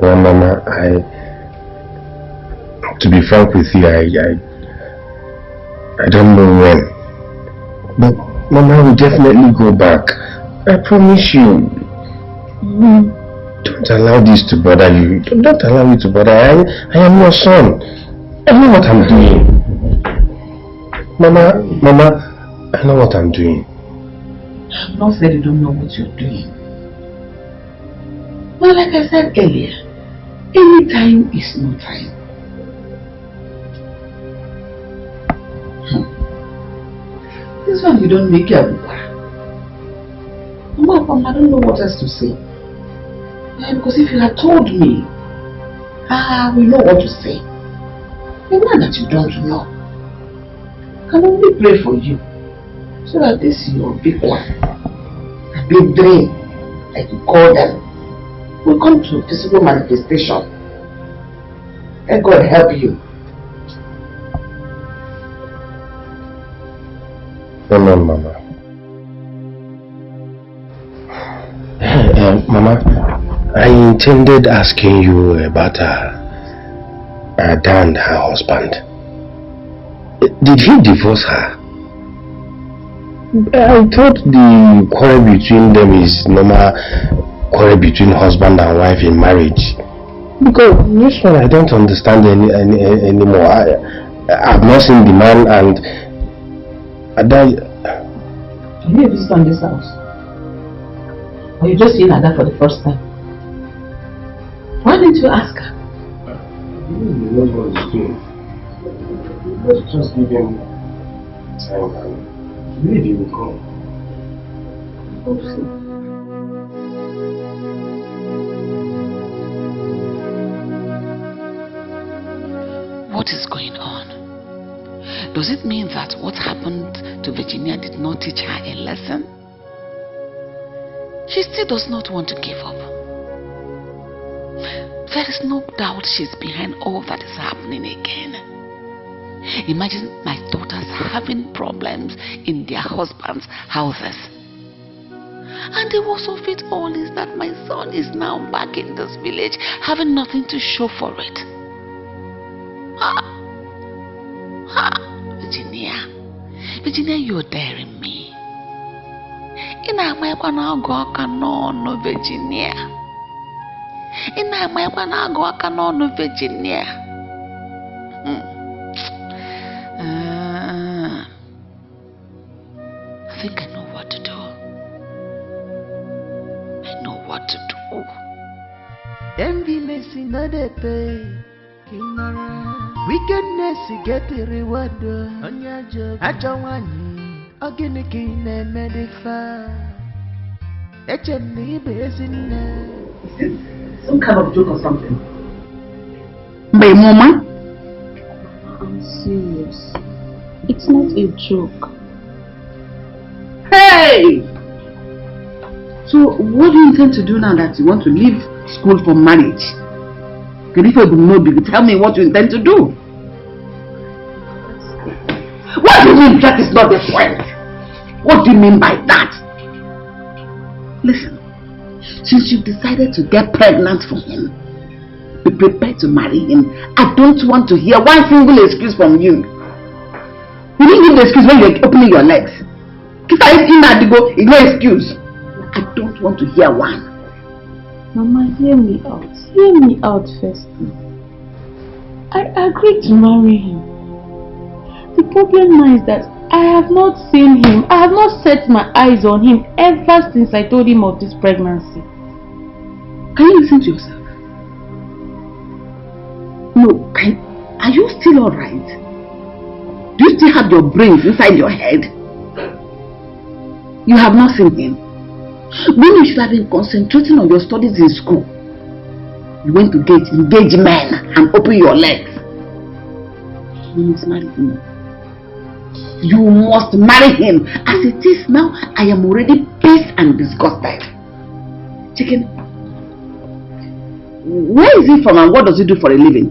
well, Mama, to be frank with you, I don't know when. But Mama will definitely go back. I promise you. Don't allow this to bother you. Don't allow me to bother. I am your son. I know what I'm doing. Mama, I know what I'm doing. I've not said you don't know what you're doing. Well, like I said earlier, any time is no time. This one you don't make a Mama, I don't know what else to say. Because if you had told me, we know what to say. And now that you don't know, I can only pray for you So that this your big one, a big dream, like you call them, will come to physical manifestation. Let God help you. No, Mama. Mama, I intended asking you about Ada and her husband. Did he divorce her? I thought the quarrel between them is normal quarrel between husband and wife in marriage. Because this one I don't understand anymore. I've not seen the man and Ada. Have you visited on this house? Or you just seen Ada for the first time? Why didn't you ask her? You know what he's doing. Let's just give him time and maybe he will come. Hope so. What is going on? Does it mean that what happened to Virginia did not teach her a lesson? She still does not want to give up. There is no doubt she's behind all that is happening again. Imagine my daughters having problems in their husbands' houses. And the worst of it all is that my son is now back in this village having nothing to show for it. Virginia, you're daring me. Ina amaekwa na agụ aka n'ọnụ Virginia. Ina amaekwa na agụ aka n'ọnụ Virginia. I think I know what to do. I know what to do. Enviness in the pay. Wickedness get the reward on your job. I don't want you. Again, again, and medify. It's a neighbor, isn't it? Some kind of joke or something. My mama? I'm serious. It's not a joke. Hey! So, what do you intend to do now that you want to leave school for marriage? If I would know, tell me what you intend to do. What do you mean that is not the point? What do you mean by that? Listen, since you've decided to get pregnant for him, be prepared to marry him. I don't want to hear one single excuse from you. You didn't give the excuse when you're opening your legs. If I see Nadigo, it's no excuse. I don't want to hear one. Mama, hear me out. Hear me out first. I agreed to marry him. The problem now is that I have not seen him. I have not set my eyes on him ever since I told him of this pregnancy. Can you listen to yourself? No, are you still alright? Do you still have your brains inside your head? You have not seen him. When you should have been concentrating on your studies in school, you went to engage men and open your legs. You must marry him. You must marry him. As it is now, I am already pissed and disgusted. Chicken, where is he from and what does he do for a living?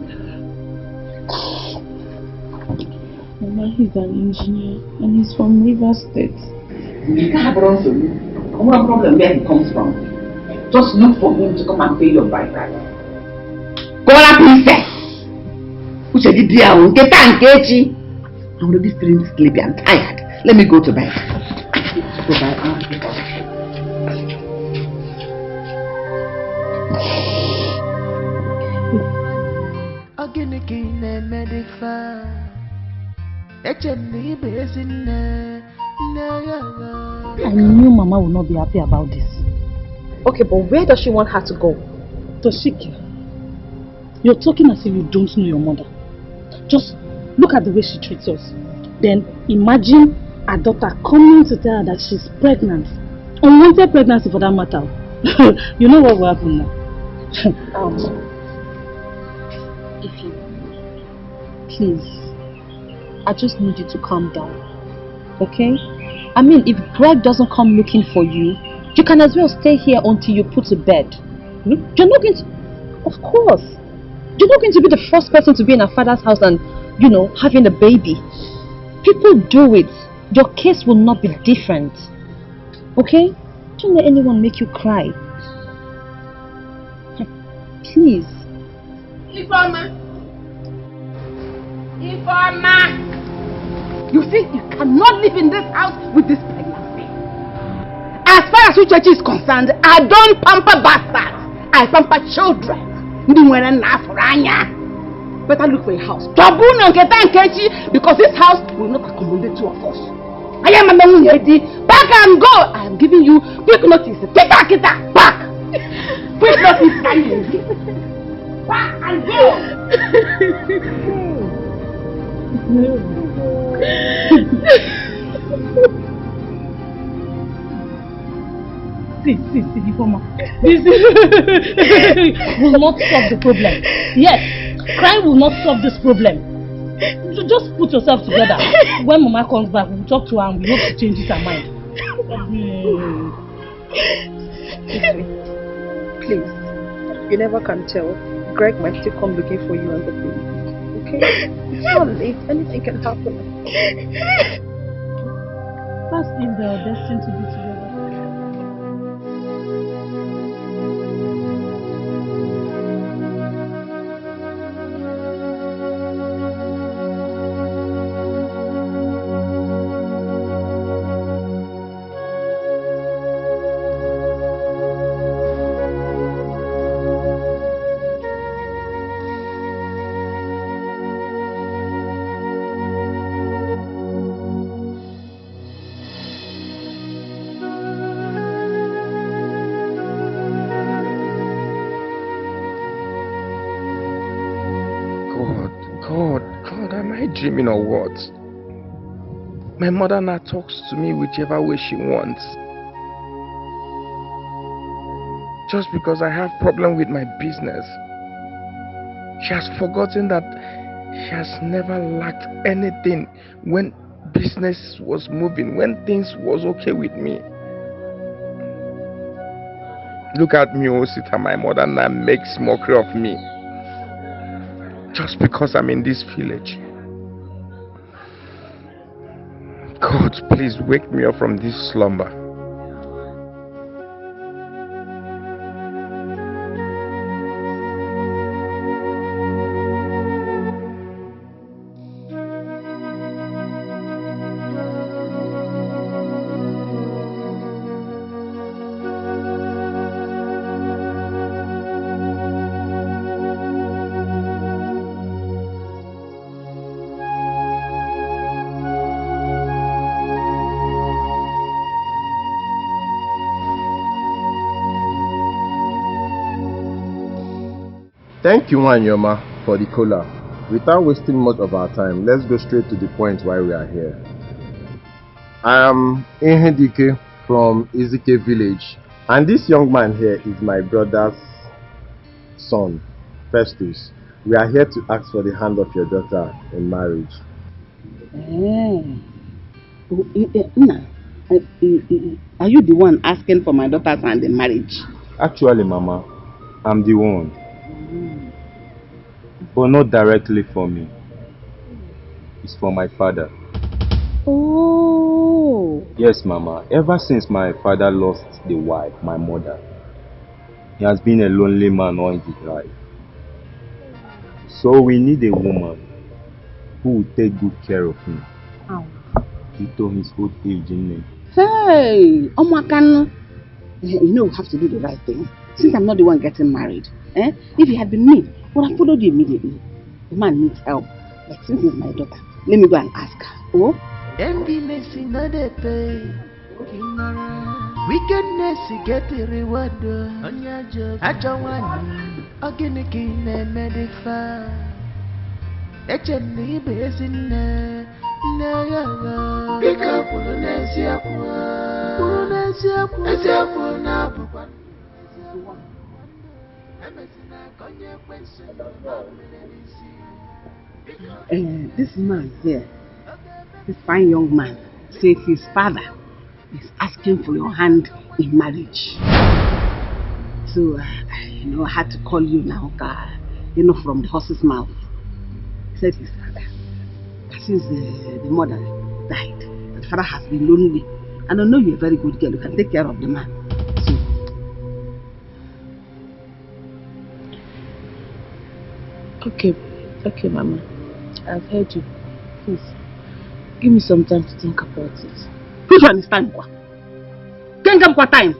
Mama, he's an engineer and he's from River State. You can't have a problem where he comes from. Just look for him to come and pay your bride price. Kola princess! I'm already feeling sleepy. I'm tired. Let me go to bed. I knew Mama would not be happy about this. Okay, but where does she want her to go? Toshiki, you're talking as if you don't know your mother. Just look at the way she treats us. Then imagine her daughter coming to tell her that she's pregnant. Unwanted pregnancy for that matter. You know what will happen now? Ify, please, I just need you to calm down, okay? I mean, if Greg doesn't come looking for you, you can as well stay here until you put to bed. You're not going to... Of course. You're not going to be the first person to be in a father's house and, you know, having a baby. People do it. Your case will not be different. Okay? Don't let anyone make you cry. Please. Ifeoma! You see, you cannot live in this house with this pregnancy. As far as Uchechi is concerned, I don't pamper bastards. I pamper children. Better look for a house. Because this house will not accommodate two of us. I am a lady. Back and go. I am giving you quick notice. Get back. Quick notice. Back and go. See, Ifeoma. This will not solve the problem. Yes, crying will not solve this problem. So just put yourself together. When Mama comes back, we'll talk to her and we hope she changes her mind. Please, you never can tell. Greg might still come looking for you and the baby. Okay? It's not late. Anything can happen. First, if they are destined to be together. Dreaming or what? My mother now talks to me whichever way she wants. Just because I have problem with my business. She has forgotten that she has never lacked anything when business was moving, when things was okay with me. Look at me, Osita, my mother now makes mockery of me. Just because I'm in this village. God, please wake me up from this slumber. Thank you, Wanyoma, for the cola. Without wasting much of our time, let's go straight to the point why we are here. I am Ini Dikeh from Dikeh village, and this young man here is my brother's son, Festus. We are here to ask for the hand of your daughter in marriage. Are you the one asking for my daughter's hand in marriage? Actually, Mama, I'm the one. But not directly for me. It's for my father. Oh. Yes, Mama. Ever since my father lost the wife, my mother, he has been a lonely man all his life. So we need a woman who will take good care of him. Into his old age, innit? Hey, Omakan, you know we have to do the right thing. Since I'm not the one getting married, if it had been me, I would have followed you immediately. The man needs help. But since it's my daughter, let me go and ask her. Oh? Emptiness in the pay. Wickedness get the reward on your job. I don't want again and medify. It's a neighbor's in there. Pick up Polonesia. This man here, this fine young man, said his father is asking for your hand in marriage. So, I had to call you now, from the horse's mouth. He said his father, since the mother died, the father has been lonely. And I know you're a very good girl, you can take care of the man. So. Okay, Mama. I've heard you. Please, give me some time to think about it. Don't you understand? Can't give time.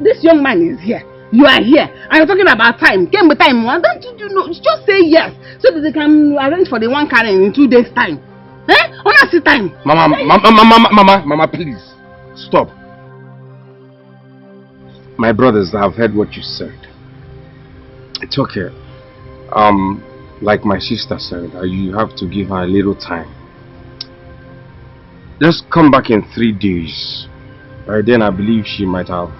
This young man is here. You are here. And you're talking about time. Came with time. Why don't you know? Just say yes so that they can arrange for the one carrying in 2 days' time. Honestly, time. Mama, please stop. My brothers, I've heard what you said. It's okay. Like my sister said, you have to give her a little time. Just come back in 3 days. By then, I believe she might have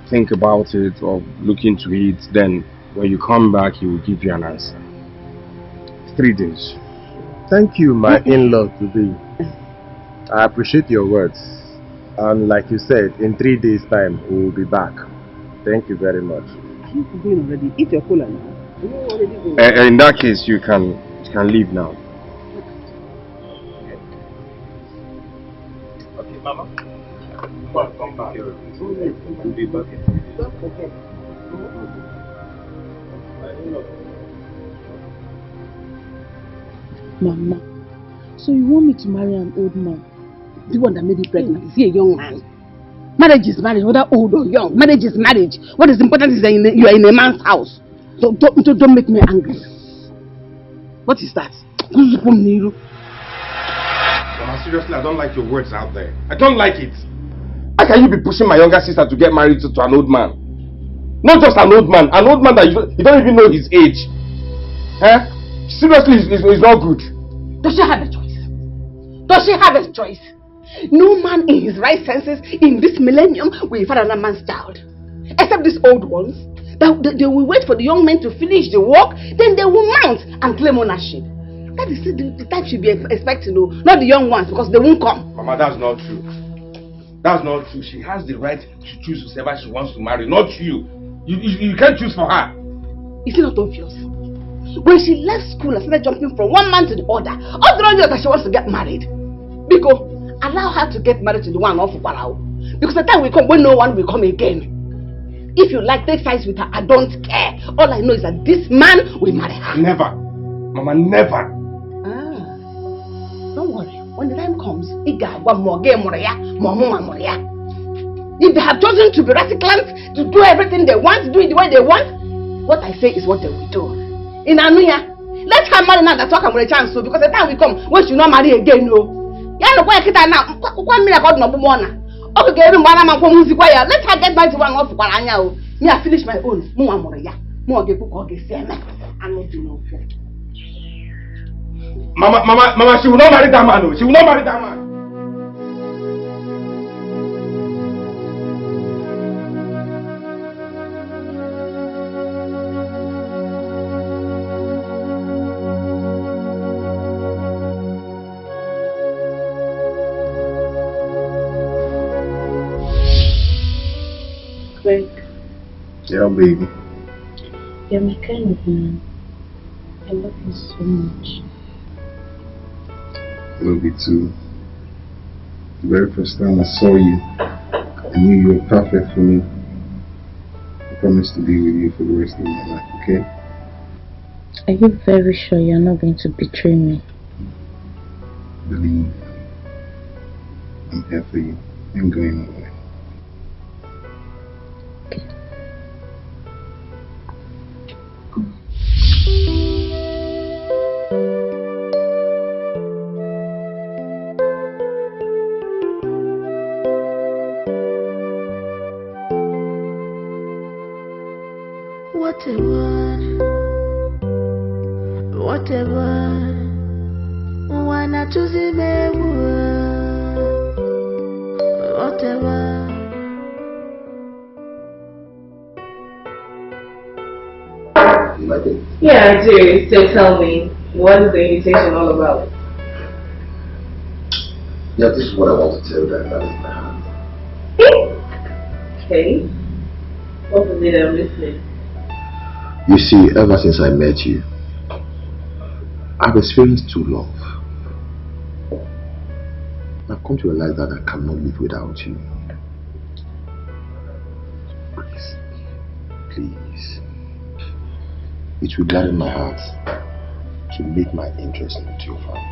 think about it or look into it. Then, when you come back, he will give you an answer. 3 days. Thank you, my in-law to be. I appreciate your words. And like you said, in 3 days' time, we will be back. Thank you very much. Are you going already? Eat your cola now. In that case, you can leave now. Okay, Mama. Come back. We'll be back. Mama, so you want me to marry an old man? The one that made you pregnant? Is he a young man? Marriage is marriage, whether old or young. Marriage is marriage. What is important is that you are in a man's house. So don't make me angry. What is that? Mama, seriously, I don't like your words out there. I don't like it. How can you be pushing my younger sister to get married to an old man? Not just an old man that you don't even know his age. Seriously, it's not good. Does she have a choice? Does she have a choice? No man in his right senses in this millennium will father another man's child. Except these old ones. They will wait for the young men to finish the work, then they will mount and claim ownership. That is the type should be expecting, not the young ones, because they won't come. Mama, that's not true. That's not true. She has the right to choose whoever she wants to marry, not you. You can't choose for her. Is it not obvious? When she left school and started jumping from one man to the other, all the years that she wants to get married. Because allow her to get married to the one off Parao. Because the time will come when no one will come again. If you like, take sides with her. I don't care. All I know is that this man will marry her. Never. Mama, never. Don't worry. When the time comes, if they have chosen to be radicals, to do everything they want, to do it the way they want, what I say is what they will do. In Anuya, let her marry now that talk with a chance, so because the time will come when she will not marry again, no. Let her get back to one of Paranya. Me, I finish my own. Mama, she will not marry that man. She will not marry that man. Greg. Yeah, baby. You're my kind of man. I love you so much. I love you too. The very first time I saw you, I knew you were perfect for me. I promise to be with you for the rest of my life, okay? Are you very sure you're not going to betray me? Believe. I'm here for you. I'm going away. Yeah, I do. So tell me, what is the invitation all about? Yeah, this is what I want to tell you that is my heart. Okay. What is it? I'm listening. You see, ever since I met you, I've experienced true love. I've come to realize that I cannot live without you. Please. It will gladden my heart to make my interest into your family.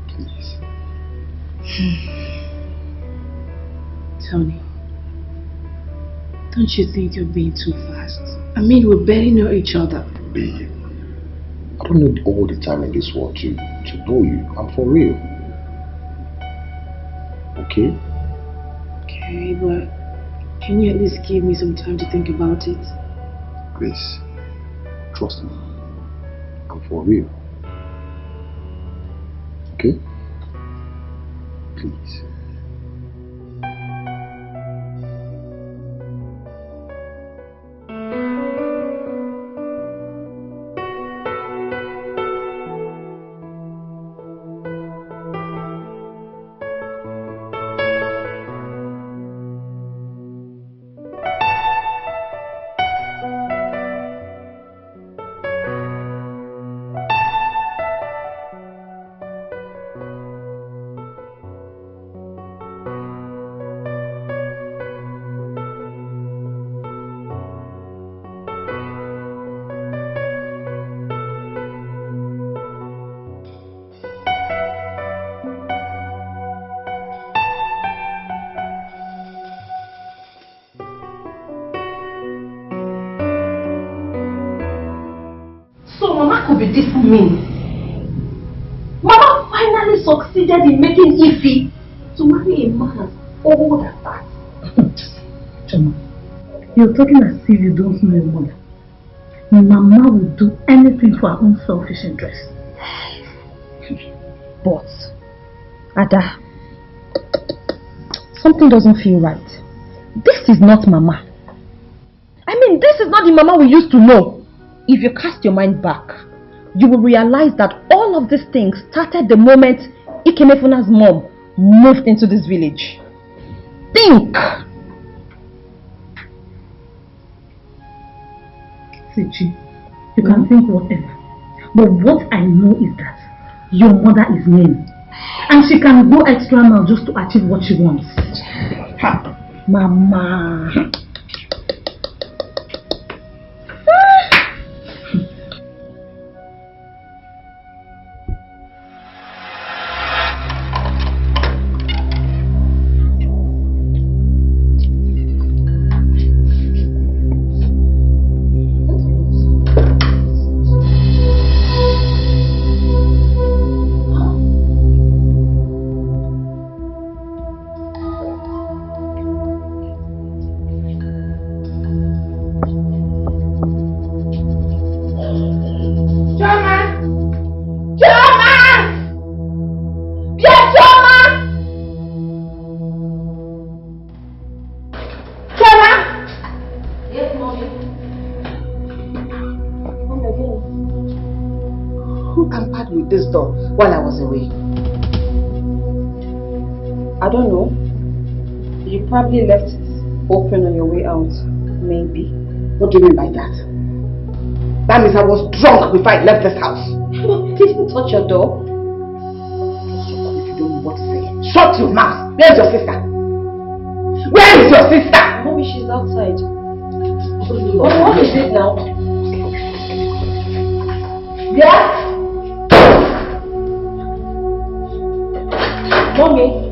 Please. Tony, don't you think you're being too fast? I mean, we barely know each other. Babe, I don't need all the time in this world to know you. I'm for real. Okay? Okay, but can you at least give me some time to think about it? Grace, trust me. I'm for real. Okay? Please. This mean? Mama finally succeeded in making Ify to marry a man as old as that. Choma, you're talking as if you don't know your mother. Mama will do anything for her own selfish interest. But, Ada, something doesn't feel right. This is not Mama. I mean, this is not the Mama we used to know. If you cast your mind back, you will realize that all of these things started the moment Ikemefuna's mom moved into this village. Think! Sichi, you can think whatever. But what I know is that your mother is named. And she can go extra mile just to achieve what she wants. Ha! Mama! While I was away. I don't know. You probably left it open on your way out. Maybe. What do you mean by that? That means I was drunk before I left this house. You didn't touch your door. If you don't know what to say, shut your mouth. Where's your sister? Where is your sister? Mommy, she's outside. What is it now? Yeah? Mommy.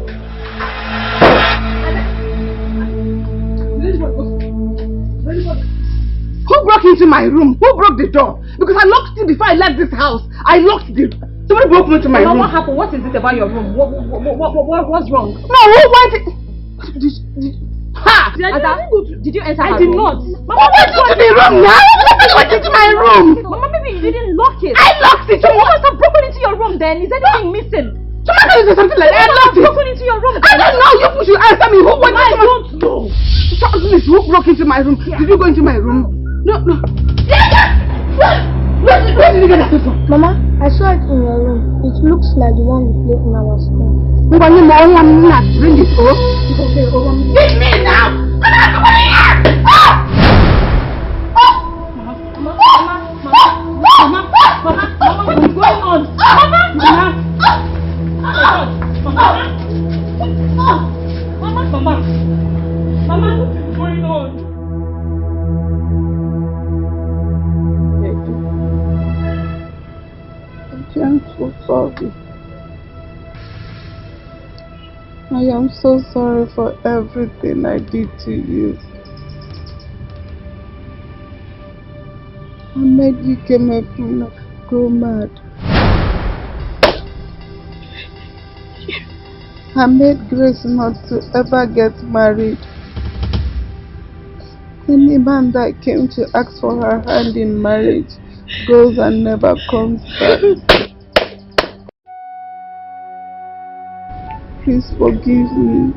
Who broke into my room? Who broke the door? Because I locked it before I left this house. I locked it. Somebody broke into my room. What happened? What is it about your room? What's wrong? No, who went it? Ha! Did you enter I her did room? not. Mama, went into the room now? Nobody went into my room. Mama, maybe you didn't lock it. I locked it. You must have broken into your room then. Is anything missing? Somebody said something like that. I locked it. Broken into your room. I don't know. You should answer me. Who went into my room? I don't know. Please, who broke into my room? Yeah. Did you go into my room? No. Where did you get that from? Mama, I saw it in your room. It looks like the one we played in our school. Bring it home. Give me now! Come on here! Mama, what's going on? Mama, what is going on? I'm so sorry. I am so sorry for everything I did to you. I made Dikeh go mad. I made Grace not to ever get married. Any man that came to ask for her hand in marriage goes and never comes back. Please forgive me.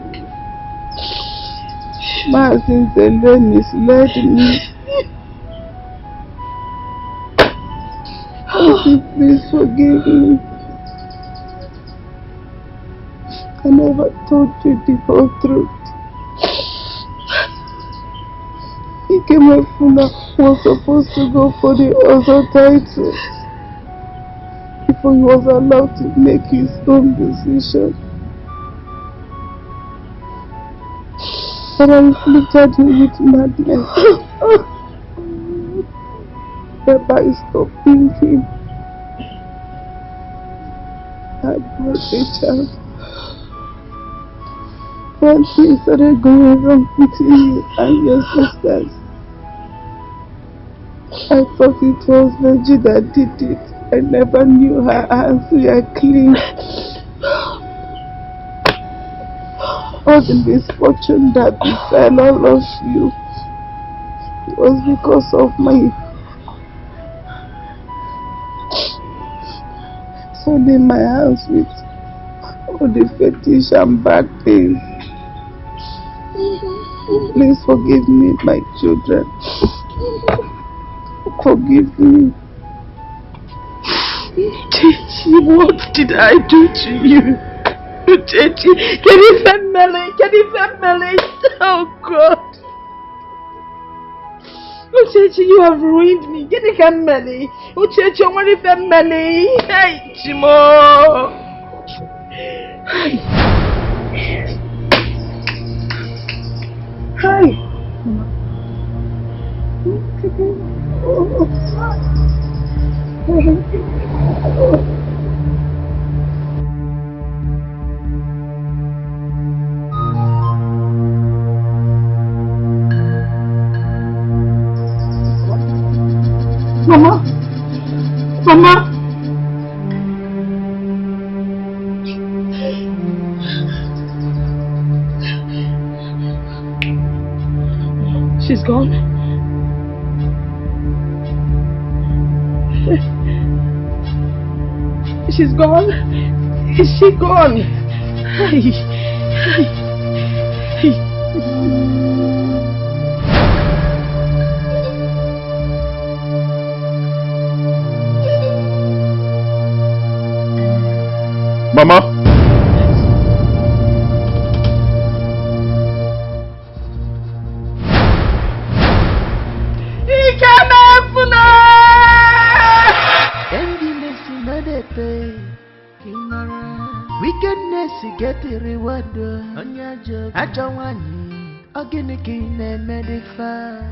Since the Lord misled me. Please forgive me. I never told you the whole truth. Ikemefuna was supposed to go for the other title before he was allowed to make his own decision. But I inflicted him with madness. Thereby stopping him. I brought a child. When things started going wrong between you and your sisters, I thought it was Virgie that did it. I never knew her hands were clean. All the misfortune that befell all of you was because of my soiling my hands with all the fetish and bad things. Please forgive me, my children. Forgive me. Chichi, what did I do to you? Chichi, can you family? Oh God. Oh Chichi, you have ruined me. Get the family. Oh Chichi, I want the family. Hey, Chimo. Hi. Mama. She's gone. She's gone. Is she gone? Mama. Wickedness get the reward on your job. I don't want you. Again, again, and medify.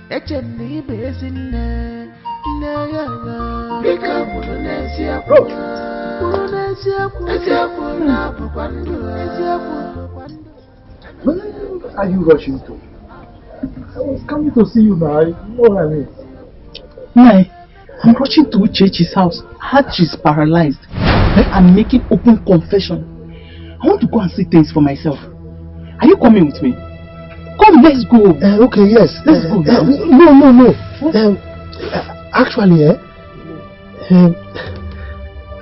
HMD basin. Pick up Polonesia. Where are you rushing to? I was coming to see you now. You know what I mean? Nai, I'm rushing to Uchechi's house. Heart is paralyzed. I'm making open confession. I want to go and see things for myself. Are you coming with me? Come, let's go. Okay, yes. Let's go now. No. Actually,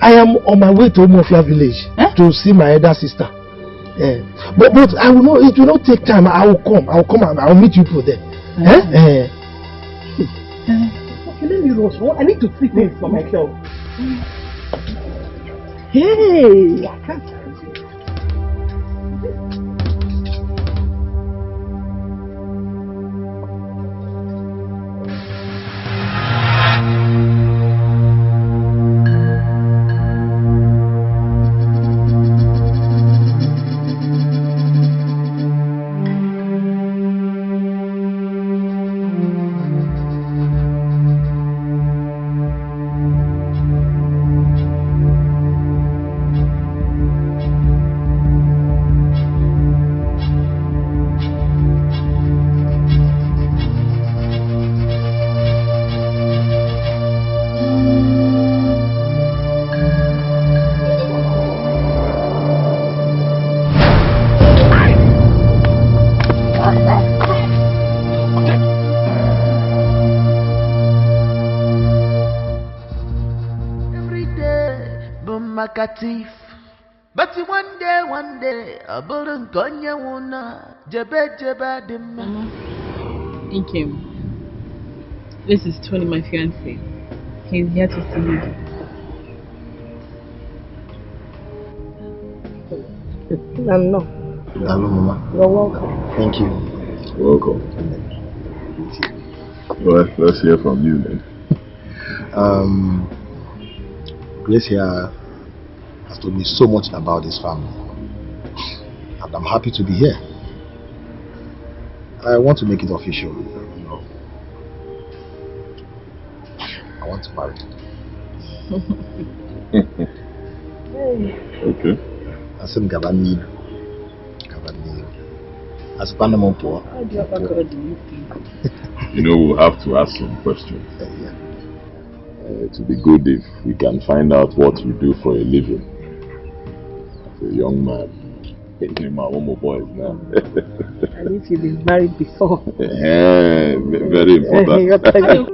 I am on my way to Omofia village to see my elder sister. But I will not. It will not take time. I will come and I will meet you people there. Okay, let me rush. I need to see things for myself. Hey! I can't. Thief. But one day, a burden gonya wuna, jeba dimma. Dikeh, this is Tony, my fiancé. He's here to see you. No, Mama. You're welcome. Thank you. Welcome. Well, let's hear from you then. Grace here has told me so much about this family, and I'm happy to be here. I want to make it official. You know, I want to marry. Okay. I said, Gabani. As Panama poor. You know, we'll have to ask some questions. To be good if we can find out what you do for a living. As a young man, my one more boys now. And if you've been married before. Very important.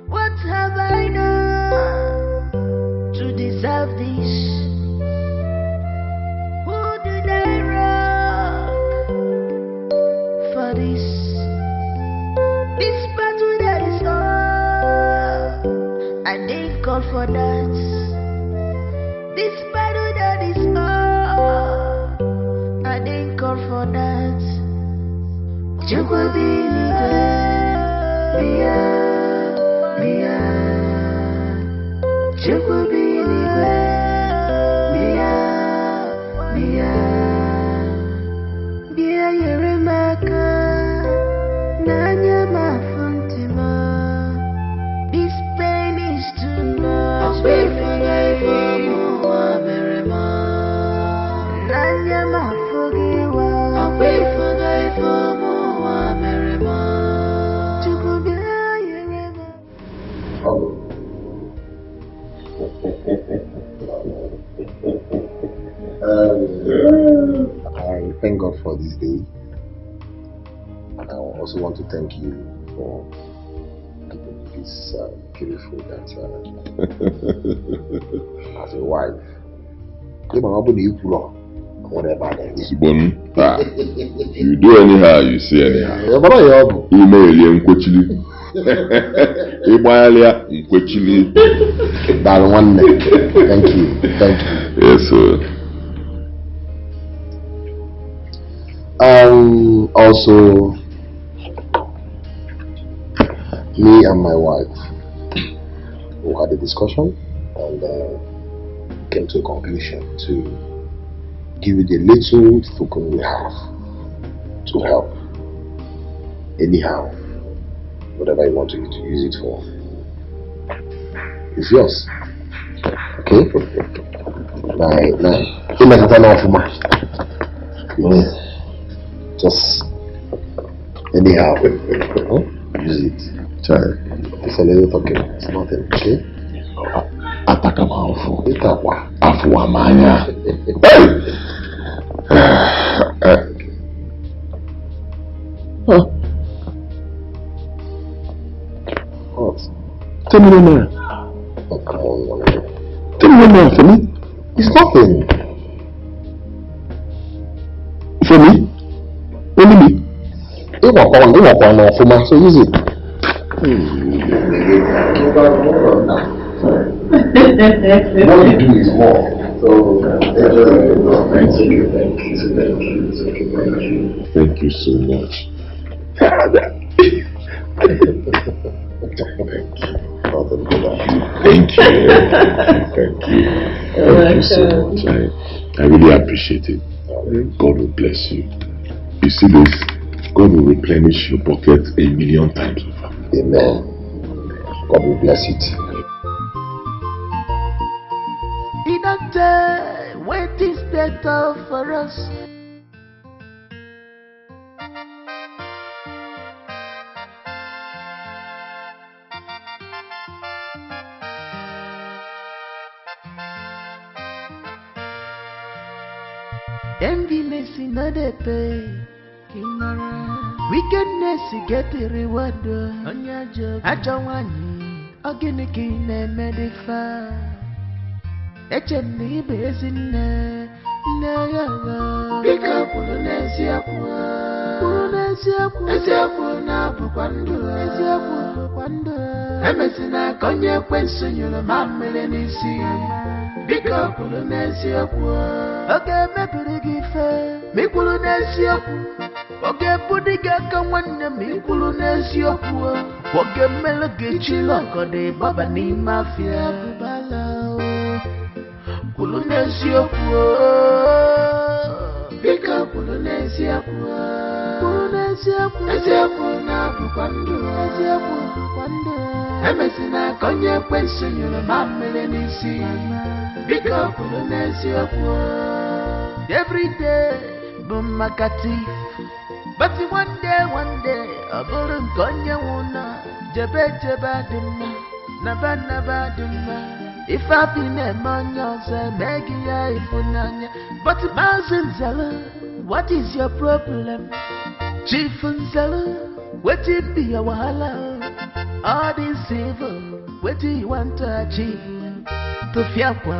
What have I done to deserve this? Who did I wrong for this? This battle that is on, I didn't call for that. This battle that is on, I didn't call for that. This pain is too much. I thank God for this day, and I also want to thank you for giving me this beautiful dancer as a wife. You do anyhow, you say anyhow. Email you that one. Thank you. Yes, sir. Also, me and my wife, we had a discussion and came to a conclusion to give you the little token we have to help. Anyhow, whatever you want to use it for, it's yours. Okay? Just anyhow, use it. Child, it's a little talking. It's nothing, okay? Atakamafu. Itawa. Afuamanya. What? Tell me no. Oh, come on, Tell me no for me. It's nothing. For me? Only me? You walk on, for my so easy. What you do is more. So, thank you so much. Thank you so much. I really appreciate it. God will bless you. You see this? God will replenish your pocket 1,000,000 times over. Amen. God will bless it. He don't tell what is better for us. Enviness in the pay. Wickedness get the reward on your job. I don't want you. Organic in a medify. HMD basin. Pick up Polonesia. Polonesia, now, Pando. Emessina, Conya, Quenson, your mamma, Pick up Polonesia. Okay, maybe give me Polonesia. Okay, Budiga can one me Polonesia. Okay, Melody Loco de Baba Ni Mafia. Polonesia. Pick up Polonesia. Polonesia, now, Pando. Emessina, Conya, Quenson, your mamma, Pick up Polonesia. Every day, Bumakati. But one day, a bullet Gonya wona, Jeba Dima, Naba Dima. If I be a man, you'll say, Maggie, Ifunanya. But Mazen Zella, what is your problem? Chief Zella, what it be a wahala? All this evil, what do you want to achieve? To Fiakwa,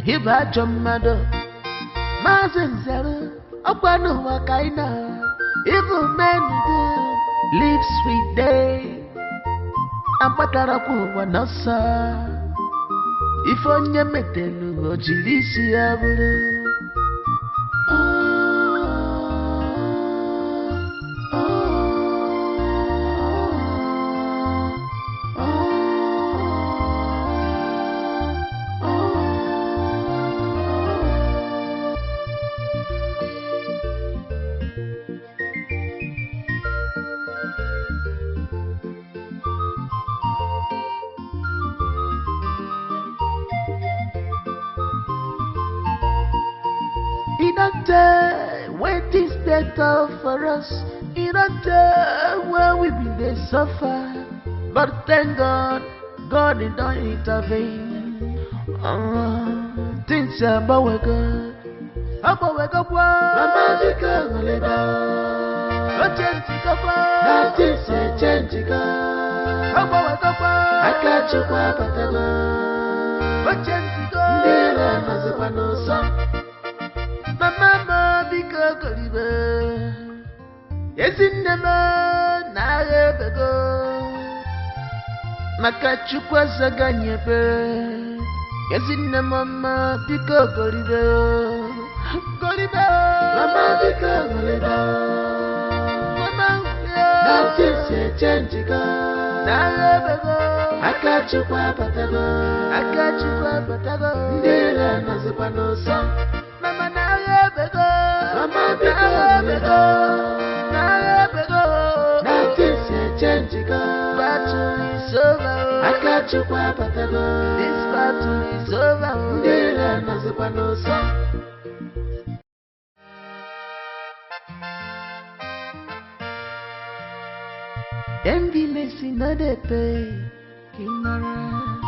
Hiba Jomado, Mazen Zella, Opano Wakaina. Evil men do live sweet day. I'm Pataraku Wanasa. If on your metelu or Jilisia will. What is better for us? In a time where we be they suffer. But thank God, God did not intervene. Things are about good. About wake up, Mamma, Maleba. Nothing's a change. About wake up, I catch you, Papa. But change go, dear, as a panosa. Mama, because yes, in the man, I ever go. Makachukwa Zaganyepe. Yes, in the mama, because Goriba, Mama, because Mama, nothing's a change. I ever go. I catch you, Patago. Dear, as a panosa. I got you, Papa. This battle is over. Dear, as a panosa. Enviness in the pay.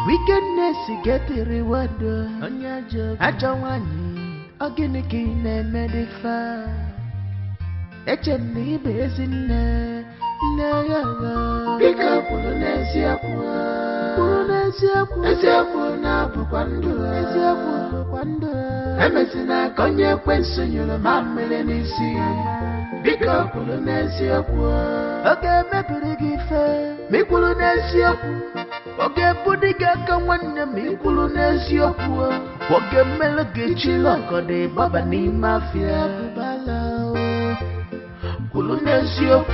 Wickedness get the reward on your job. I don't want you. Again, and medify. Echeni bezin na Bika Polonesia na Pukwando Emesina konye kwensunyula mamele nisi Bika Polonesia Oge mepirigife Mikulunesia Oge pudiga kawana Mikulunesia Oge melege chiloko de baba ni mafia Polonesia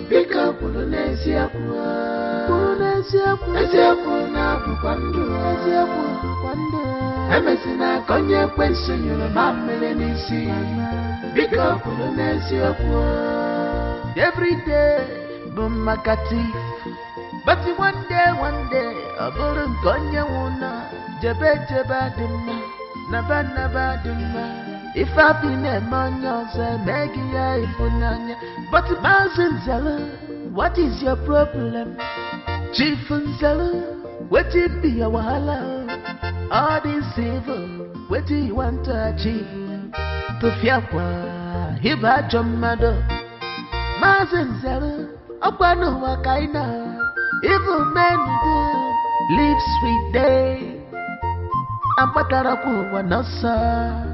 Bika Polonesia na Pukwando Emesina konye kwensunyula mamele nisi Bika Polonesia Every day Bumakatif But one day Abulun konye wuna Jebe dimma Naba dimma If I been a man, say, Maggie, I funanya. But Mazinzella, what is your problem? Chief Unzella, what it be a wahala? All this evil, what do you want to achieve? To Fiakwa, Hiba Jomado, Mazinzella, Upano Wakaina, evil men do, live sweet day. I'm Pataraku, Wanasa.